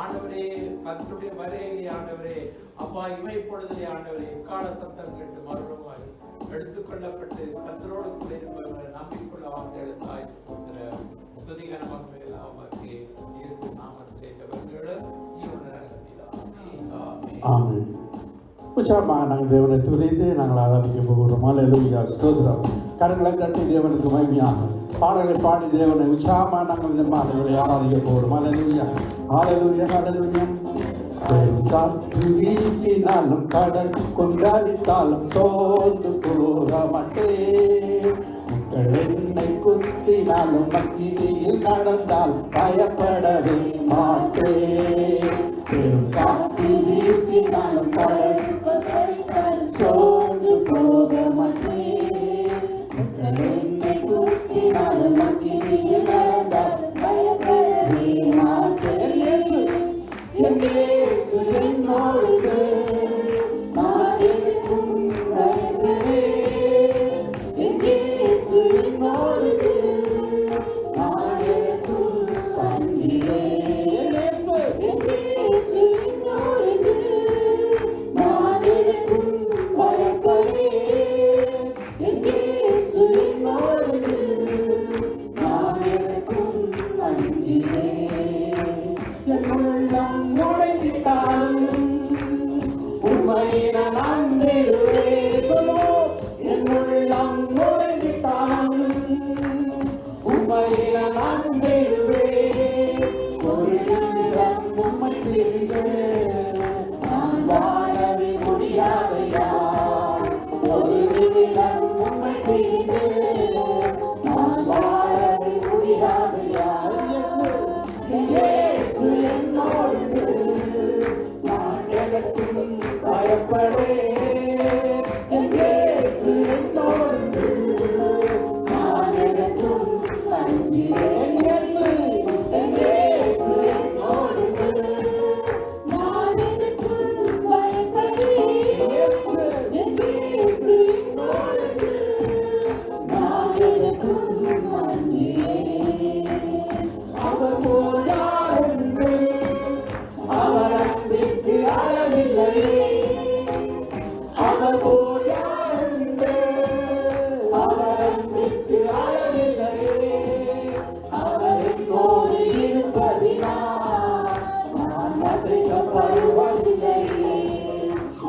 ஆண்டவரே கர்த்தருடைய வருகையிலே ஆண்டவரே அப்பா இமை பொழுதிலே ஆண்டவரே எக்கால சத்தம் கேட்டு மறுபடியும் எடுத்துக்கொள்ளப்பட்டு கர்த்தரோடு கூட இருப்பவர்கள் நம்பிக்கொள்ள வார்த்தைகளுக்காய் துதிகன மகிமையெல்லாம் இயேசு நாமத்திலே ஜெபங்களும் ஆமென். உற்சாகமாக நாங்கள் தேவனை துதித்து நாங்கள் ஆராதிக்க போகிறோம். அல்லேலூயா, ஸ்தோத்திரம். கரங்களை தட்டி தேவனுக்கு மகிமையாக பாடலை பாடி தேவனை உற்சாகமாக நாங்கள் இந்த மாதங்களை ஆராதிக்க போகிறோம். அல்லேலூயா, அல்லேலூயா, அல்லேலூயா. காற்று வீசினாலும் கடல் கொண்டாடித்தாலும் சோர்ந்து போக மாட்டேன். என்னை குத்தினாலும் மத்தியில் நடந்தால் பயப்படவே மாட்டேன். காற்று வீசினாலும் கடல் சோர்ந்து போக மாட்டேன். என்னை குத்தினாலும் அக்கினியில் நடந்தால் பயப்படவே மாட்டேன். என் இயேசு என்னோடு நான் எதற்கும் பயப்படேன். என் இயேசு என்னோடு நான் எதற்கும் அஞ்சிடேன். என் இயேசு என்னோடு நான் எதற்கும் பயப்படேன். என் இயேசு என்னோடு நான் எதற்கும் அஞ்சிடேன். என் உள்ளம் நுழைந்திட்டாலும் உம்மையை நான் நம்பிடுவேன். என் உள்ளம் நுழைந்திட்டாலும் உம்மையை நான் நம்பிடுவேன். ஒரு நிமிடம் உம்மை பிரிந்து நான் வாழவே முடியாதையா. ஒரு நிமிடம் உம்மை பிரிந்து நான் வாழவே முடியாதையா. இயேசு என்னோடு நான் எதற்கும் பயப்படேன். இயேசு என்னோடு நான் எதற்கும் அஞ்சிடேன். இயேசு என்னோடு நான் எதற்கும் பயப்படேன். இயேசு என்னோடு நான் எதற்கும் அஞ்சிடேன். அவர் போல் யார் என்று அவர் அன்பிற்கு அளவில்லையே. அவர் போல் யார் என்று அவர் அன்பிற்கு அளவில்லையே. அவர் என்னோடு இருப்பதினால் நான் அசைக்கப்படுவதில்லையே.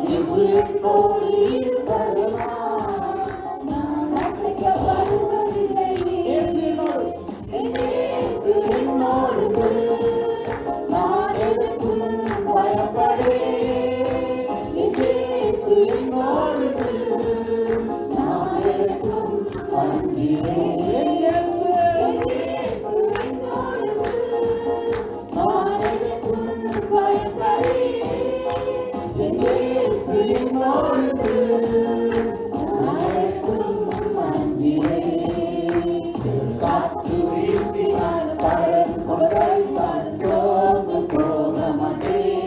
இயேசு என்னோடு இருப்பதினால் நான் அசைக்கப்படுவதில்லையே. இயேசு என்னோடு நான் எதற்கும் பயப்படேன். இயேசு என்னோடு நான் எதற்கும் அஞ்சிடேன். இயேசு என்னோடு நான் எதற்கும் பயப்படேன். இயேசு என்னோடு நான் எதற்கும் அஞ்சிடேன். காற்று வீசினால் கடல் கொண்டாடினால் சோர்ந்து போக மாட்டேன்.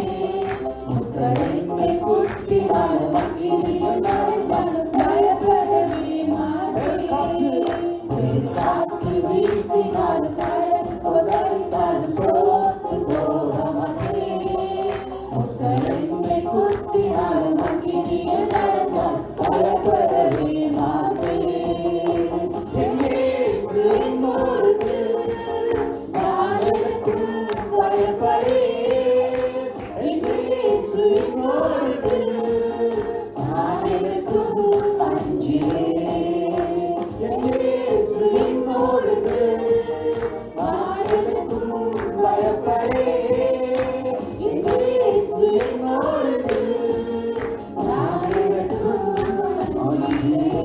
என்னை குத்தினாலும் அக்கினியில் நடந்தாலும் பயப்படவே மாட்டேன். காற்று வீசினால் கடல் கொண்டாடினால் சோர்ந்து போக மாட்டேன். என்னை குத்தினாலும் அக்கினியில் நடந்தால் பயப்படவே மாட்டேன். இயேசு என்னோடு நான் எதற்கும் பயப்படேன். இயேசு என்னோடு நான் எதற்கும் அஞ்சிடேன். இயேசு என்னோடு நான் எதற்கும் பயப்படேன். இயேசு என்னோடு நான் எதற்கும் அஞ்சிடேன்.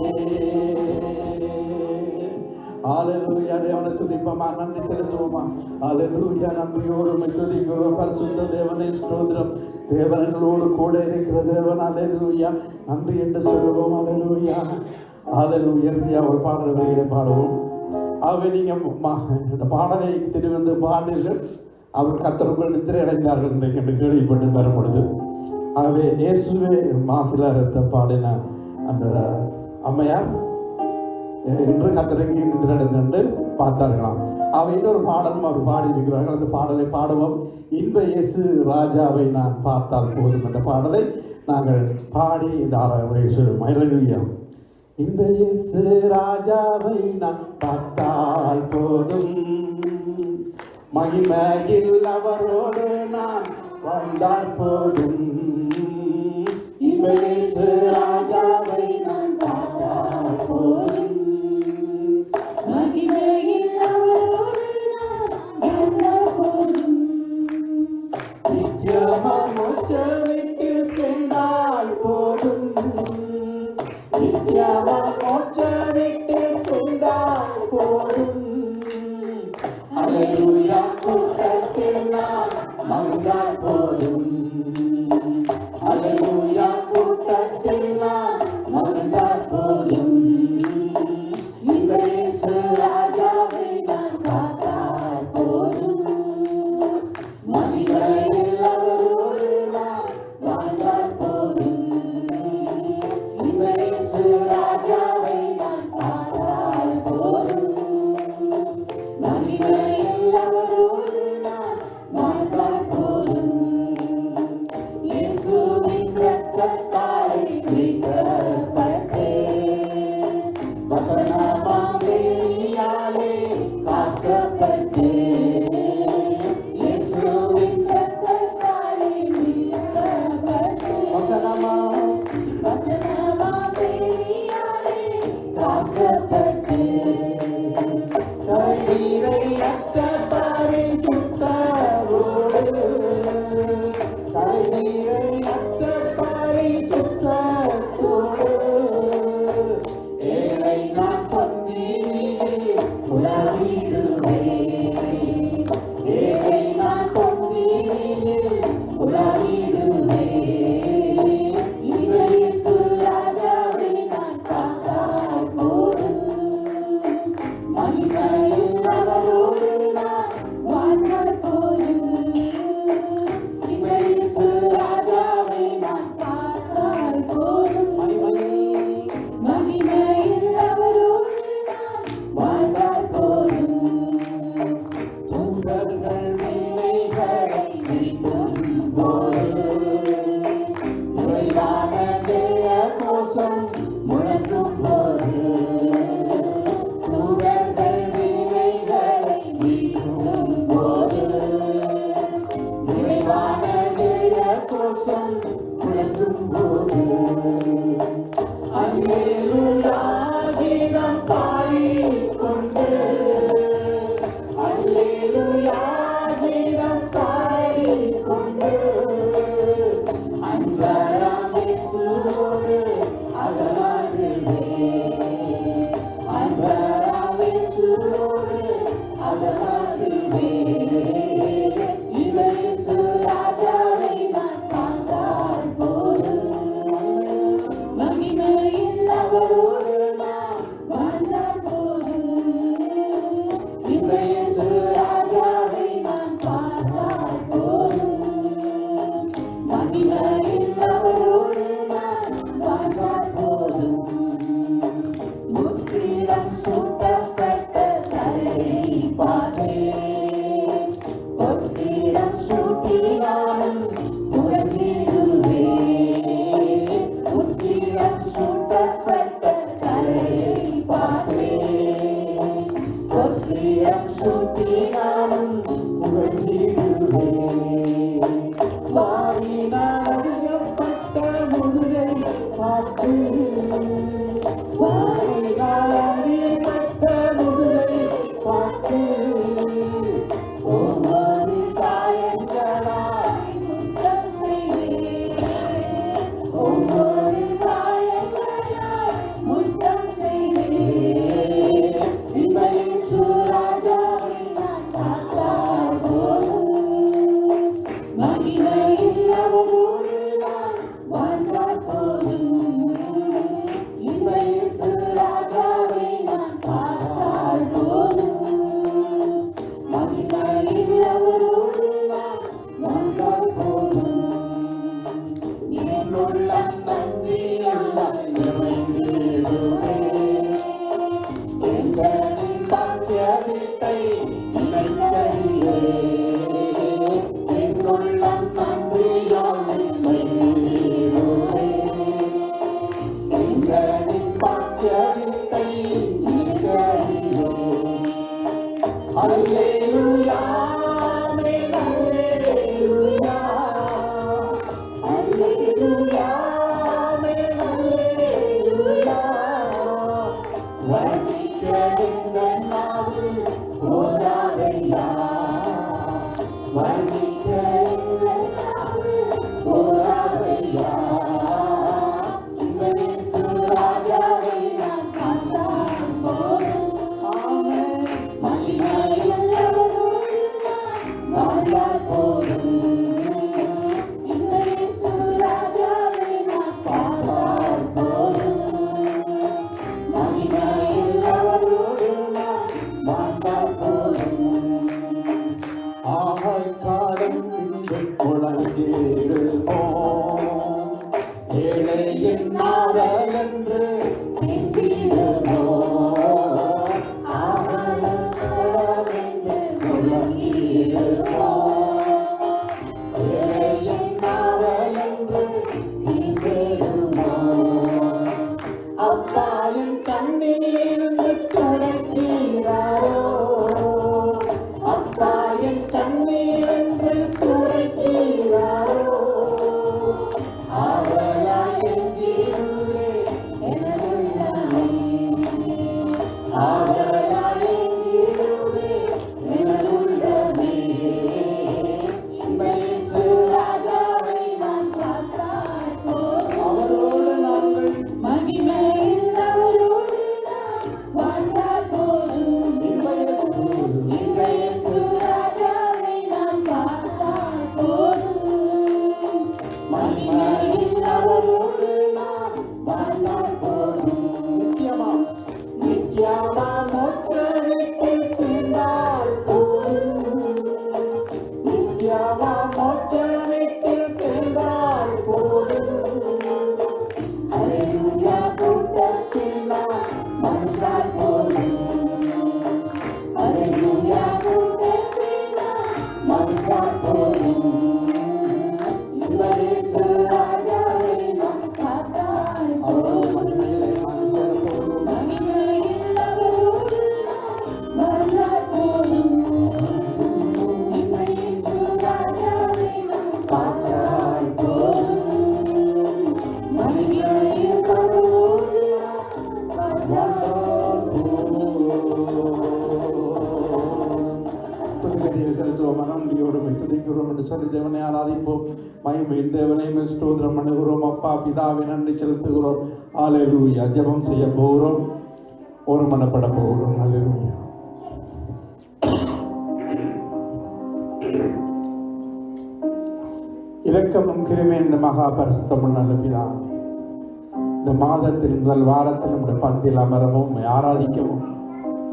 ஹalleluya. தேவனை துதிப்போமா, நன்றி செலுத்துவோமா. ஹalleluya. நன்றியோடு உம்மை துதிக்கிறோம். பரிசுத்த தேவனே ஸ்தோத்திரம். தேவனோடு கூட இருக்கிற தேவன். ஹalleluya. நன்றி என்று சொல்லுவோம். ஹalleluya. ஹalleluya. இறுதியா ஒரு பாடல் வரிகளை பாடுவோம். ஆகவே நீங்க இந்த பாடலை திருவந்து பாடுங்கள். அவர் கர்த்தருக்குள் நித்திரை அடைந்தார்கள் என்று கேள்விப்பட்டு வரும் பொழுது, ஆகவே இயேசுவே மாசில ரத்த பாடின அந்த அம்மையார் இன்று கர்த்தருக்கு நித்திரை அடைந்து பார்த்தார்களாம். அவை இன்னொரு பாடலும் அவர் பாடியிருக்கிறார்கள். அந்த பாடலை பாடுவோம். இன்ப இயேசு ராஜாவை நான் பார்த்தால் போதும் என்ற பாடலை நாங்கள் பாடி இந்த ஆராய்வை சொல்லுவோம். ஹல்லேலூயா. இன்ப இயேசு ராஜாவை நான் பார்த்தால் போதும், மகிமையில் அவரோடு நான் வாழ்ந்தால் போதும். இன்ப இயேசு ராஜாவை நான் பார்த்தால் போதும், மகிமையில் அவரோடு நான் வாழ்ந்தால் போதும். நித்தியமாய் மோட்சத்தில் சென்றால் போதும், நித்தியமாய் மோட்சத்தில் சென்றால் போதும். அல்லேலூயா. கூட்டத்தில் நான் மகிழ்ந்தால் போதும், அல்லேலூயா. கூட்டத்தில் நான் மகிழ்ந்தால் சுத்தப்பட்டு கண்ணீரை அற்ற பரிசுத்தரோடு கண்ணீரை அற்ற பரிசுத்தரோடு ஏழை நான் பொன்னியில் உலகிடுவேன் ஏழை நான் பொன்னியில் உலகிடுவேன் இயேசு ராஜாவை நான் பார்த்தால் போதும் மகிமையில் அவரோடு நான் வாழ்ந்தால் போதும் இயேசு ராஜாவை நான் பார்த்தால் போதும் மகிமையில் அவரோடு நான் வாழ்ந்தால் போதும் துன்பங்கள் வேலைகளை மீட்டும் போது நிறைவான தேய கோஷம் முழங்கும் போது தூதர்கள் வீணைகளை மீட்டும் போது நிறைவான தேய கோஷம் முழங்கும் போது அல்லேலூயா கீதம் பாடிக்கொண்டு அல்லேலூயா கீதம் பாடிக்கொண்டு அன்பராம் இயேசுவோடு அகலாகிடுவேன் அன்பராம் இயேசுவோடு அகலாகிடுவேன் இயேசு ராஜாவை நான் பார்த்தால் போதும் மகிமையில் அவரோடு நான் வாழ்ந்தால் போதும் இயேசு ராஜாவை நான் பார்த்தால் போதும் மகிமையில் அவரோடு நான் வாழ்ந்தால் போதும் முற்றிலும் சூட்டப்பட்ட தலையை பார்த்தேன் பொற்றிடம் சூட்டினாலும் புகழ்ந்திடுவேன் முற்றிடம் சூட்டப்பட்ட தலையை பார்த்தேன் பொற்றிடம் சூட்டினாலும் புகழ்ந்திடுவேன் வாரினால் அறியப்பட்ட முதுகை பார்த்து வாரினால் அறியப்பட்ட முதுகை பார்த்து ஒவ்வொரு காயங்களாய் முத்தம் செய்வேன் ஒவ்வொரு காயங்களாய் முத்தம் செய்வேன் இயேசு ராஜாவை நான் பார்த்தால் போதும் மகிமையில் அவரோடு நான் வாழ்ந்தால் போதும் இயேசு ராஜாவை நான் பார்த்தால் போதும் மகிமையில் அவரோடு நான் வாழ்ந்தால் போதும் என்னுள்ளம் நன்றியால் நிறைந்திடுவேன் எங்களின் பாக்கியத்தை நினைத்தறிவேன் என்னுள்ளம் நன்றியால் நிறைந்திடுவேன் எங்களின் பாக்கியத்தை நினைத்தறிவேன் அல்லேலூயா ஆமென் அல்லேலூயா அல்லேலூயா ஆமென் அல்லேலூயா வர்ணிக்கவிந்த நாவு போதாதையா வர்ணிக்கவிந்த நாவு போதாதையா இயேசு ராஜாவை நான் பார்த்தால் போதும் ஆமென் மகிமையில் என்று சொல்லி தேவனை ஆராதிப்போம். மகிமையின் தேவனை ஸ்தோத்திரம் பண்ணுகிறோம். அப்பா பிதாவை நன்றி செலுத்துகிறோம். ஹல்லேலூயா. ஜெபம் செய்ய போகிறோம். ஒருமனப்பட போகிறோம். ஹல்லேலூயா. இரக்கமும் கிருபையும் இந்த மகா பரிசுத்தமுள்ள நல்ல பிதாவே, இந்த மாதத்தில் முதல் வாரத்தில் நம்முடைய பந்தியில் அமரவும் ஆராதிக்கவும்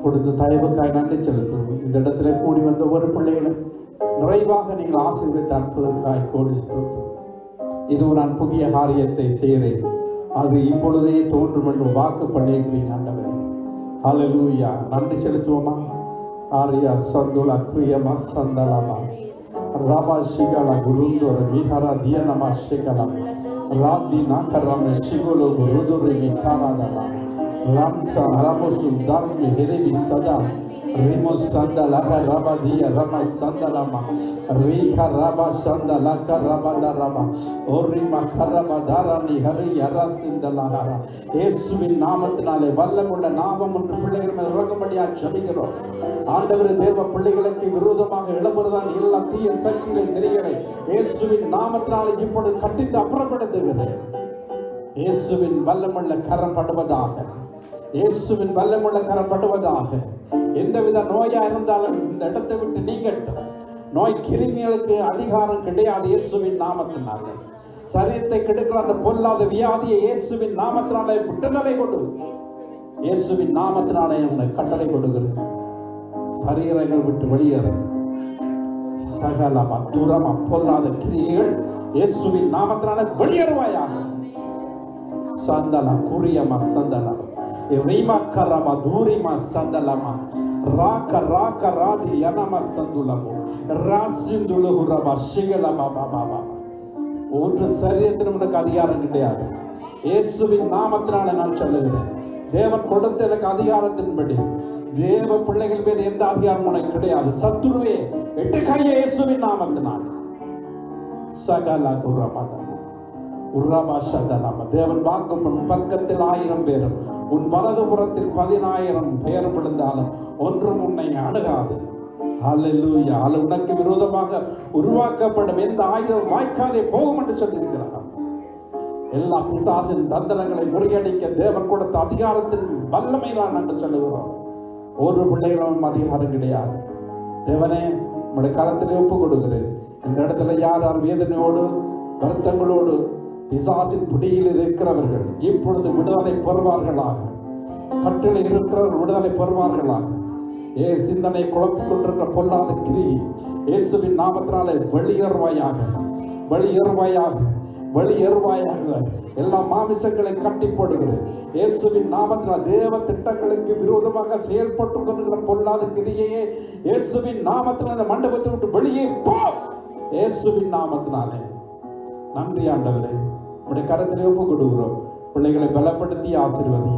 கொடுத்த தயவுக்காய் நன்றி செலுத்துவோம். இந்த இடத்துல கூடி வந்த ஒரு பிள்ளைகளும் நிறைவாக நீங்கள் ஆசீர்வதித்து அனுப்புவதற்காய் கோடி ஸ்தோத்திரம். இதுவும் நான் புதிய காரியத்தை செய்கிறேன், அது இப்பொழுதே தோன்றும் என்று வாக்கு பண்ணியிருக்கிறீங்க ஆண்டவரே. ஹல்லேலூயா. நன்றி செலுத்துவோமா? ஆரியா சந்துலா குயமா சந்தலாமா ராபா ஷிகலா குருந்தோர விஹாரா தியனமா ஷிகலா ராதி நாகரமே ஷிகோலோ குருதுரி மிகாராதலா ராம்சா ராமோசு தார்மி ஹெரெவி சதா ரிமோஸ் சந்தலா ராபா திய ராமா சந்தலாமா ரிகா ராபா சந்தலா கராபா ராபா ஓரிமா கராபா தாரானி ஹரி யரா சிந்தலாஹரா. இயேசுவின் நாமத்தினாலே வல்லமுள்ள நாமம் ஒன்று பிள்ளைகள் மேல் இறங்கும்படியாக ஜெபிக்கிறோம். ஆண்டவரே, தேவ பிள்ளைகளுக்கு விரோதமாக எழும்புறதான எல்லா தீய சக்திகளை கிரிகளை இயேசுவின் நாமத்தினாலே இப்பொழுது கட்டித்து அப்புறப்படுத்துகிறேன். இயேசுவின் வல்லமுள்ள கரம் படுவதாக, இயேசுவின் வல்லமுள்ள கரம் படுவதாக. எந்தவித நோயா இருந்தாலும் இந்த இடத்தை விட்டு நீங்கட்டும். நோய் கிருமிகளுக்கு அதிகாரம் கிடையாது. இயேசுவின் நாமத்தினாலே சரீரத்தை கெடுக்கிற அந்த பொல்லாத வியாதியை இயேசுவின் நாமத்தினாலே விட்டுதலை கொடு. இயேசுவின் நாமத்தினாலே உன்னை கட்டளை கொடுக்கிறேன். சரீரங்கள் விட்டு வெளியேற சகலமா தூரமா பொல்லாத கிரியைகள் இயேசுவின் நாமத்தினாலே வெளியேறுவாயாக. சந்தலா குரியமா சந்தலா ரீமா கரமா தூரிமா சந்தலமா ராக ராக ராதி யனமா சந்துலமோ ராசிந்துலுகுரமா ஷிகலமா பாபா. ஒரு சரீரத்திலும் உனக்கு அதிகாரம் கிடையாது. இயேசுவின் நாமத்தினால நான் சொல்லுகிறேன். தேவன் கொடுத்த எனக்கு அதிகாரத்தின்படி தேவ பிள்ளைகள் மீது எந்த அதிகாரம் உனக்கு கிடையாது. சத்துருவே எட்டு கையை இயேசுவின் நாமத்தினால் சகல குரமத உர்ரபாஷதலம. தேவன் வாக்கும் உன் பக்கத்தில் 1000 பேரும் உன் வலதுபுறத்தில் 10,000 பேரும் விழுந்தாலும் ஒன்றும் உன்னை அணுகாது. ஹல்லேலூயா. உனக்கு விரோதமாக உருவாக்கப்படும் எந்த ஆயுதம் வாய்க்காதே போகும் என்று சொல்லியிருக்கிறார். எல்லா பிசாசின் தந்திரங்களை முறியடிக்க தேவன் கொடுத்த அதிகாரத்தின் வல்லமை தான் என்று சொல்லுகிறோம். ஒரு பிள்ளைகளும் அதிகாரம் கிடையாது. தேவனே, உங்களுடைய கரத்திலே ஒப்பு கொடுக்கிறேன். இந்த இடத்துல யார் யார் வேதனையோடு வருத்தங்களோடு பிசாசின் பிடியில் இருக்கிறவர்கள் இப்பொழுது விடுதலை பெறுவார்களாக. கட்டில் இருக்கிறவர்கள் விடுதலை பெறுவார்களாக. சிந்தனை குழப்பிக் கொண்டிருக்கிற பொல்லாத கிரியை இயேசுவின் நாமத்தினாலே வெளியேறுவாயாக, வெளியேறுவாயாக, வெளியேறுவாயாக. எல்லா மாமிசங்களை கட்டி போடுகிறேன் இயேசுவின் நாமத்தினால். தேவ திட்டங்களுக்கு விரோதமாக செயல்பட்டு கொண்டிருக்கிற பொல்லாத கிரியையே இயேசுவின் நாமத்தினால் இந்த மண்டபத்தை விட்டு வெளியே போ. இயேசுவின் நாமத்தினாலே நன்றி ஆண்டவரே. உடைய கரத்திலே ஒப்பு கொடுக்கிறோம். பிள்ளைகளை பலப்படுத்தி ஆசீர்வதி.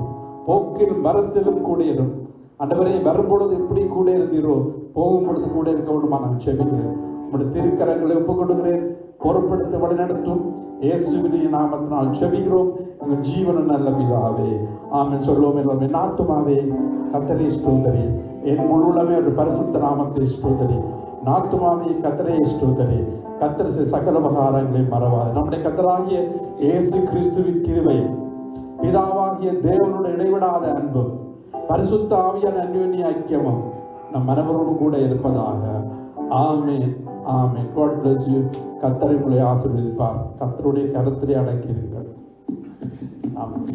போக்கிலும் மரத்திலும் கூட இரும் ஆண்டவரே. வரும்பொழுது எப்படி கூட இருந்தீரோ போகும் பொழுது கூட இருக்க வேண்டுமா நான் செபிக்கிறேன். உடைய திருக்கரங்களை ஒப்பு கொடுக்கிறேன். பொறுப்படுத்த வழிநடத்தும் இயேசுவின் நாமத்தினால் செபிக்கிறோம். உங்கள் ஜீவன நல்ல பிதாவே ஆமென். சொல்லுவோம் எல்லாமே. நாத்துமாவே கர்த்தரை ஸ்தோத்திரி, என் முழுவதுமே ஒரு பரிசுத்த நாமத்தை ஸ்தோத்திரி. நாத்துமாவே கர்த்தரை ஸ்தோத்திரி. கர்த்தர் சகல உபகாரங்களை மறவாது. நம்முடைய கர்த்தராகிய இயேசு கிறிஸ்துவின் கிருபையும் பிதாவாகிய தேவனுடைய இடைவிடாத அன்பும் பரிசுத்த ஆவியான அன்யோன்ய ஐக்கியமும் நம் மனவரோடு கூட இருப்பதாக. ஆமென், ஆமென். God bless you. கர்த்தர் உங்களை ஆசீர்வதிப்பார். கர்த்தருடைய கரத்திலே அடங்கியிருங்கள். ஆமென்.